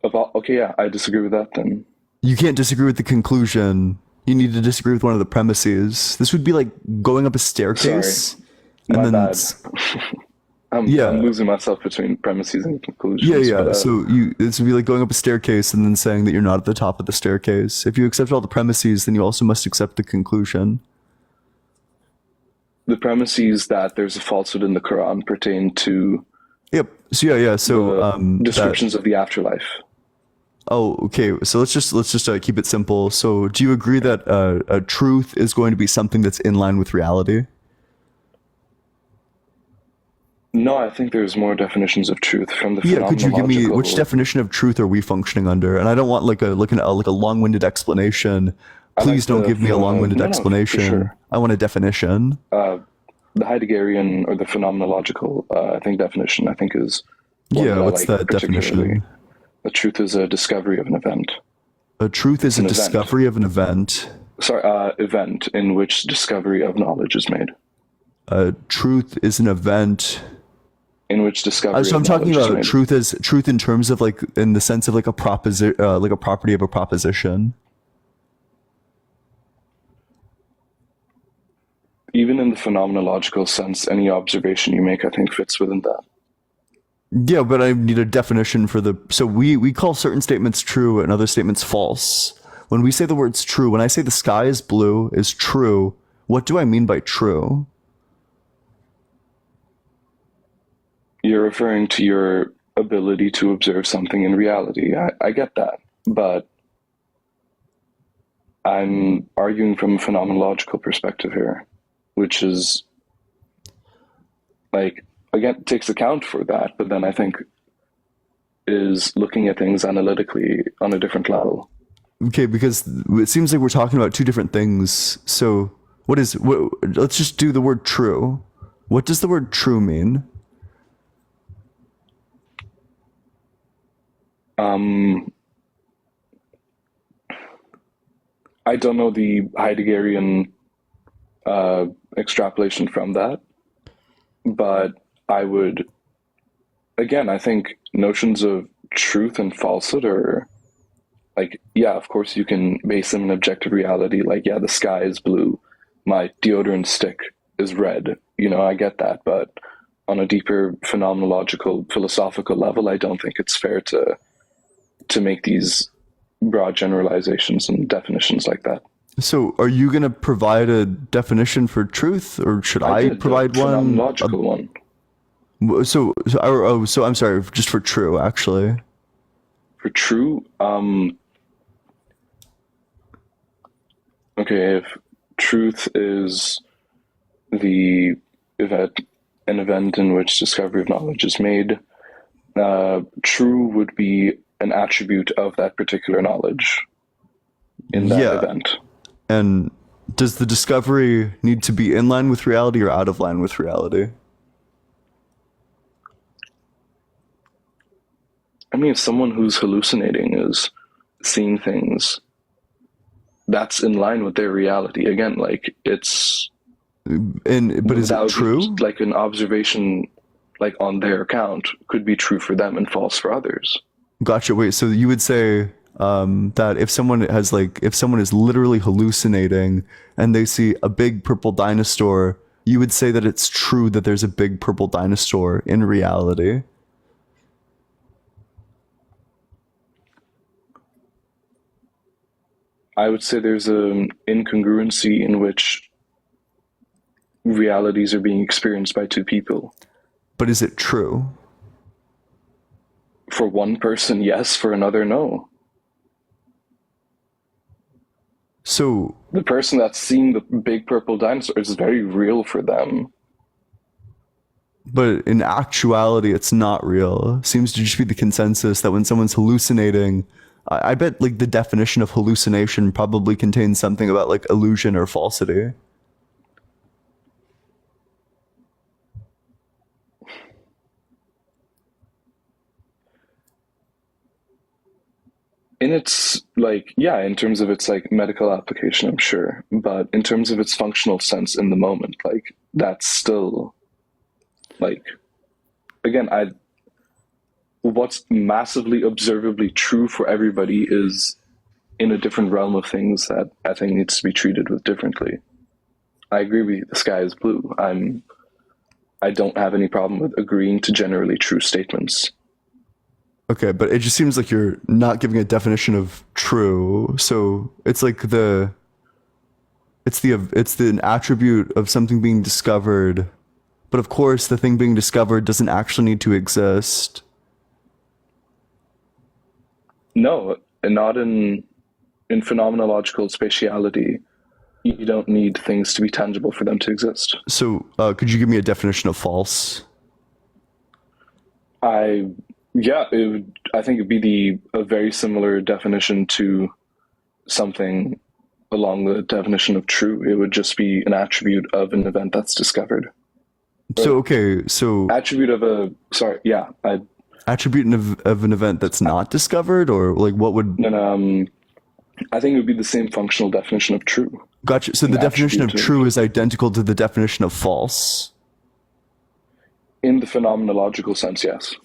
Okay, yeah, I disagree with that then. You can't disagree with the conclusion. You need to disagree with one of the premises. This would be like going up a staircase. Sorry. My bad. I'm losing myself between premises and conclusions. Yeah. So this would be like going up a staircase and then saying that you're not at the top of the staircase. If you accept all the premises, then you also must accept the conclusion. The premises that there's a falsehood in the Quran pertain to. Yep. So So descriptions of the afterlife. Oh, okay. So let's just keep it simple. So do you agree that a truth is going to be something that's in line with reality? No, I think there's more definitions of truth from the phenomenological. Yeah, could you give me which definition of truth are we functioning under? And I don't want like a long-winded explanation. Please don't give me a long-winded explanation. Sure. I want a definition. The Heideggerian or the phenomenological, I think definition. I think is. What's that definition? A truth is a discovery of an event. A truth is a discovery of an event. Sorry, event in which discovery of knowledge is made. Truth is an event in which discovery. So I'm talking about truth as truth in terms of like in the sense of like a like a property of a proposition. Even in the phenomenological sense, any observation you make, I think, fits within that. Yeah, but I need a definition for the. So we call certain statements true and other statements false. When we say the words true, when I say the sky is blue is true, what do I mean by true? You're referring to your ability to observe something in reality. I get that, but I'm arguing from a phenomenological perspective here, which is like, again, takes account for that, but then I think is looking at things analytically on a different level. Okay, because it seems like we're talking about two different things. So let's just do the word true. What does the word true mean? I don't know the Heideggerian extrapolation from that, but I would, again, I think notions of truth and falsehood are like, yeah, of course you can base them in objective reality. Like, yeah, the sky is blue. My deodorant stick is red. I get that. But on a deeper phenomenological, philosophical level, I don't think it's fair to make these broad generalizations and definitions like that. So are you going to provide a definition for truth, or should I provide one? Phenomenological one. So I'm sorry, just for true, actually. For true, Okay, if truth is the event, an event in which discovery of knowledge is made, true would be an attribute of that particular knowledge in that event. And does the discovery need to be in line with reality or out of line with reality? I mean, if someone who's hallucinating is seeing things, that's in line with their reality. Again, like it's. But is it true? Like an observation, like on their account, could be true for them and false for others. Gotcha. Wait, so you would say that if someone is literally hallucinating and they see a big purple dinosaur, you would say that it's true that there's a big purple dinosaur in reality? I would say there's an incongruency in which realities are being experienced by two people. But is it true? For one person, yes. For another, no. So the person that's seeing the big purple dinosaur is very real for them. But in actuality, it's not real. Seems to just be the consensus that when someone's hallucinating, I bet like the definition of hallucination probably contains something about like illusion or falsity. In its like, yeah, in terms of its like medical application, I'm sure, but in terms of its functional sense in the moment, like that's still like, again, what's massively observably true for everybody is in a different realm of things that I think needs to be treated with differently. I agree with you, the sky is blue. I don't have any problem with agreeing to generally true statements. Okay, but it just seems like you're not giving a definition of true. So it's like it's an attribute of something being discovered, but of course the thing being discovered doesn't actually need to exist. No, and not in phenomenological spatiality. You don't need things to be tangible for them to exist. So could you give me a definition of false? I think it'd be a very similar definition to something along the definition of true. It would just be an attribute of an event that's discovered. Attribute of attribute of an event that's not discovered, or like what would? No, I think it would be the same functional definition of true. Gotcha. So the definition of true is identical to the definition of false. In the phenomenological sense, yes.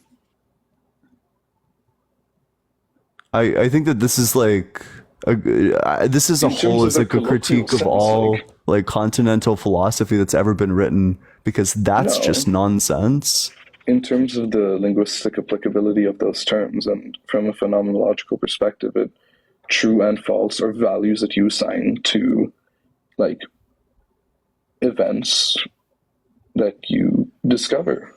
I think that this is like this is a whole is like a critique of all like continental philosophy that's ever been written, because that's just nonsense. In terms of the linguistic applicability of those terms, and from a phenomenological perspective, true and false are values that you assign to like events that you discover.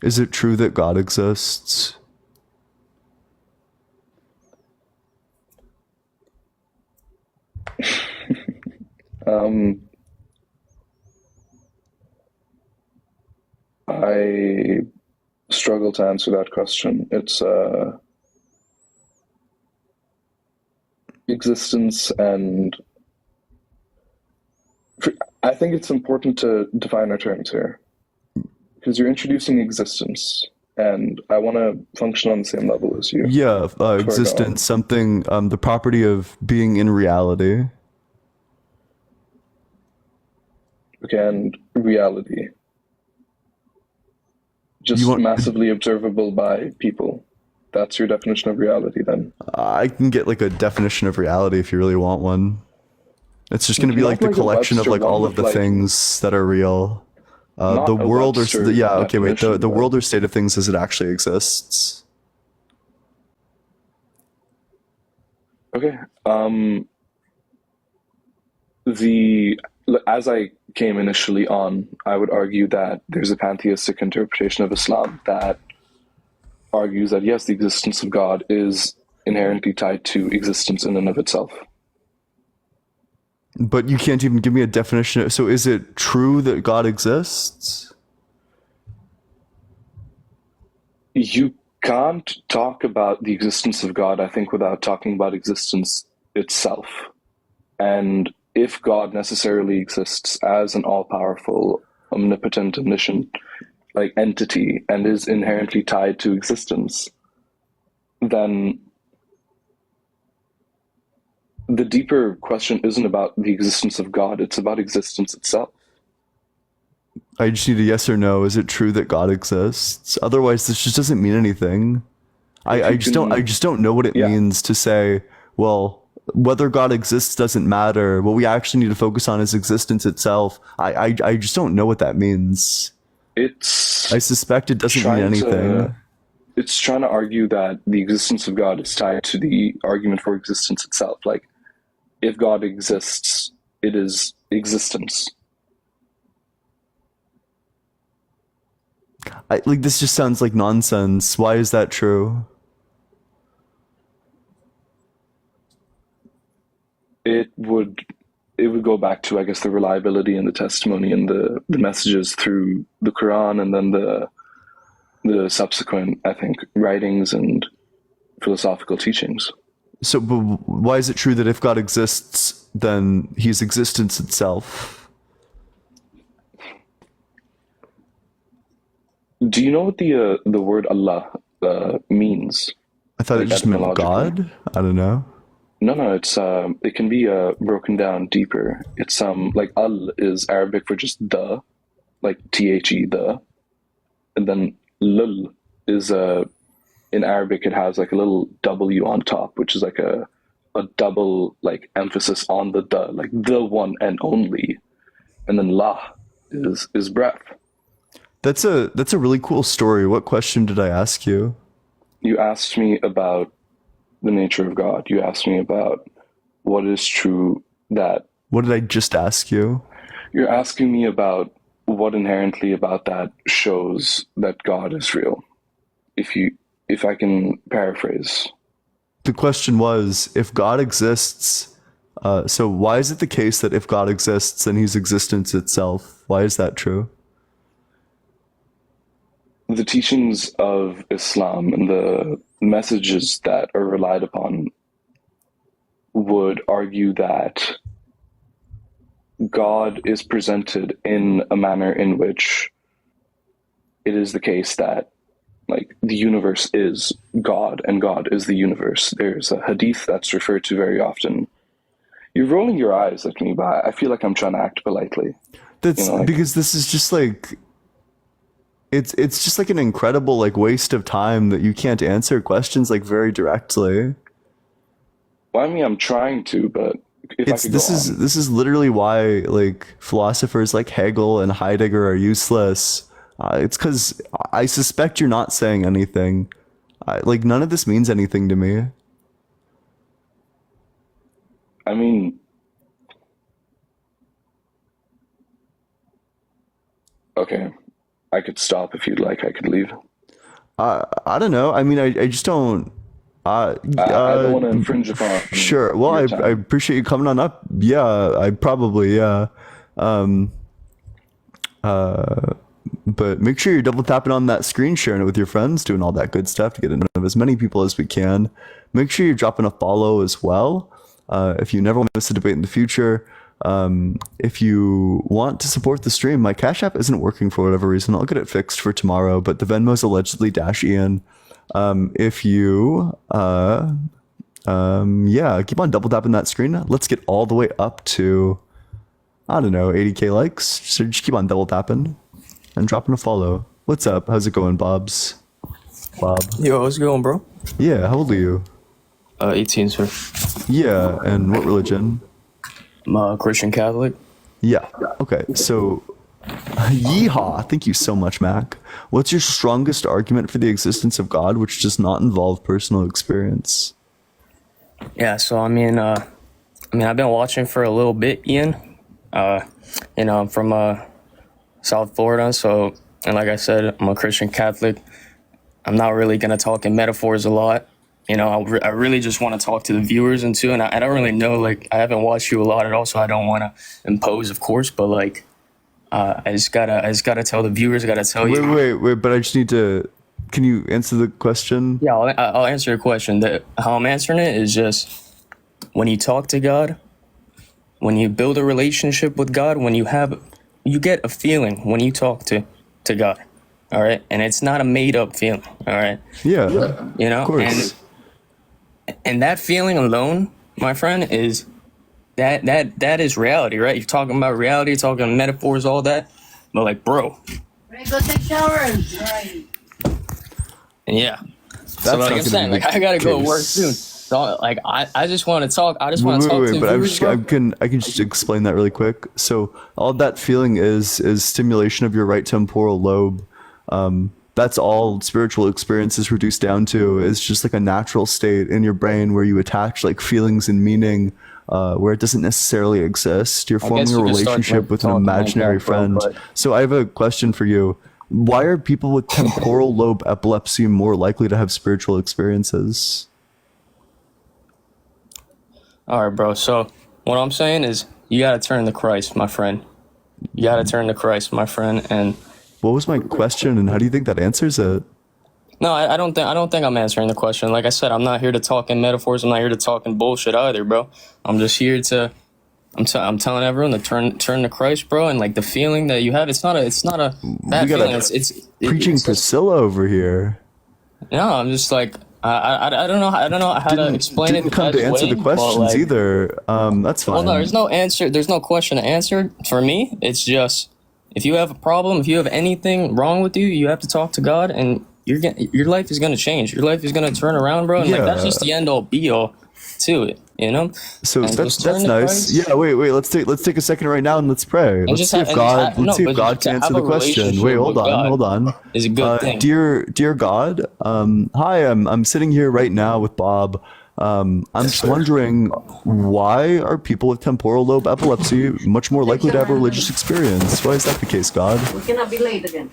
Is it true that God exists? I struggle to answer that question. It's existence, and I think it's important to define our terms here, because you're introducing existence, and I want to function on the same level as you. Yeah, existence, something, the property of being in reality. Okay, and reality. Just massively observable by people. That's your definition of reality, then? I can get like a definition of reality if you really want one. It's just going to be like the collection of like all of the things that are real. The world, or the world or state of things as it actually exists. Okay. As I came initially on, I would argue that there's a pantheistic interpretation of Islam that argues that yes, the existence of God is inherently tied to existence in and of itself. But you can't even give me a definition. So is it true that God exists? You can't talk about the existence of God, I think, without talking about existence itself. And if God necessarily exists as an all-powerful, omnipotent, omniscient like entity and is inherently tied to existence, then the deeper question isn't about the existence of God, it's about existence itself. I just need a yes or no. Is it true that God exists? Otherwise, this just doesn't mean anything. I just don't know what it means to say, well, whether God exists doesn't matter. What we actually need to focus on is existence itself. I just don't know what that means. I suspect it doesn't mean anything. It's trying to argue that the existence of God is tied to the argument for existence itself. Like, if God exists, it is existence. This just sounds like nonsense. Why is that true? It would go back to, I guess, the reliability and the testimony and the messages through the Quran, and then the subsequent, I think, writings and philosophical teachings. So, but why is it true that if God exists, then he's existence itself? Do you know what the word Allah means? I thought it just meant God. I don't know. No, it's it can be broken down deeper. It's like al is Arabic for just the, like the, and then lul is in Arabic it has like a little W on top, which is like a double like emphasis on the, like the one and only, and then la is breath. That's a really cool story. What question did I ask you? You asked me about the nature of God. You asked me about what is true that... What did I just ask you? You're asking me about what inherently about that shows that God is real. If I can paraphrase. The question was, if God exists, so why is it the case that if God exists, then he's existence itself? Why is that true? The teachings of Islam and the messages that are relied upon would argue that God is presented in a manner in which it is the case that, like, the universe is God and God is the universe. There's a hadith that's referred to very often. You're rolling your eyes at me, but I feel like I'm trying to act politely. That's because this is just like... It's just like an incredible like waste of time that you can't answer questions like very directly. Well, I mean, I'm trying to, but this is literally why like philosophers like Hegel and Heidegger are useless. It's because I suspect you're not saying anything. Like none of this means anything to me. I mean, okay. I could stop if you'd like. I could leave. I don't know. I mean, I just don't. I don't want to infringe upon. Sure. Well, I appreciate you coming on up. Yeah, I probably but make sure you're double tapping on that screen, sharing it with your friends, doing all that good stuff to get in front of as many people as we can. Make sure you're dropping a follow as well. If you never want to miss a debate in the future. If you want to support the stream, my Cash App isn't working for whatever reason. I'll get it fixed for tomorrow, but the Venmo's allegedly -Ian. If you, keep on double tapping that screen. Let's get all the way up to, I don't know, 80K likes. So just keep on double tapping and dropping a follow. What's up? How's it going, Bobs? Bob. Yo, how's it going, bro? Yeah, how old are you? 18, sir. Yeah, and what religion? I'm a Christian Catholic. Yeah. Okay. So, yeehaw. Thank you so much, Mac. What's your strongest argument for the existence of God, which does not involve personal experience? Yeah. So I mean, I've been watching for a little bit, Ian. I'm from South Florida, so, and like I said, I'm a Christian Catholic. I'm not really gonna talk in metaphors a lot. I really just want to talk to the viewers and too, and I don't really know, like, I haven't watched you a lot at all, so I don't want to impose, of course, but like, I just gotta tell the viewers, I gotta tell you. Wait, but I just need to, can you answer the question? Yeah, I'll answer your question. How I'm answering it is just, when you talk to God, when you build a relationship with God, you get a feeling when you talk to God, all right? And it's not a made up feeling, all right? Yeah, of course. And that feeling alone, my friend, is that is reality, right? You're talking about reality, talking metaphors, all that. But like, bro. Ready, go take showers. Right. Yeah. So like I'm saying, like I gotta go to work soon. So like I just want to talk. I just want to talk to but viewers, I can just explain that really quick. So all that feeling is stimulation of your right temporal lobe. That's all spiritual experience is reduced down to. It's just like a natural state in your brain where you attach like feelings and meaning where it doesn't necessarily exist. You're forming a relationship with an imaginary friend. So I have a question for you. Why are people with temporal lobe epilepsy more likely to have spiritual experiences? All right, bro. So what I'm saying is you got to turn to Christ, my friend. You got to turn to Christ, my friend. And what was my question, and how do you think that answers it? No, I don't think I'm answering the question. Like I said, I'm not here to talk in metaphors. I'm not here to talk in bullshit either, bro. I'm just here to I'm telling everyone to turn to Christ, bro, and like the feeling that you have, it's not a bad feeling. It's preaching Priscilla over here. No, I'm just like I don't know how to explain it. Didn't come to answer the questions either. That's fine. Well, no, there's no answer. There's no question to answer for me. It's just, if you have a problem, if you have anything wrong with you, you have to talk to God, and your life is gonna change. Your life is gonna turn around, bro. And like that's just the end all be all to it, you know. So that's nice. Christ. Yeah. Wait. Let's take a second right now and let's pray. And let's see if God can answer the question. Wait. Hold on. Is a good thing. Dear God. Hi. I'm sitting here right now with Bob. I'm just wondering, why are people with temporal lobe epilepsy much more likely to have a religious experience? Why is that the case, God? We cannot be late again.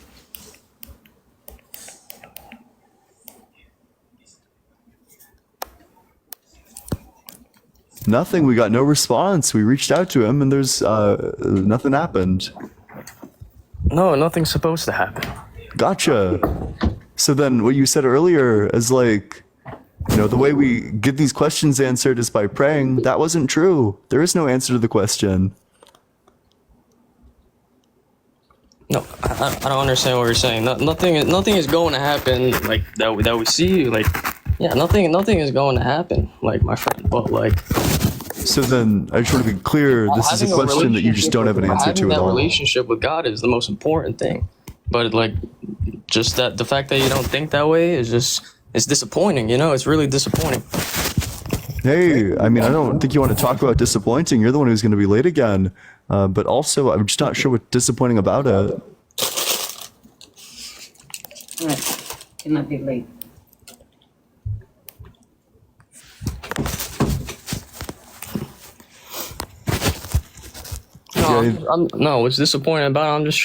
Nothing. We got no response. We reached out to him, and there's nothing happened. No, nothing's supposed to happen. Gotcha. So then, what you said earlier is like, the way we get these questions answered is by praying. That wasn't true. There is no answer to the question. No, I don't understand what you're saying. Nothing is going to happen like that we see. Like, yeah, nothing is going to happen, like, my friend. But like, so then I just want to be clear. This is a question that you just don't have an answer to at all. Having that relationship with God is the most important thing. But like, just the fact that you don't think that way is just. It's disappointing, It's really disappointing. Hey, I mean, I don't think you want to talk about disappointing. You're the one who's going to be late again. But also, I'm just not sure what's disappointing about it. Right. Cannot be late. No, what's disappointing about it, I'm just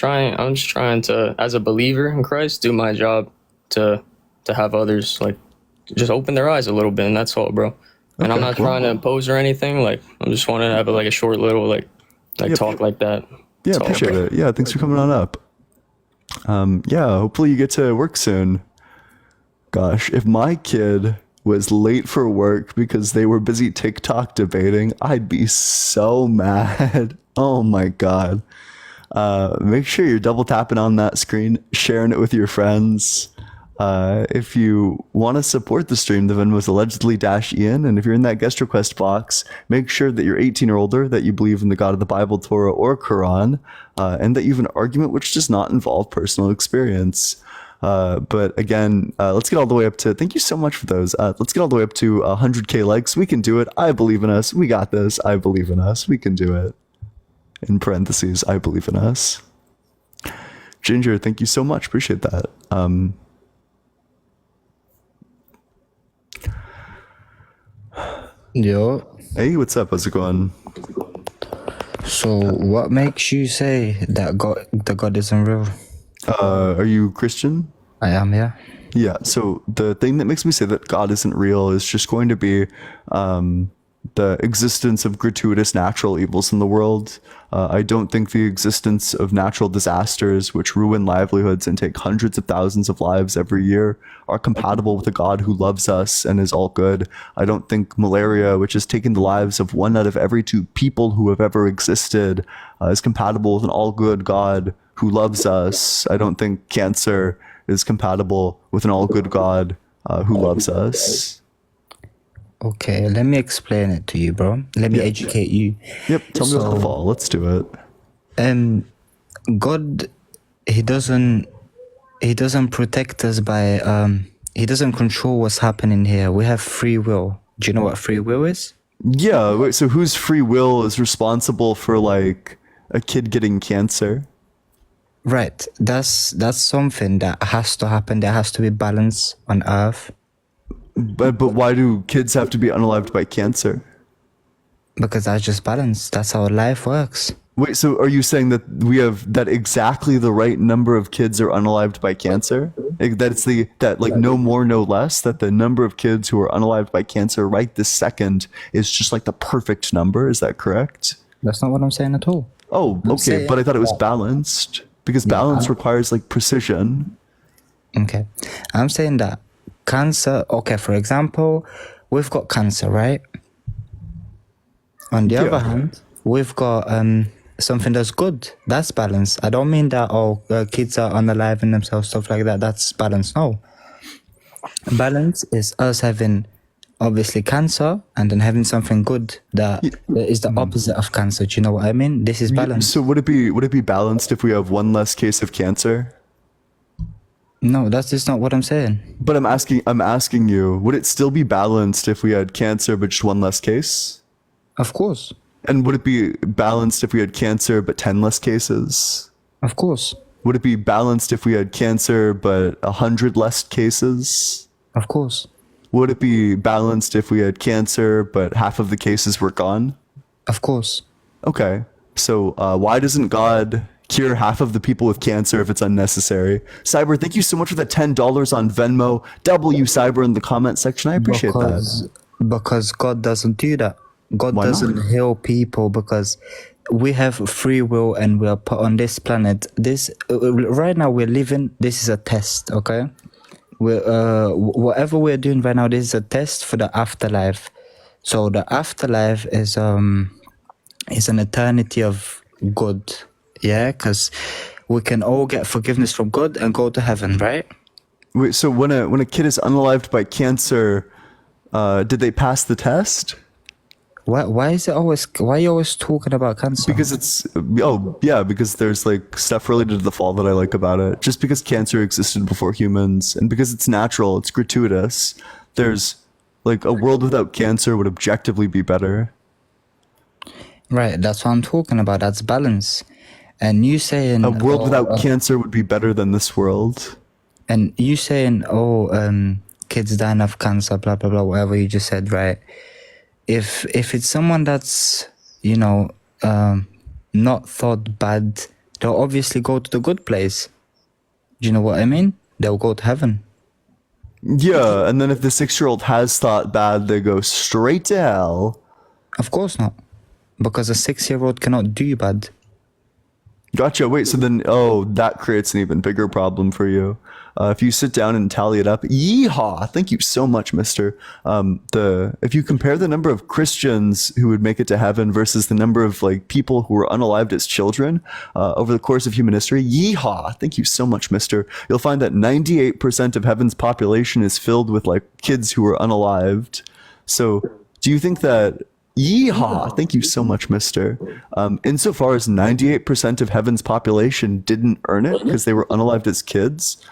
trying to, as a believer in Christ, do my job to have others like just open their eyes a little bit, and that's all, bro. And I'm not trying to impose or anything. Like, I just want to have a short little like talk like that. Yeah, appreciate it. Yeah, thanks for coming on up. Yeah, hopefully you get to work soon. Gosh, if my kid was late for work because they were busy TikTok debating, I'd be so mad. Oh my God. Make sure you're double tapping on that screen, sharing it with your friends. If you want to support the stream, the Venmo is allegedly -Ian. And if you're in that guest request box, make sure that you're 18 or older, that you believe in the God of the Bible, Torah, or Quran, and that you have an argument which does not involve personal experience. But again, let's get all the way up to, thank you so much for those. Let's get all the way up to 100K likes. We can do it. I believe in us. We got this. I believe in us. We can do it. In parentheses, I believe in us. Ginger, thank you so much. Appreciate that. Yo. Hey, what's up? How's it going? So, what makes you say that God isn't real? Are you Christian? I am, yeah. Yeah, so the thing that makes me say that God isn't real is just going to be the existence of gratuitous natural evils in the world. I don't think the existence of natural disasters, which ruin livelihoods and take hundreds of thousands of lives every year, are compatible with a God who loves us and is all good. I don't think malaria, which has taken the lives of 1 out of every 2 people who have ever existed, is compatible with an all good God who loves us. I don't think cancer is compatible with an all good God who loves us. Okay, let me explain it to you, bro. Let me educate you. Yep, tell me about the fall. Let's do it. God, he doesn't protect us by he doesn't control what's happening here. We have free will. Do you know what free will is? Yeah, wait, so whose free will is responsible for like a kid getting cancer? Right. That's something that has to happen. There has to be balance on earth. But why do kids have to be unalived by cancer? Because that's just balance. That's how life works. Wait, so are you saying that we have that exactly the right number of kids are unalived by cancer? That it's that no more, no less, that the number of kids who are unalived by cancer right this second is just like the perfect number? Is that correct? That's not what I'm saying at all. Oh, okay, but I thought it was balanced because balance requires like precision. Okay. I'm saying that cancer, okay, for example, we've got cancer, right? On the other hand, we've got something that's good. That's balance. I don't mean that, kids are unaliving themselves, stuff like that. That's balance. No. Balance is us having, obviously, cancer and then having something good that is the opposite of cancer. Do you know what I mean? This is balance. So would it be balanced if we have 1 less case of cancer? No, that's just not what I'm saying. But I'm asking you, would it still be balanced if we had cancer but just 1 less case? Of course. And would it be balanced if we had cancer but 10 less cases? Of course. Would it be balanced if we had cancer but 100 less cases? Of course. Would it be balanced if we had cancer but half of the cases were gone? Of course. Okay. So why doesn't God cure half of the people with cancer if it's unnecessary? Cyber, thank you so much for the $10 on Venmo. W Cyber in the comment section. I appreciate that. Because God doesn't do that. God doesn't heal people because we have free will and we are put on this planet. This right now we're living. This is a test. Okay, whatever we're doing right now, this is a test for the afterlife. So the afterlife is an eternity of good. Yeah, because we can all get forgiveness from God and go to heaven, right? Wait, so when a kid is unalived by cancer, did they pass the test? Why are you always talking about cancer? Because because there's like stuff related to the fall that I like about it. Just because cancer existed before humans and because it's natural, it's gratuitous, there's like a world without cancer would objectively be better. Right, that's what I'm talking about. That's balance. And you saying a world without cancer would be better than this world. And you saying, kids dying of cancer, blah blah blah, whatever you just said, right? If it's someone that's not thought bad, they'll obviously go to the good place. Do you know what I mean? They'll go to heaven. Yeah, and then if the 6-year-old has thought bad, they go straight to hell. Of course not, because a 6-year-old cannot do bad. Gotcha. Wait, so then, that creates an even bigger problem for you. If you sit down and tally it up, yeehaw! Thank you so much, mister. If you compare the number of Christians who would make it to heaven versus the number of like people who were unalived as children over the course of human history, yeehaw! Thank you so much, mister. You'll find that 98% of heaven's population is filled with like kids who were unalived. So, do you think that? Yeehaw! Thank you so much, mister. Insofar as 98% of heaven's population didn't earn it because they were unalived as kids,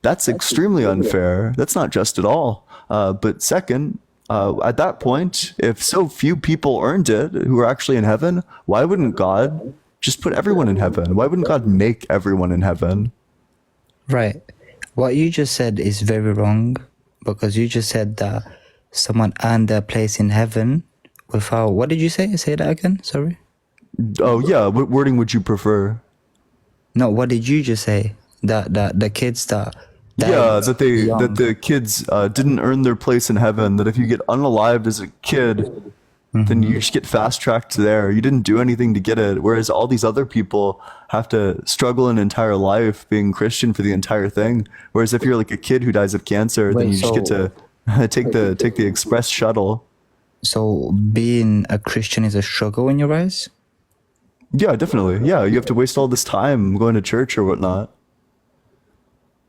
that's extremely unfair. That's not just at all. But second, at that point, if so few people earned it who are actually in heaven, why wouldn't God just put everyone in heaven? Why wouldn't God make everyone in heaven? Right. What you just said is very wrong because you just said that someone earned their place in heaven without, what did you say? Say that again, sorry. Oh yeah, what wording would you prefer? No, what did you just say? That the kids that Yeah, died that young. the kids didn't earn their place in heaven. That if you get unalived as a kid, then you just get fast tracked there. You didn't do anything to get it. Whereas all these other people have to struggle an entire life being Christian for the entire thing. Whereas if you're like a kid who dies of cancer, then Wait, you just get to take the express shuttle. So being a Christian is a struggle in your eyes? Yeah, definitely. Yeah, you have to waste all this time going to church or whatnot.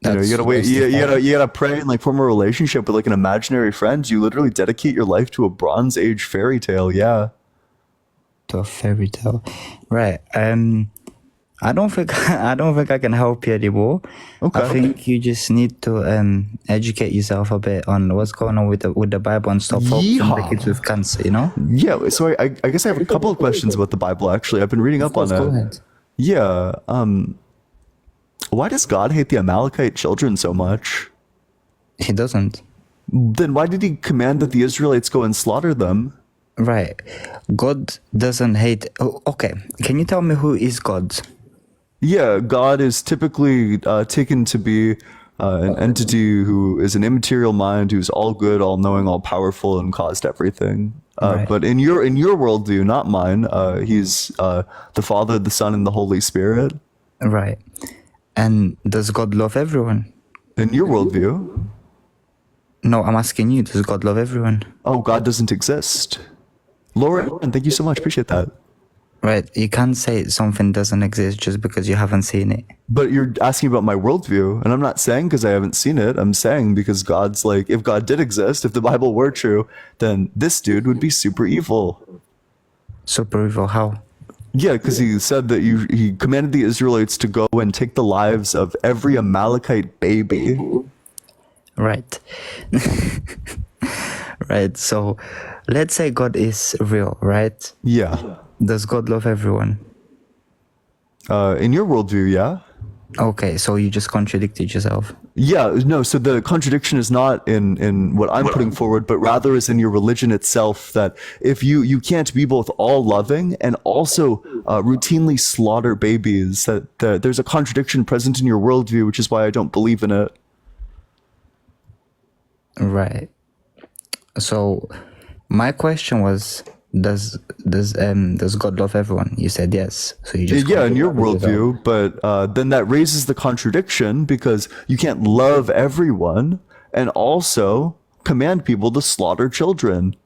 You know, you gotta wait. You gotta pray and like form a relationship with like an imaginary friend. You literally dedicate your life to a Bronze Age fairy tale. Yeah. To a fairy tale, right? I don't think I can help you anymore. Okay. I think you just need to educate yourself a bit on what's going on with the Bible and stop focusing on the kids with cancer. You know? Yeah. So I guess I have a couple of questions about the Bible. Actually, I've been reading up on it. Go ahead. Yeah. Why does God hate the Amalekite children so much? He doesn't. Then why did he command that the Israelites go and slaughter them? Right. God doesn't hate. Oh, okay. Can you tell me who is God? Yeah, God is typically taken to be an entity who is an immaterial mind, who's all good, all knowing, all powerful, and caused everything. Right. But in your worldview, not mine, he's the Father, the Son, and the Holy Spirit. Right. And does God love everyone? In your worldview? No, I'm asking you, does God love everyone? Oh, God doesn't exist. Laura, and thank you so much. Appreciate that. Right. You can't say something doesn't exist just because you haven't seen it. But you're asking about my worldview, and I'm not saying because I haven't seen it. I'm saying because God's like, if God did exist, if the Bible were true, then this dude would be super evil. Super evil? How? Yeah, because he said that he commanded the Israelites to go and take the lives of every Amalekite baby. Right. Right. So let's say God is real, right? Yeah. Does God love everyone? In your worldview, yeah. Okay, so you just contradicted yourself. Yeah, no, so the contradiction is not in what I'm putting forward, but rather is in your religion itself, that if you can't be both all loving and also routinely slaughter babies, that there's a contradiction present in your worldview, which is why I don't believe in it. Right. So my question was, does God love everyone? You said yes. So you just yeah, in your worldview, but then that raises the contradiction because you can't love everyone and also command people to slaughter children.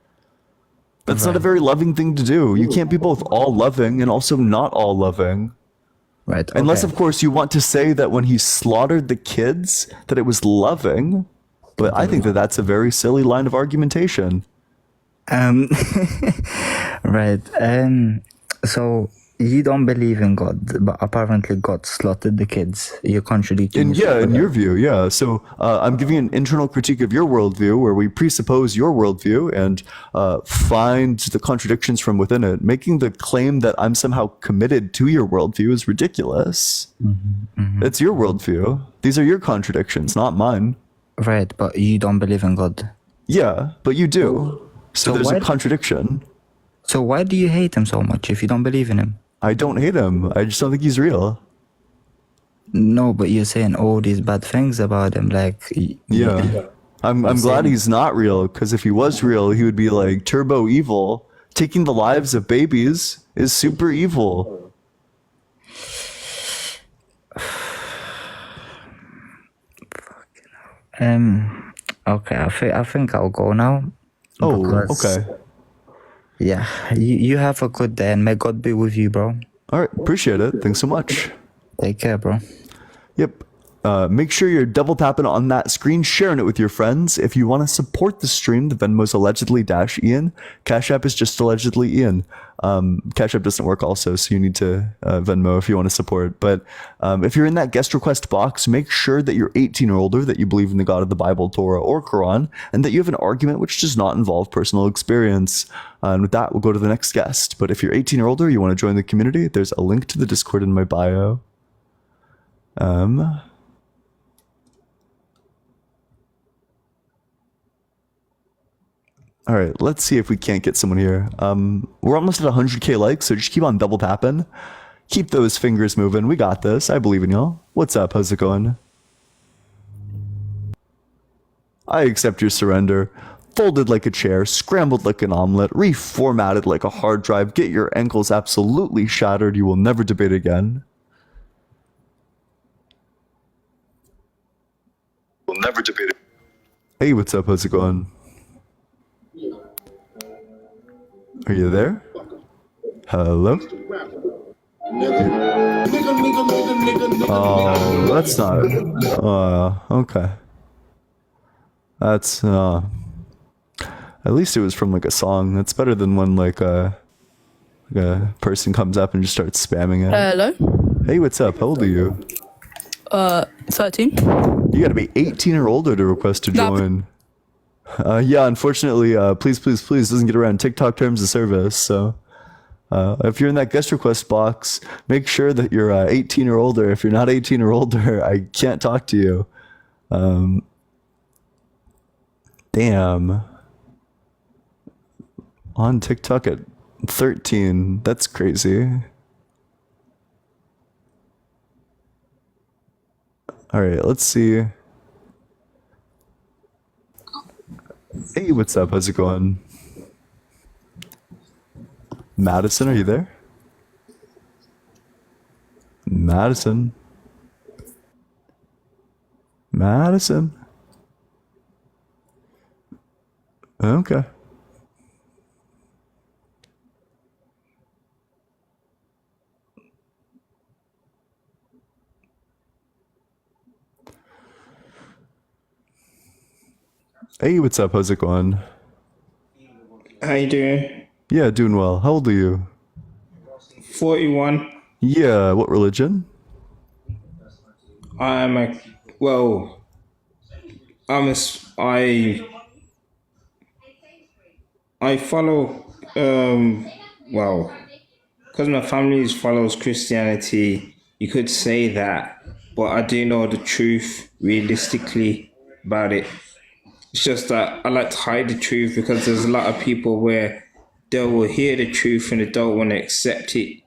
That's not a very loving thing to do. You can't be both all loving and also not all loving. Right. Okay. Unless, of course, you want to say that when he slaughtered the kids, that it was loving. But I think that that's a very silly line of argumentation. Right. So you don't believe in God, but apparently God slaughtered the kids. You're contradicting. In your view, yeah. So I'm giving an internal critique of your worldview, where we presuppose your worldview and find the contradictions from within it. Making the claim that I'm somehow committed to your worldview is ridiculous. It's your worldview. These are your contradictions, not mine. Right, but you don't believe in God. Yeah, but you do. So there's a contradiction. So why do you hate him so much if you don't believe in him? I don't hate him. I just don't think he's real. No, but you're saying all these bad things about him, like. Yeah. I'm glad he's not real, because if he was real, he would be like turbo evil. Taking the lives of babies is super evil. Okay, I think I'll go now. Oh, okay. Yeah, you have a good day, and may God be with you, bro. All right, appreciate it. Thanks so much. Take care, bro. Yep. Make sure you're double tapping on that screen, sharing it with your friends. If you want to support the stream, the Venmo's allegedly -Ian. Cash App is just allegedly Ian. Cash App doesn't work also, so you need to Venmo if you want to support. But if you're in that guest request box, make sure that you're 18 or older, that you believe in the God of the Bible, Torah, or Quran, and that you have an argument which does not involve personal experience. And with that, we'll go to the next guest. But if you're 18 or older, you want to join the community, there's a link to the Discord in my bio. All right, let's see if we can't get someone here. We're almost at 100K likes, so just keep on double tapping. Keep those fingers moving. We got this. I believe in y'all. What's up? How's it going? I accept your surrender. Folded like a chair, scrambled like an omelet, reformatted like a hard drive. Get your ankles absolutely shattered. You will never debate again. We'll never debate it. Hey, what's up? How's it going? Are you there? Hello? Oh, that's not. Okay. That's at least it was from like a song. That's better than when like a person comes up and just starts spamming it. Hello. Hey, what's up? How old are you? 13. You gotta be 18 or older to request to join. Yeah, unfortunately, please doesn't get around TikTok terms of service. So if you're in that guest request box, make sure that you're 18 or older. If you're not 18 or older, I can't talk to you. Damn. On TikTok at 13. That's crazy. All right, let's see. Hey, what's up? How's it going? Madison, are you there? Madison. Okay. Hey, what's up? How's it going? How you doing? Yeah, doing well. How old are you? 41. Yeah, what religion? I'm a well. I follow well, because my family follows Christianity. You could say that, but I do know the truth realistically about it. It's just that I like to hide the truth because there's a lot of people where they will hear the truth and they don't want to accept it.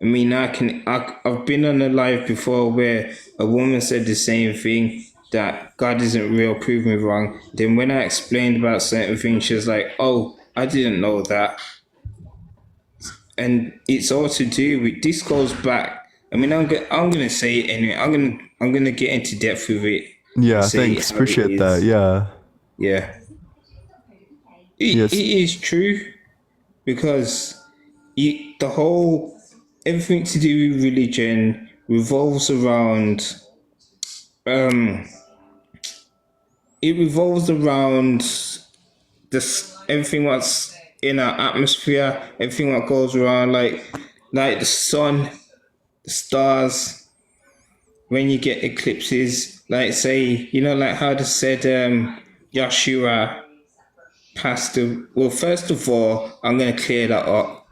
I mean, I've been on a live before where a woman said the same thing, that God isn't real, prove me wrong. Then when I explained about certain things, she was like, oh, I didn't know that. And it's all to do with, this goes back. I mean, I'm gonna say it anyway. I'm gonna get into depth with it. Yeah, thanks. Appreciate that. Yeah. Yeah. It is true because everything to do with religion revolves around this, everything what's in our atmosphere, everything that goes around like the sun, the stars. When you get eclipses, like say, like how they said Yeshua passed well, first of all, I'm going to clear that up.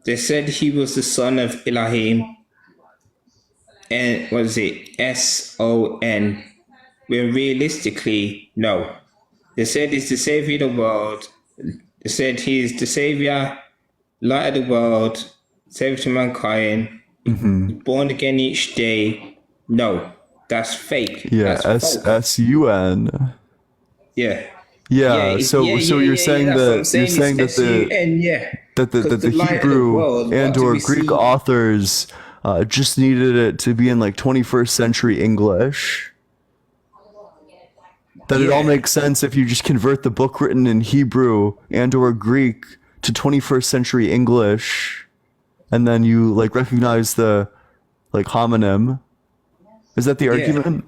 They said he was the son of Elohim, and what is it, S-O-N, when realistically, no. They said he's the savior of the world. They said he's the savior, light of the world, savior to mankind, born again each day. No, that's fake. Yeah, S-U-N. Yeah. Yeah, so you're saying that the Hebrew and or Greek authors just needed it to be in like 21st century English. That it all makes sense if you just convert the book written in Hebrew and or Greek to 21st century English, and then you like recognize the like homonym. Is that the argument?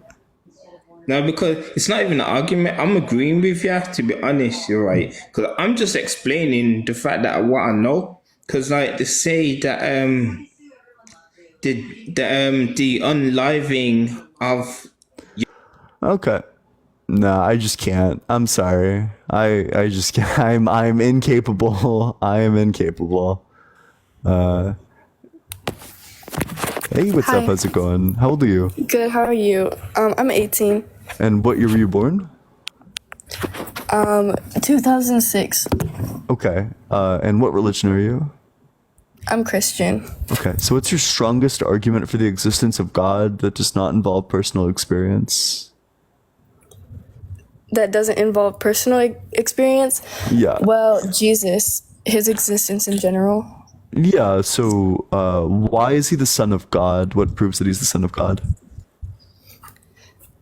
No, because it's not even an argument. I'm agreeing with you, to be honest, you're right. Because I'm just explaining the fact that what I know. Because like they say that the unliving of... Okay. No, I just can't. I'm sorry. I just can't. I'm incapable. I am incapable. Hey, what's up? How's it going? How old are you? Good, how are you? I'm 18. And what year were you born? 2006. Okay. And what religion are you? I'm Christian. Okay. So what's your strongest argument for the existence of God that does not involve personal experience? that doesn't involve personal experience. Yeah. Well, Jesus, his existence in general. Yeah, so why is he the Son of God? What proves that he's the Son of God?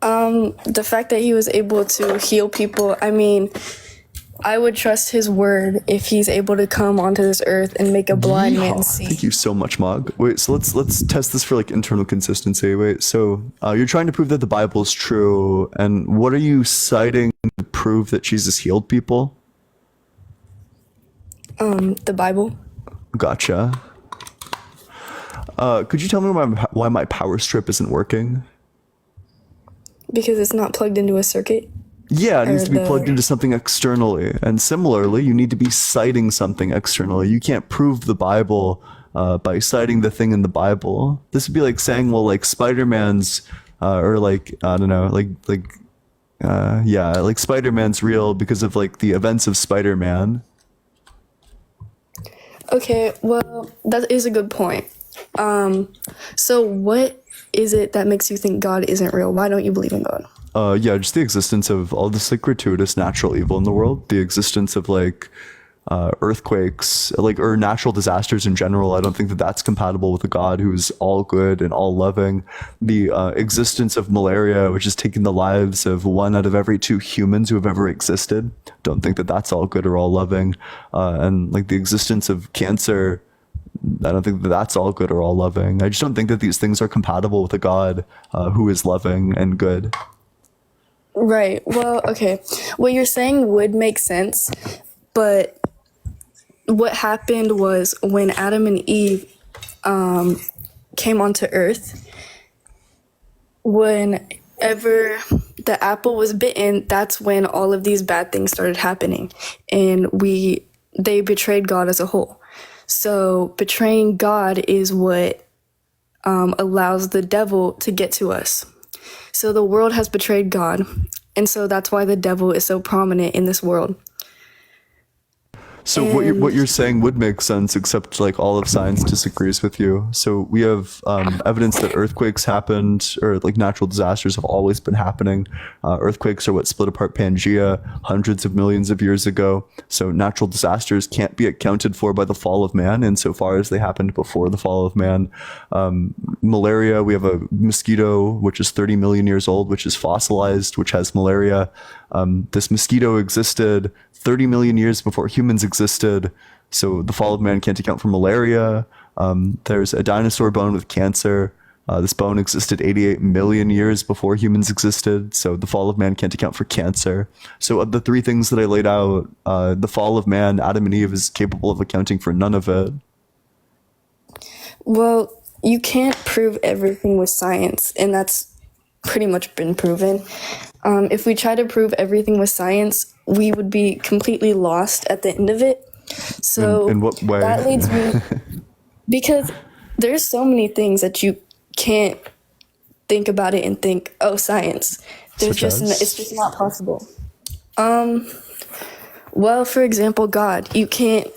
The fact that he was able to heal people. I mean, I would trust his word if he's able to come onto this earth and make a blind man see. Thank you so much, Mog. Wait, so let's test this for like internal consistency. Wait, so you're trying to prove that the Bible is true, and what are you citing to prove that Jesus healed people? The Bible. Gotcha. Could you tell me why my power strip isn't working? Because it's not plugged into a circuit. Yeah, it needs to be plugged into something externally. And similarly, you need to be citing something externally. You can't prove the Bible by citing the thing in the Bible. This would be like saying, well, like Spider-Man's, or like, I don't know, like Spider-Man's real because of like the events of Spider-Man. Okay, well, that is a good point. So what is it that makes you think God isn't real? Why don't you believe in God? Yeah, just the existence of all this like gratuitous natural evil in the world, the existence of like earthquakes, like, or natural disasters in general. I don't think that that's compatible with a God who's all good and all loving. The existence of malaria, which is taking the lives of 1 out of every 2 humans who have ever existed. Don't think that that's all good or all loving. And like the existence of cancer, I don't think that that's all good or all loving. I just don't think that these things are compatible with a God who is loving and good. Right. Well, okay. What you're saying would make sense, but what happened was when Adam and Eve came onto Earth, whenever the apple was bitten, that's when all of these bad things started happening, and they betrayed God as a whole. So betraying God is what allows the devil to get to us. So the world has betrayed God, and so that's why the devil is so prominent in this world. So what you're saying would make sense, except like all of science disagrees with you. So we have evidence that earthquakes happened, or like natural disasters have always been happening. Earthquakes are what split apart Pangea hundreds of millions of years ago. So natural disasters can't be accounted for by the fall of man insofar as they happened before the fall of man. Malaria, we have a mosquito which is 30 million years old, which is fossilized, which has malaria. This mosquito existed 30 million years before humans existed, so the fall of man can't account for malaria. There's a dinosaur bone with cancer. This bone existed 88 million years before humans existed, so the fall of man can't account for cancer. So of the 3 things that I laid out, the fall of man, Adam and Eve, is capable of accounting for none of it. Well, you can't prove everything with science, and that's pretty much been proven. If we try to prove everything with science, we would be completely lost at the end of it. So in what way? That leads me, because there's so many things that you can't think about it and think, oh, science. It's just not possible. Well, for example, God. You can't.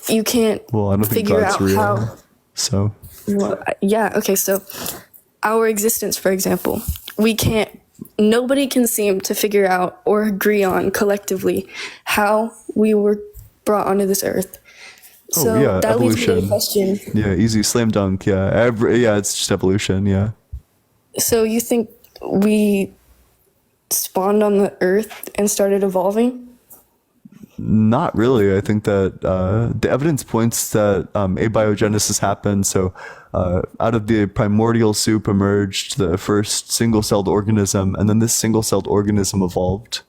Well, I don't think figure God's out real. how. So. Well, yeah. Okay. So, our existence, for example, nobody can seem to figure out or agree on collectively how we were brought onto this earth. So that evolution. leads me to the question. Yeah, easy, slam dunk. Yeah, it's just evolution. Yeah. So you think we spawned on the earth and started evolving? Not really. I think that the evidence points that abiogenesis happened. So out of the primordial soup emerged the first single-celled organism, and then this single-celled organism evolved.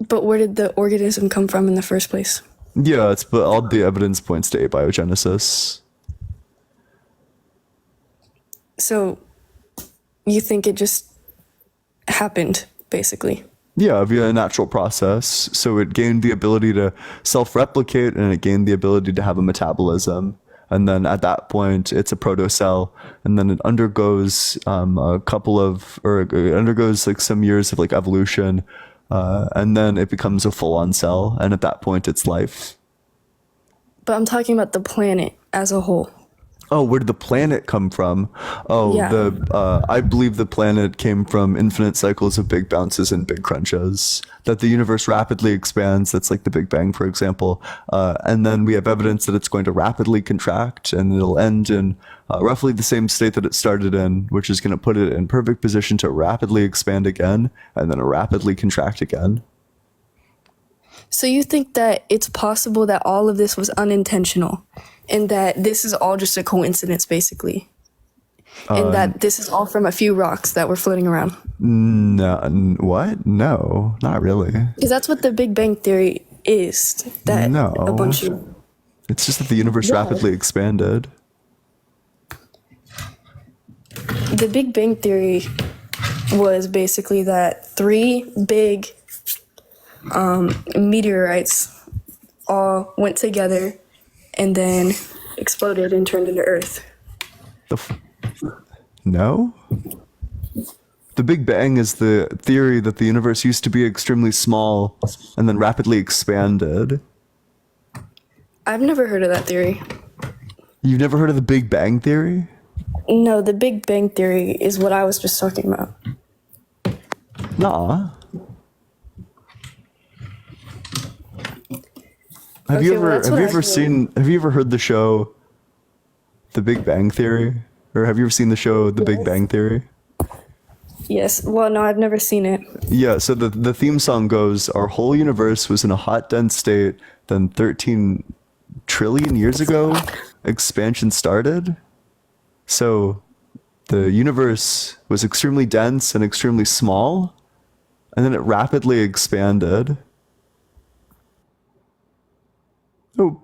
But where did the organism come from in the first place? Yeah, but all the evidence points to abiogenesis. So you think it just happened, basically? Yeah, via a natural process. So it gained the ability to self-replicate, and it gained the ability to have a metabolism. And then at that point, it's a protocell, and then it undergoes it undergoes like some years of like evolution, and then it becomes a full-on cell. And at that point, it's life. But I'm talking about the planet as a whole. Oh, where did the planet come from? Oh, Yeah. I believe the planet came from infinite cycles of big bounces and big crunches. That the universe rapidly expands. That's like the Big Bang, for example. And then we have evidence that it's going to rapidly contract, and it'll end in roughly the same state that it started in, which is going to put it in perfect position to rapidly expand again, and then rapidly contract again. So you think that it's possible that all of this was unintentional, and that this is all just a coincidence, basically, and that this is all from a few rocks that were floating around? No, what? No, not really. Because that's what the Big Bang Theory is. That No. a bunch of It's just that the universe Yeah. rapidly expanded. the Big Bang Theory was basically that three big meteorites all went together and then exploded and turned into Earth. No? The Big Bang is the theory that the universe used to be extremely small and then rapidly expanded. I've never heard of that theory. You've never heard of the Big Bang theory? No, the Big Bang Theory is what I was just talking about. Nah. Have Okay, you well, ever that's what I feel. have you ever heard the show The Big Bang Theory? Or have you ever seen the show The Big Bang Theory? Yes. Well, no, I've never seen it. Yeah, so the theme song goes, our whole universe was in a hot, dense state, then 13 trillion years ago, expansion started. So the universe was extremely dense and extremely small, and then it rapidly expanded. Oh,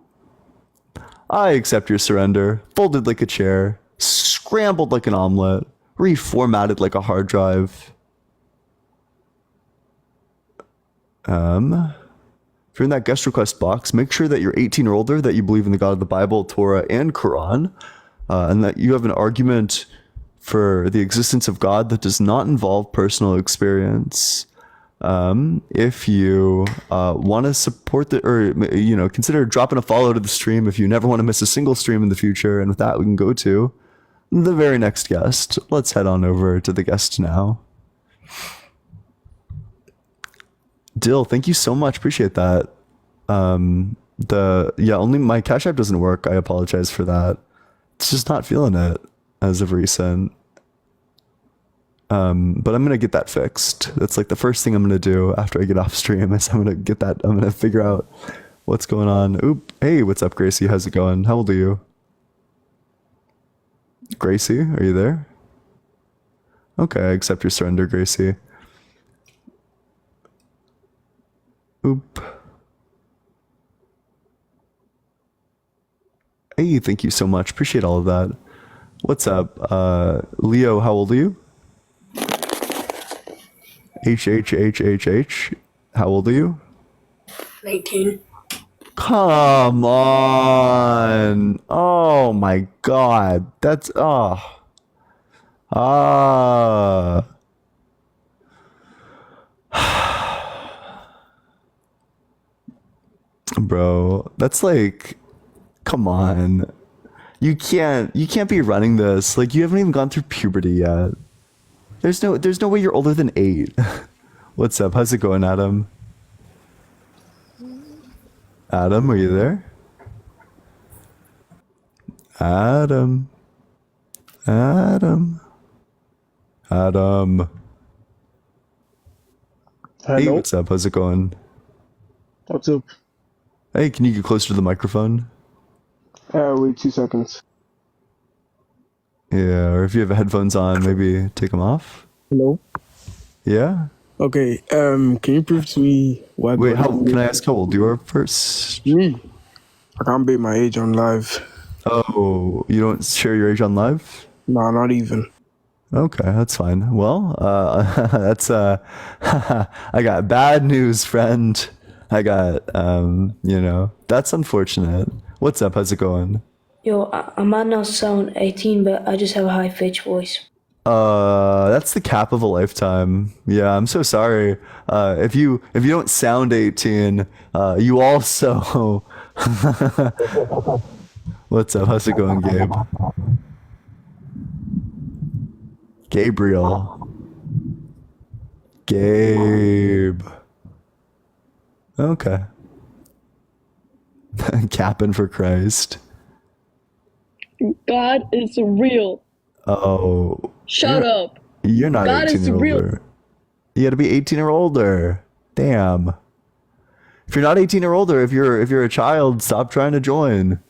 I accept your surrender. Folded like a chair, scrambled like an omelet, reformatted like a hard drive. If you're in that guest request box, make sure that you're 18 or older, that you believe in the God of the Bible, Torah, and Quran, and that you have an argument for the existence of God that does not involve personal experience. If you want to support consider dropping a follow to the stream if you never want to miss a single stream in the future. And with that, we can go to the very next guest. Let's head on over to the guest now. Dill, thank you so much. Appreciate that. Only my Cash App doesn't work. I apologize for that. It's just not feeling it as of recent. But I'm going to get that fixed. That's like the first thing I'm going to do after I get off stream is I'm going to figure out what's going on. Oop. Hey, what's up, Gracie? How's it going? How old are you? Gracie, are you there? Okay, I accept your surrender, Gracie. Oop. Hey, thank you so much. Appreciate all of that. What's up? Leo, how old are you? H. How old are you? 19. Come on. Oh my god. That's Bro, that's like, come on. You can't be running this. Like, you haven't even gone through puberty yet. There's no way you're older than 8. What's up? How's it going, Adam? Adam, are you there? Adam. Hey, Hello? what's up? How's it going? What's up? Hey, can you get closer to the microphone? Wait 2 seconds. Yeah, or if you have headphones on, maybe take them off. Hello? Yeah? Okay, can you prove to me why Wait, God can I ask how old you are first? Me? I can't bet my age on live. Oh, you don't share your age on live? No, not even. Okay, that's fine. Well, that's I got bad news, friend. I got that's unfortunate. What's up? How's it going? Yo, I might not sound 18, but I just have a high pitched voice. That's the cap of a lifetime. Yeah, I'm so sorry. If you don't sound 18, you also What's up? How's it going, Gabe? Gabriel. Gabe. Okay. Capping for Christ. God is real. Oh. Shut up. You're not God 18 is or real. older. You gotta be 18 or older. Damn. If you're not 18 or older, if you're a child, stop trying to join.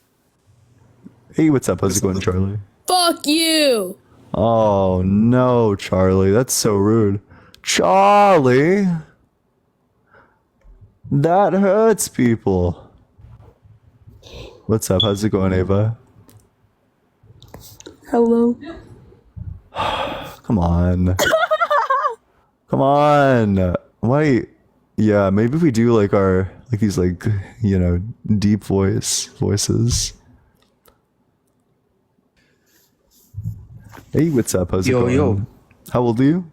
Hey, what's up? How's it going, Charlie? Fuck you. Oh no, Charlie. That's so rude. Charlie. That hurts people. What's up? How's it going, Ava? Hello. Come on. Come on. Why? Yeah, maybe we do like these deep voices. Hey, what's up? How's it going? Yo. How old are you?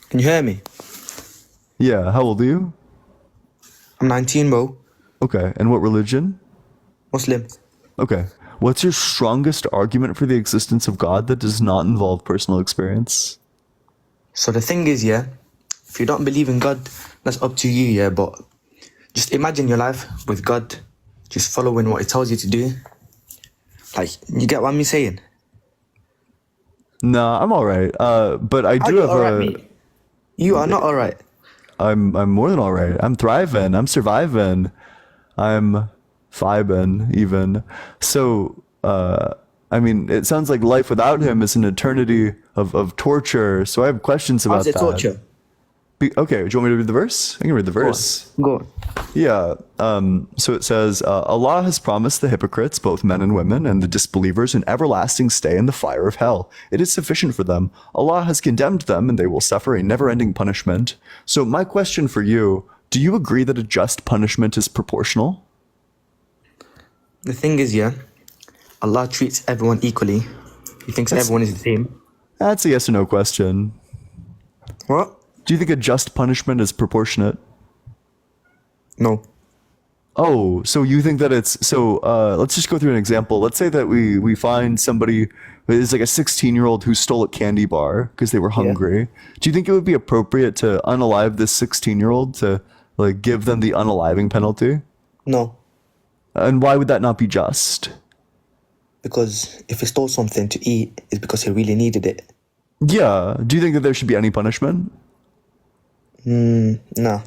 Can you hear me? Yeah, how old are you? I'm 19, bro. Okay, and what religion? Muslim. Okay. What's your strongest argument for the existence of God that does not involve personal experience? So the thing is, yeah, if you don't believe in God, that's up to you, yeah, but just imagine your life with God, just following what He tells you to do. Like, you get what I'm saying? Nah, I'm alright. But I do have alright, mate? You are not alright. I'm more than alright. I'm thriving. I'm surviving. I'm vibing even. So, I mean, it sounds like life without him is an eternity of torture. So I have questions about How's it that. torture? Okay, do you want me to read the verse? I can read the verse. Go on. Yeah. So it says, Allah has promised the hypocrites, both men and women, and the disbelievers an everlasting stay in the fire of hell. It is sufficient for them. Allah has condemned them, and they will suffer a never-ending punishment. So my question for you, do you agree that a just punishment is proportional? The thing is, yeah, Allah treats everyone equally. He thinks everyone is the same. That's a yes or no question. What? Do you think a just punishment is proportionate? No. Oh, so you think that it's so? Let's just go through an example. Let's say that we find somebody who is like a 16-year-old who stole a candy bar because they were hungry. Do you think it would be appropriate to unalive this 16-year-old to like give them the unaliving penalty? No. And why would that not be just? Because if he stole something to eat, it's because he really needed it. Yeah. Do you think that there should be any punishment? No.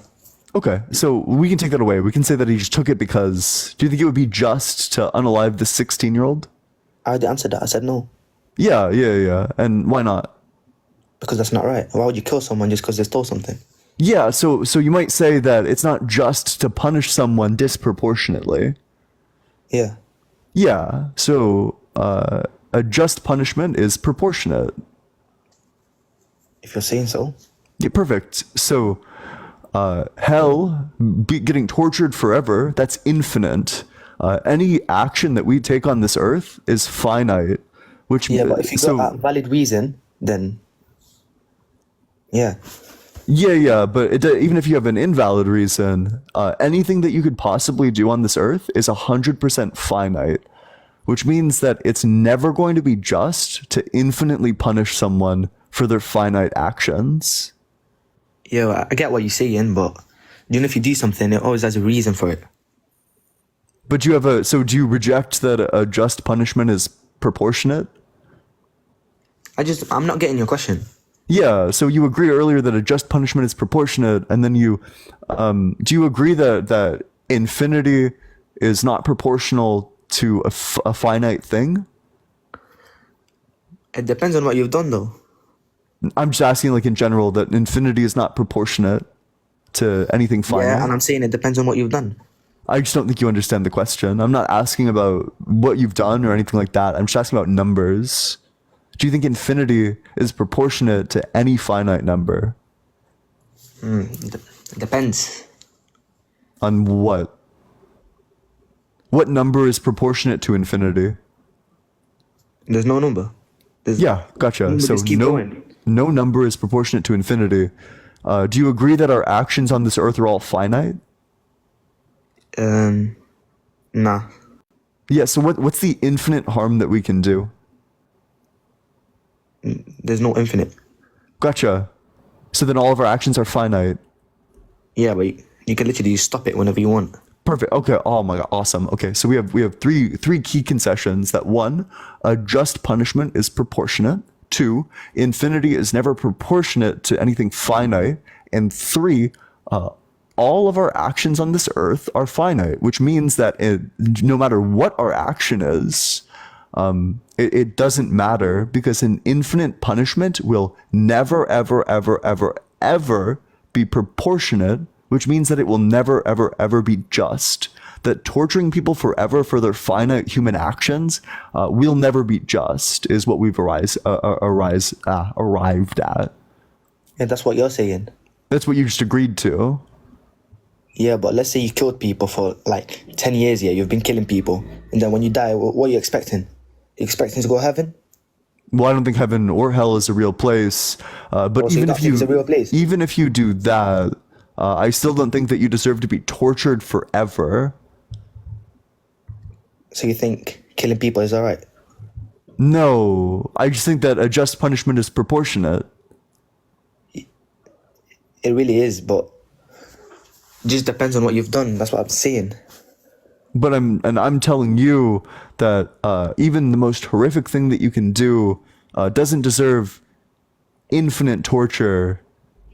Okay, so we can take that away. We can say that he just took it because... Do you think it would be just to unalive the 16-year-old? I already answered that. I said no. Yeah. And why not? Because that's not right. Why would you kill someone just because they stole something? Yeah, so you might say that it's not just to punish someone disproportionately. Yeah. Yeah, so a just punishment is proportionate. If you're saying so. Yeah, perfect. So... hell, getting tortured forever, that's infinite. Any action that we take on this earth is finite. Which yeah, but if you got a valid reason, then yeah. Yeah, but even if you have an invalid reason, anything that you could possibly do on this earth is 100% finite. Which means that it's never going to be just to infinitely punish someone for their finite actions. Yeah, I get what you're saying, but even if you do something, it always has a reason for it. But do you reject that a just punishment is proportionate? I'm not getting your question. Yeah, so you agreed earlier that a just punishment is proportionate, and then do you agree that infinity is not proportional to a finite thing? It depends on what you've done, though. I'm just asking, like, in general, that infinity is not proportionate to anything finite. Yeah, and I'm saying it depends on what you've done. I just don't think you understand the question. I'm not asking about what you've done or anything like that. I'm just asking about numbers. Do you think infinity is proportionate to any finite number? It depends. On what? What number is proportionate to infinity? There's no number. Yeah, gotcha. So just keep going. No number is proportionate to infinity. Do you agree that our actions on this earth are all finite? Nah. Yeah, so what's the infinite harm that we can do? There's no infinite. Gotcha. So then all of our actions are finite. Yeah, but you can literally stop it whenever you want. Perfect. Okay. Oh my god. Awesome. Okay. So we have three key concessions. That one, a just punishment is proportionate. Two, infinity is never proportionate to anything finite. And three, all of our actions on this earth are finite, which means that no matter what our action is, it doesn't matter, because an infinite punishment will never, ever, ever, ever, ever be proportionate, which means that it will never, ever, ever be just. That torturing people forever for their finite human actions will never be just, is what we've arrived at. Yeah, that's what you're saying. That's what you just agreed to. Yeah, but let's say you killed people for like 10 years, yeah, you've been killing people, and then when you die, what are you expecting? You expecting to go to heaven? Well, I don't think heaven or hell is a real place. But so even if you do that, I still don't think that you deserve to be tortured forever. So you think killing people is alright? No, I just think that a just punishment is proportionate. It really is, but it just depends on what you've done. That's what I'm saying. But I'm telling you that even the most horrific thing that you can do doesn't deserve infinite torture.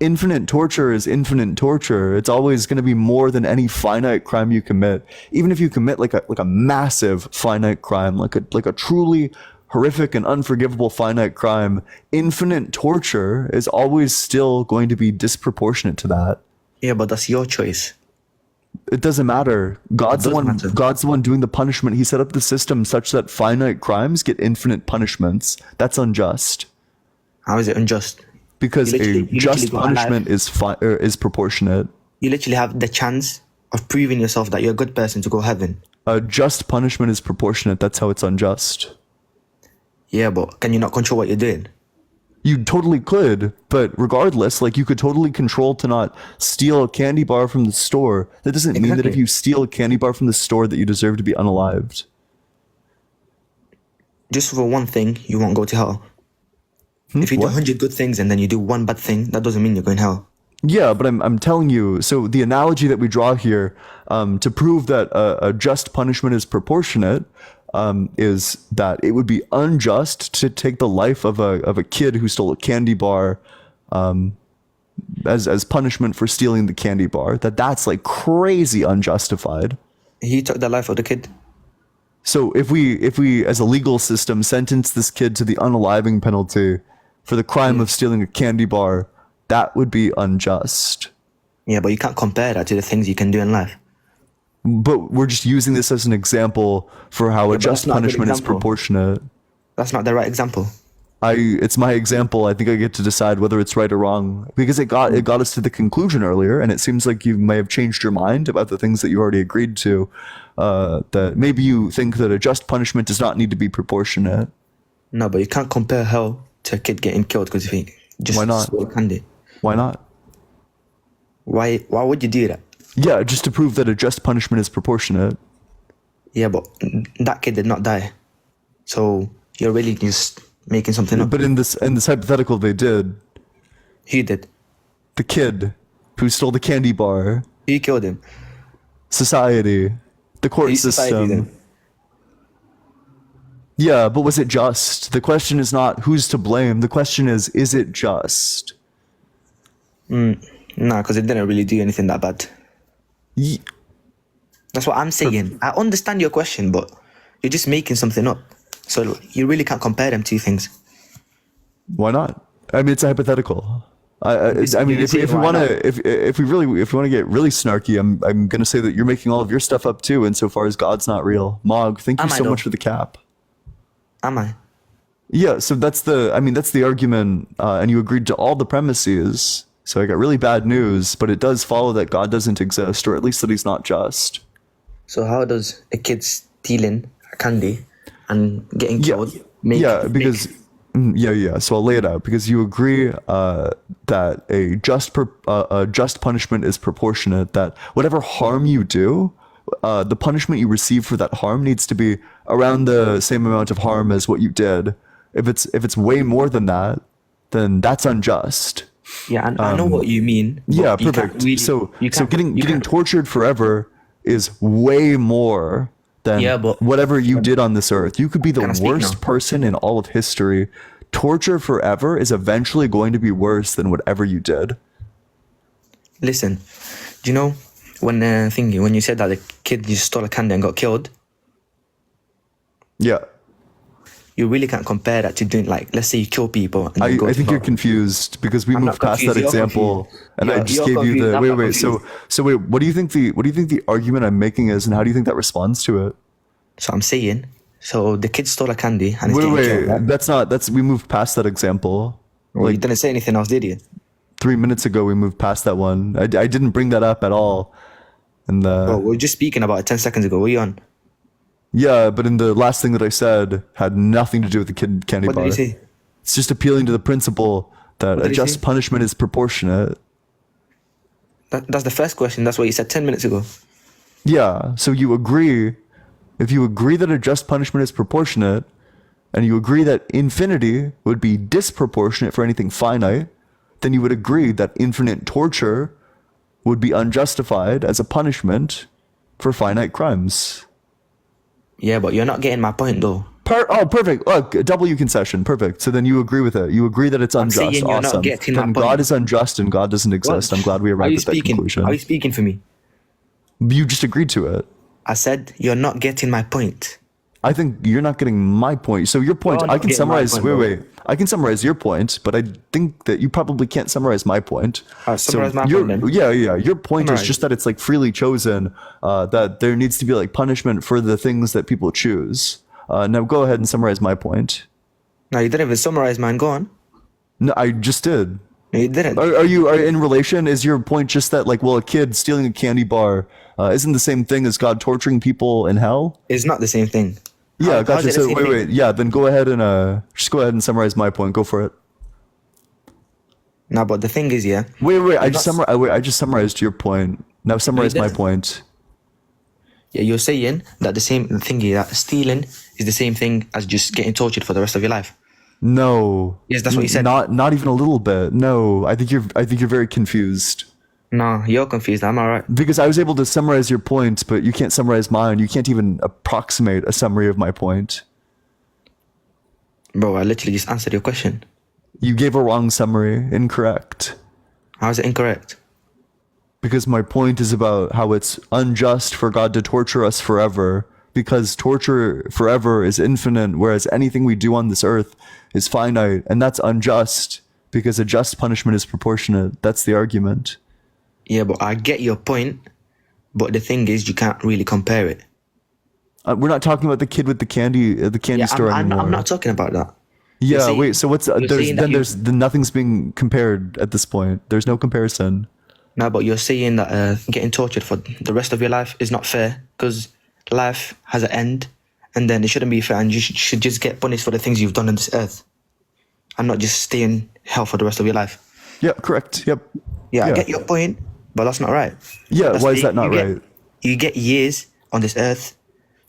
Infinite torture is infinite torture. It's always going to be more than any finite crime you commit. Even if you commit like a massive finite crime, like a truly horrific and unforgivable finite crime, infinite torture is always still going to be disproportionate to that. Yeah, but that's your choice. It doesn't matter. God's the one doing the punishment. He set up the system such that finite crimes get infinite punishments. That's unjust. How is it unjust? Because a just punishment is proportionate. You literally have the chance of proving yourself that you're a good person to go heaven. A just punishment is proportionate. That's how it's unjust. Yeah, but can you not control what you're doing? You totally could, but regardless, like, you could totally control to not steal a candy bar from the store. That doesn't mean that if you steal a candy bar from the store that you deserve to be unalived. Just for one thing, you won't go to hell. If you do 100 good things and then you do one bad thing, that doesn't mean you're going to hell. Yeah, but I'm telling you, so the analogy that we draw here to prove that a just punishment is proportionate is that it would be unjust to take the life of a kid who stole a candy bar as punishment for stealing the candy bar. That's like crazy unjustified. He took the life of the kid. So if we as a legal system sentence this kid to the unaliving penalty for the crime of stealing a candy bar, that would be unjust. Yeah, but you can't compare that to the things you can do in life. But we're just using this as an example for how a just punishment is proportionate. That's not the right example. It's my example. I think I get to decide whether it's right or wrong, because it got us to the conclusion earlier, and it seems like you may have changed your mind about the things that you already agreed to. That maybe you think that a just punishment does not need to be proportionate. No, but you can't compare hell to a kid getting killed because if he just stole candy. Why not? Why would you do that? Yeah, just to prove that a just punishment is proportionate. Yeah, but that kid did not die. So you're really just making something up. But in this hypothetical, they did. He did. The kid who stole the candy bar. He killed him. Society. The court system. Yeah, but was it just? The question is not who's to blame. The question is it just? No, because it didn't really do anything that bad. That's what I'm saying. I understand your question, but you're just making something up. So you really can't compare them two things. Why not? I mean, it's a hypothetical. I mean, if we want to get really snarky, I'm gonna say that you're making all of your stuff up too. Insofar as God's not real. Mog, thank you so much for the cap. Am I? Yeah. So that's the argument, and you agreed to all the premises. So I got really bad news, but it does follow that God doesn't exist, or at least that he's not just. So how does a kid stealing a candy and getting killed make... So I'll lay it out. Because you agree that a just punishment is proportionate, that whatever harm you do, the punishment you receive for that harm needs to be around the same amount of harm as what you did. If it's way more than that, then that's unjust. Yeah, and I know what you mean. but Yeah, you can't perfect. really- So you can't- getting you getting can't- tortured forever is way more than Yeah, but- whatever you did on this earth. You could be the Can I speak worst now? person in all of history. Torture forever is eventually going to be worse than whatever you did. Listen, do you know when when you said that the kid just stole a candy and got killed? Yeah. You really can't compare that to doing, like, let's say you kill people. And you go I to think you're hell. confused because we I'm moved not past that confused, you're example, confused. and I You're- just you're gave you confused, the I'm wait not wait. So wait, what do you think the argument I'm making is, and how do you think that responds to it? So I'm saying, so the kid stole a candy and it's Wait getting wait, killed, right? that's we moved past that example. Well, you didn't say anything else, did you? 3 minutes ago we moved past that one. I didn't bring that up at all. And Well, we were just speaking about it 10 seconds ago. What are you on? yeah, but in the last thing that I said had nothing to do with the kid candy What bar. did you say? It's just appealing to the principle that What a did you just say? punishment is proportionate. That's the first question. That's what you said 10 minutes ago. Yeah, so you agree, if you agree that a just punishment is proportionate, and you agree that infinity would be disproportionate for anything finite, then you would agree that infinite torture would be unjustified as a punishment for finite crimes. Yeah, but you're not getting my point, though. Oh, perfect. Look, W concession. Perfect. So then you agree with it. You agree that it's unjust. saying you're not Awesome. getting my Then point. God is unjust and God doesn't exist. What? I'm glad we Are you arrived at that speaking? conclusion. Are you speaking for me? You just agreed to it. I said you're not getting my point. I think you're not getting my point. So your point, You're I not can getting my summarize. point, Wait, bro. wait. I can summarize your point, but I think that you probably can't summarize my point. Summarize my your- point then. Yeah. Your point Summarize is just that it's like freely chosen. That there needs to be like punishment for the things that people choose. Now go ahead and summarize my point. No, you didn't even summarize mine. Go on. No, I just did. No, you didn't. Are you in relation? Is your point just that like, well, a kid stealing a candy bar isn't the same thing as God torturing people in hell? It's not the same thing. Yeah, How's gotcha. it the So same wait, thing? wait. Yeah, then go ahead and just go ahead and summarize my point. Go for it. No, but the thing is, yeah. Wait. I You're just summarized your point. Now summarize my didn't. point. Yeah, you're saying that the thing is that stealing is the same thing as just getting tortured for the rest of your life. No. Yes, that's what you said. Not even a little bit. No, I think you're very confused. No, you're confused. I'm alright. Because I was able to summarize your point, but you can't summarize mine. You can't even approximate a summary of my point. Bro, I literally just answered your question. You gave a wrong summary. Incorrect. How is it incorrect? Because my point is about how it's unjust for God to torture us forever, because torture forever is infinite, whereas anything we do on this earth is finite, and that's unjust because a just punishment is proportionate. That's the argument. Yeah, but I get your point, but the thing is, you can't really compare it. We're not talking about the kid with the candy store anymore. I'm not talking about that. You're Yeah, saying- wait. So what's you're saying that then nothing's being compared at this point. There's no comparison. No, but you're saying that getting tortured for the rest of your life is not fair because life has an end, and then it shouldn't be fair, and you should just get punished for the things you've done on this earth, and not just stay in hell for the rest of your life. Yeah, correct. Yep. Yeah, I get your point, but that's not right. Yeah, That's why is the- that not you get- right? You get years on this earth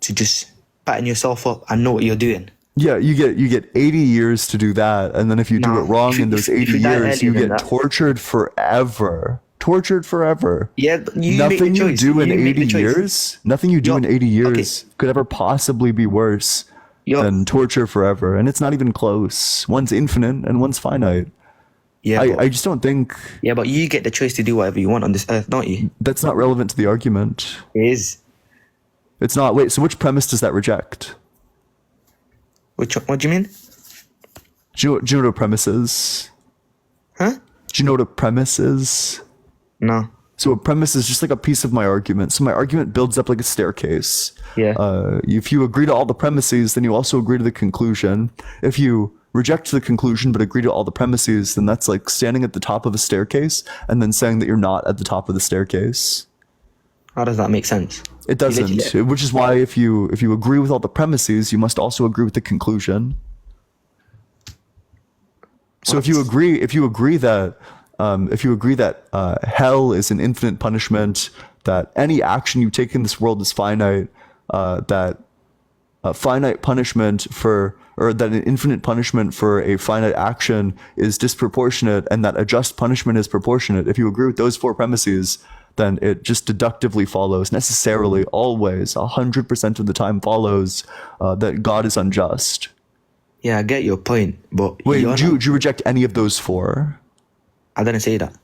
to just pattern yourself up and know what you're doing. Yeah, you get 80 years to do that, and then if you do it wrong in those 80 you die years, you earlier than get that- tortured forever. Tortured forever. Yeah, but you make the Nothing you choice. do in You make the 80 choice. years, nothing you do in 80 years could ever possibly be worse than torture forever, and it's not even close. One's infinite and one's finite. Yeah, I just don't think. Yeah, but you get the choice to do whatever you want on this earth, don't you? That's not relevant to the argument. It is. It's not. Wait, so which premise does that reject? What do you mean? Do you know what a premise is? Huh? Do you know what a premise is? No. So a premise is just like a piece of my argument. So my argument builds up like a staircase. Yeah. If you agree to all the premises, then you also agree to the conclusion. If you reject the conclusion but agree to all the premises, then that's like standing at the top of a staircase and then saying that you're not at the top of the staircase. How does that make sense? It doesn't. Which is why if you agree with all the premises, you must also agree with the conclusion. So if you agree that hell is an infinite punishment, that any action you take in this world is finite, that a finite punishment for, or that an infinite punishment for a finite action is disproportionate, and that a just punishment is proportionate. If you agree with those four premises, then it just deductively follows, necessarily, always, 100% of the time follows that God is unjust. Yeah, I get your point, but wait, do you reject any of those four? I didn't say that.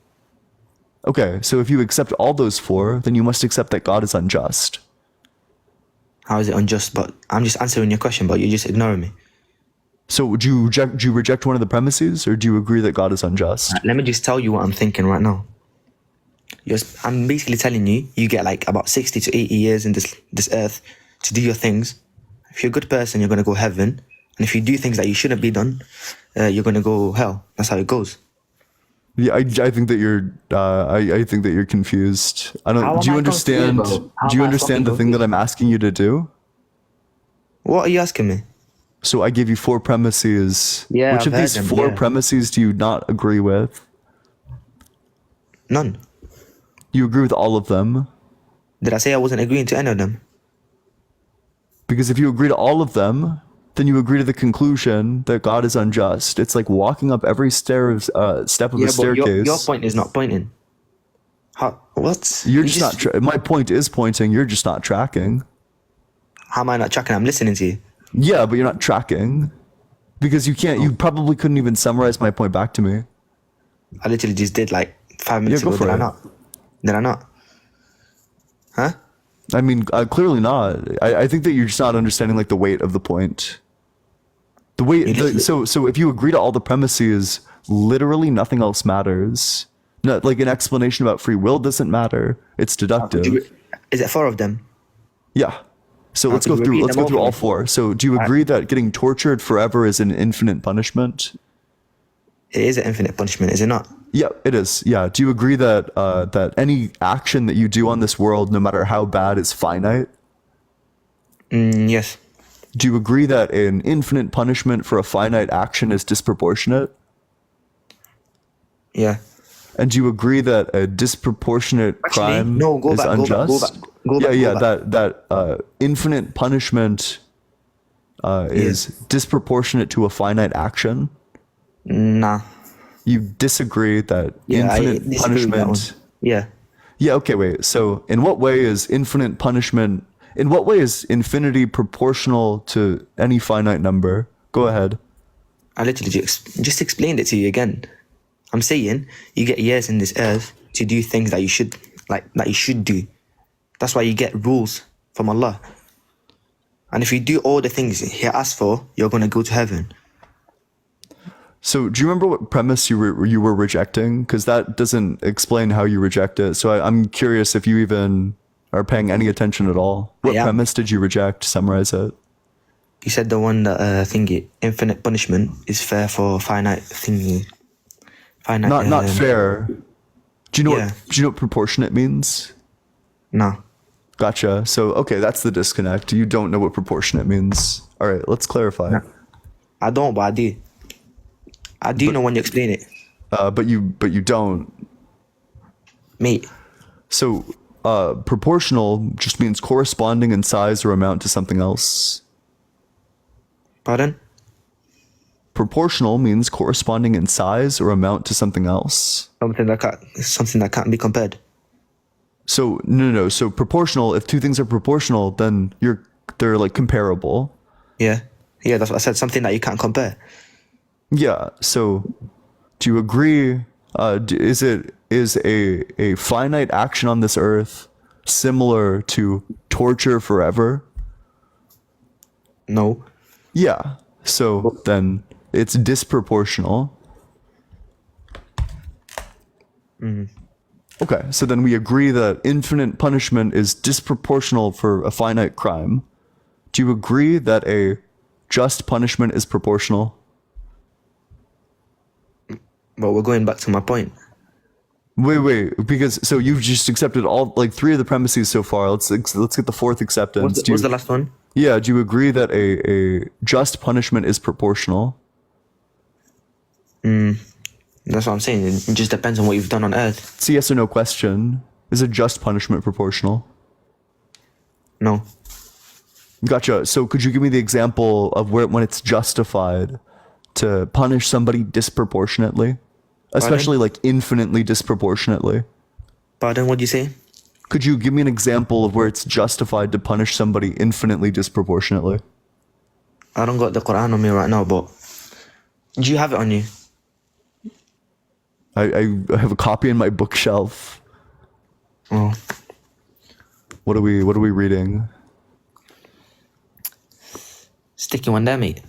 Okay, so if you accept all those four, then you must accept that God is unjust. How is it unjust? But I'm just answering your question, but you're just ignoring me. So do you reject one of the premises, or do you agree that God is unjust? Let me just tell you what I'm thinking right now. I'm basically telling you, you get like about 60 to 80 years in this earth to do your things. If you're a good person, you're going to go heaven. And if you do things that you shouldn't be done, you're going to go hell. That's how it goes. Yeah, I think that you're I think that you're confused. I don't. Do you understand? Do you understand the thing that I'm asking you to do? What are you asking me? So I gave you four premises. Yeah, Which of these four premises do you not agree with? None. You agree with all of them? Did I say I wasn't agreeing to any of them? Because if you agree to all of them, then you agree to the conclusion that God is unjust. It's like walking up every step of a staircase. Your point is not pointing. How? What? You're just not. My point is pointing. You're just not tracking. How am I not tracking? I'm listening to you. Yeah, but you're not tracking because you can't. You probably couldn't even summarize my point back to me. I literally just did like 5 minutes ago. Did I not? Did I not? Huh? I mean, clearly not. I think that you're just not understanding like the weight of the point. The weight. So if you agree to all the premises, literally nothing else matters. No, like an explanation about free will doesn't matter. It's deductive. Is it four of them? Yeah. So let's go through. Let's go through all four. So do you agree that getting tortured forever is an infinite punishment? It is an infinite punishment, is it not? Yeah, it is. Yeah. Do you agree that that any action that you do on this world, no matter how bad, is finite? Yes. Do you agree that an infinite punishment for a finite action is disproportionate? Yeah. And do you agree that a disproportionate crime is unjust? That infinite punishment is disproportionate to a finite action? Nah. You disagree that infinite punishment? Yeah. Yeah, okay, wait. So in what way is infinite punishment, in what way is infinity proportional to any finite number? Go ahead. I literally just explained it to you again. I'm saying you get years in this earth to do things that you should do. That's why you get rules from Allah. And if you do all the things He asked for, you're going to go to heaven. So do you remember what premise you were rejecting? Because that doesn't explain how you reject it. So I'm curious if you even are paying any attention at all. What premise did you reject? Summarize it. You said the one that thingy, infinite punishment is fair for finite thingy. Finite. Not fair. Do you know what proportionate means? No. Gotcha. So okay, that's the disconnect. You don't know what proportionate means. All right, let's clarify. No. I don't, but I do. I do know when you explain it. But you don't. Mate. So proportional just means corresponding in size or amount to something else. Pardon? Proportional means corresponding in size or amount to something else. Something that can't be compared. So no. So proportional, if two things are proportional, then they're like comparable. Yeah. Yeah, that's what I said. Something that you can't compare. Yeah. So do you agree? Is a finite action on this earth similar to torture forever? No. Yeah. So then it's disproportional. Okay, so then we agree that infinite punishment is disproportional for a finite crime. Do you agree that a just punishment is proportional? Well, we're going back to my point. Wait, because so you've just accepted all like three of the premises so far. Let's get the fourth acceptance. What's the last one? Yeah, do you agree that a just punishment is proportional? That's what I'm saying. It just depends on what you've done on Earth. It's a yes or no question. Is a just punishment proportional? No. Gotcha. So could you give me the example of when it's justified to punish somebody disproportionately? Especially like infinitely disproportionately. Pardon, what do you say? Could you give me an example of where it's justified to punish somebody infinitely disproportionately? I don't got the Quran on me right now, but do you have it on you? I have a copy in my bookshelf. Oh. What are we reading? Sticky one there, mate.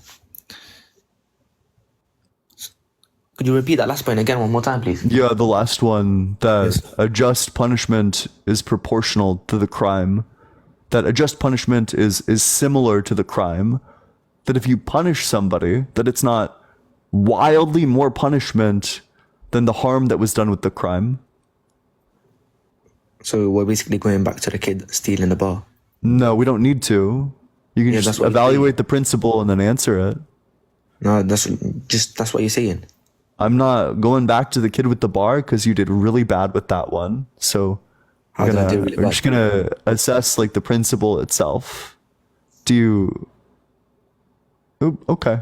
Could you repeat that last point again one more time, please? Yeah, the last one, that a just punishment is proportional to the crime. That a just punishment is similar to the crime. That if you punish somebody, that it's not wildly more punishment than the harm that was done with the crime. So we're basically going back to the kid stealing the bar. No, we don't need to. You can just evaluate the principle and then answer it. No, that's what you're saying. I'm not going back to the kid with the bar because you did really bad with that one. So we're just gonna assess like the principle itself. Do you? Oop, okay.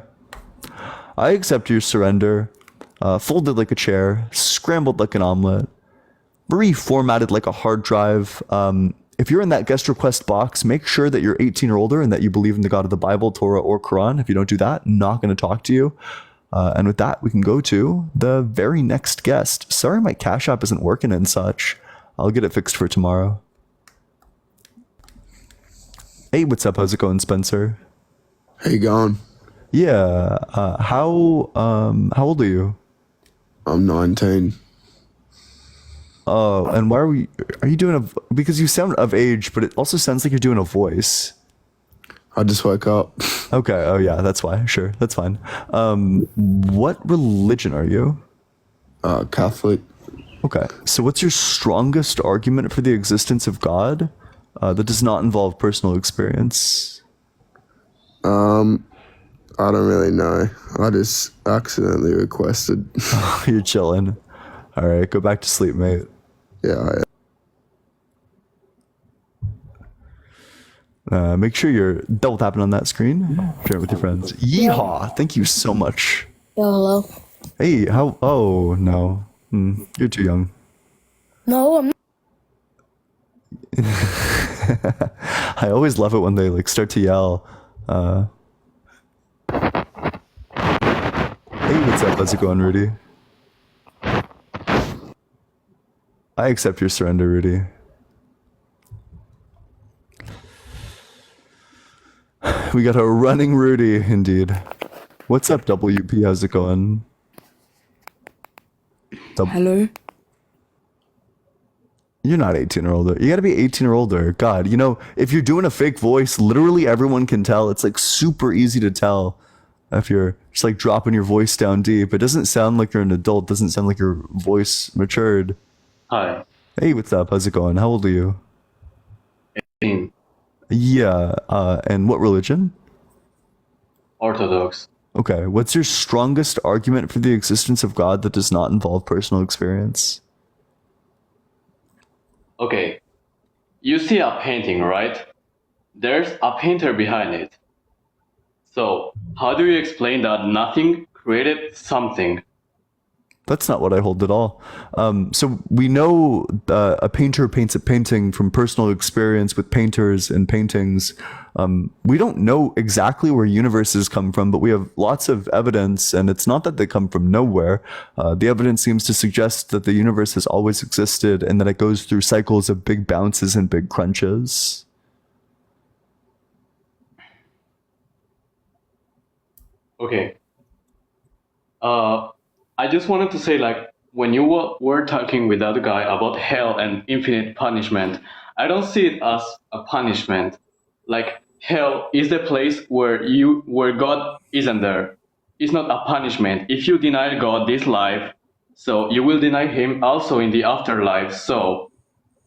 I accept your surrender. Folded like a chair, scrambled like an omelet, reformatted like a hard drive. If you're in that guest request box, make sure that you're 18 or older and that you believe in the God of the Bible, Torah, or Quran. If you don't do that, not going to talk to you. And with that, we can go to the very next guest. Sorry, my Cash App isn't working and such. I'll get it fixed for tomorrow. Hey, what's up? How's it going, Spencer? How you going? Yeah. How old are you? I'm 19. Oh, and why are you doing because you sound of age, but it also sounds like you're doing a voice. I just woke up. Okay. Oh yeah, that's why. Sure. That's fine. What religion are you? Catholic. Okay. So what's your strongest argument for the existence of God that does not involve personal experience? I don't really know. I just accidentally requested. You're chilling. All right, go back to sleep, mate. Yeah. Make sure you're double tapping on that screen. Share it with your friends. Yeehaw! Thank you so much. Hello. Hey, how? Oh no, you're too young. No, I'm not. I always love it when they like start to yell. Hey, what's up? How's it going, Rudy? I accept your surrender, Rudy. We got a running Rudy, indeed. What's up, WP? How's it going? Hello? You're not 18 or older. You gotta be 18 or older. God, you know, if you're doing a fake voice, literally everyone can tell. It's like super easy to tell if you're just like dropping your voice down deep. It doesn't sound like you're an adult. It doesn't sound like your voice matured. Hi. Hey, what's up? How's it going? How old are you? 18. Yeah, and what religion? Orthodox. Okay, what's your strongest argument for the existence of God that does not involve personal experience? Okay. You see a painting, right? There's a painter behind it. So, how do you explain that nothing created something? That's not what I hold at all. So we know a painter paints a painting from personal experience with painters and paintings. We don't know exactly where universes come from, but we have lots of evidence, and it's not that they come from nowhere. The evidence seems to suggest that the universe has always existed and that it goes through cycles of big bounces and big crunches. Okay. I just wanted to say, like, when you were talking with that guy about hell and infinite punishment, I don't see it as a punishment. Like, hell is the place where God isn't there. It's not a punishment. If you deny God this life, so you will deny him also in the afterlife. So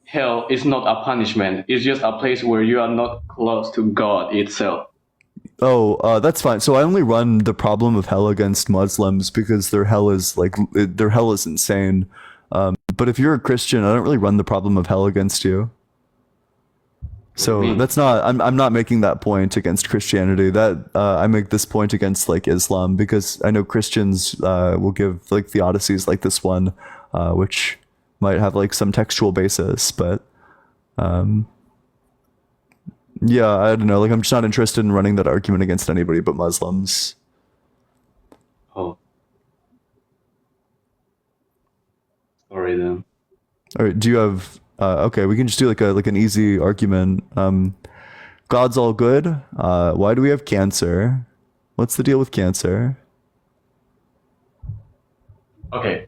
hell is not a punishment. It's just a place where you are not close to God itself. Oh, that's fine. So I only run the problem of hell against Muslims because their hell is insane. But if you're a Christian, I don't really run the problem of hell against you. So that's not, I'm not making that point against Christianity. That I make this point against like Islam, because I know Christians will give like theodicies like this one, which might have like some textual basis, but yeah, I don't know. Like, I'm just not interested in running that argument against anybody but Muslims. Oh. Sorry then. All right. Do you have? Okay, we can just do like an easy argument. God's all good. Why do we have cancer? What's the deal with cancer? Okay.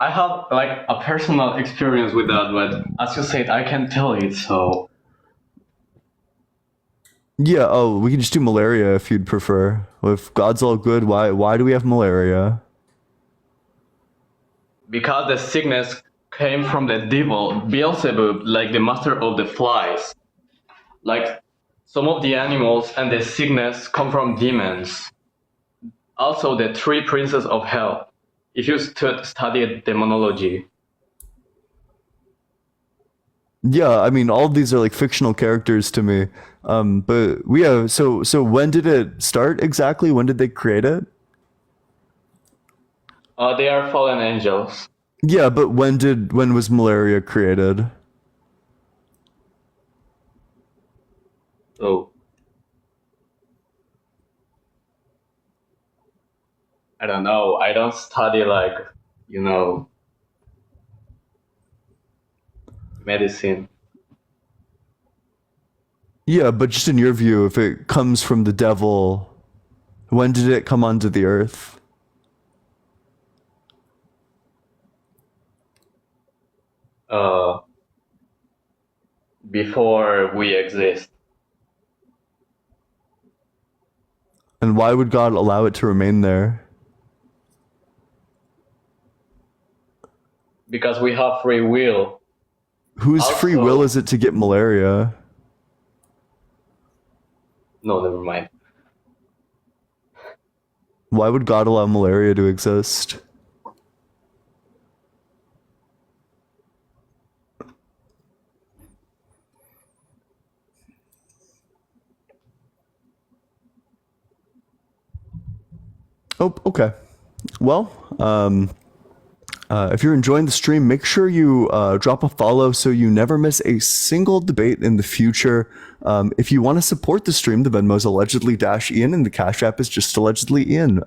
I have like a personal experience with that, but as you said, I can't tell it, so. Yeah. Oh, we can just do malaria if you'd prefer. If God's all good, why do we have malaria? Because the sickness came from the devil, Beelzebub, like the master of the flies. Like some of the animals and the sickness come from demons. Also, the three princes of hell. If you study demonology. Yeah, I mean, all of these are like fictional characters to me. But we have so when did it start exactly? When did they create it? They are fallen angels. Yeah, but when was malaria created? Oh. I don't know. I don't study like, medicine. Yeah, but just in your view, if it comes from the devil, when did it come onto the earth? Before we exist. And why would God allow it to remain there? Because we have free will. Whose free will is it to get malaria? No, never mind. Why would God allow malaria to exist? Oh, okay. Well, if you're enjoying the stream, make sure you drop a follow so you never miss a single debate in the future. If you want to support the stream, the Venmo's allegedly -Ian and the Cash App is just allegedly Ian.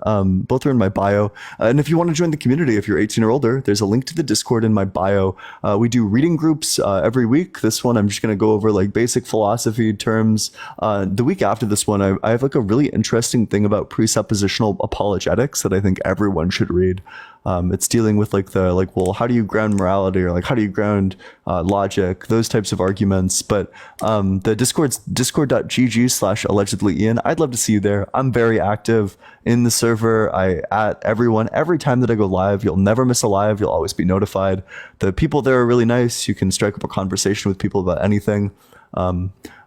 Both are in my bio. And if you want to join the community, if you're 18 or older, there's a link to the Discord in my bio. We do reading groups every week. This one, I'm just going to go over like basic philosophy terms. The week after this one, I have like a really interesting thing about presuppositional apologetics that I think everyone should read. It's dealing with well, how do you ground morality, or like how do you ground logic, those types of arguments. But the Discord's discord.gg/allegedlyian. I'd love to see you there. I'm very active in the server. I at everyone every time that I go live. You'll never miss a live. You'll always be notified. The people there are really nice. You can strike up a conversation with people about anything.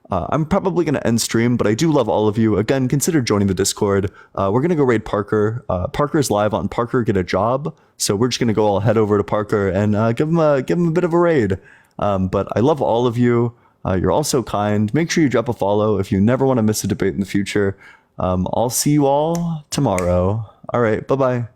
I'm probably going to end stream, but I do love all of you. Again, consider joining the Discord. We're going to go raid Parker. Parker's live on Parker Get a Job. So we're just going to go all head over to Parker and give him a bit of a raid. But I love all of you. You're all so kind. Make sure you drop a follow if you never want to miss a debate in the future. I'll see you all tomorrow. All right. Bye-bye.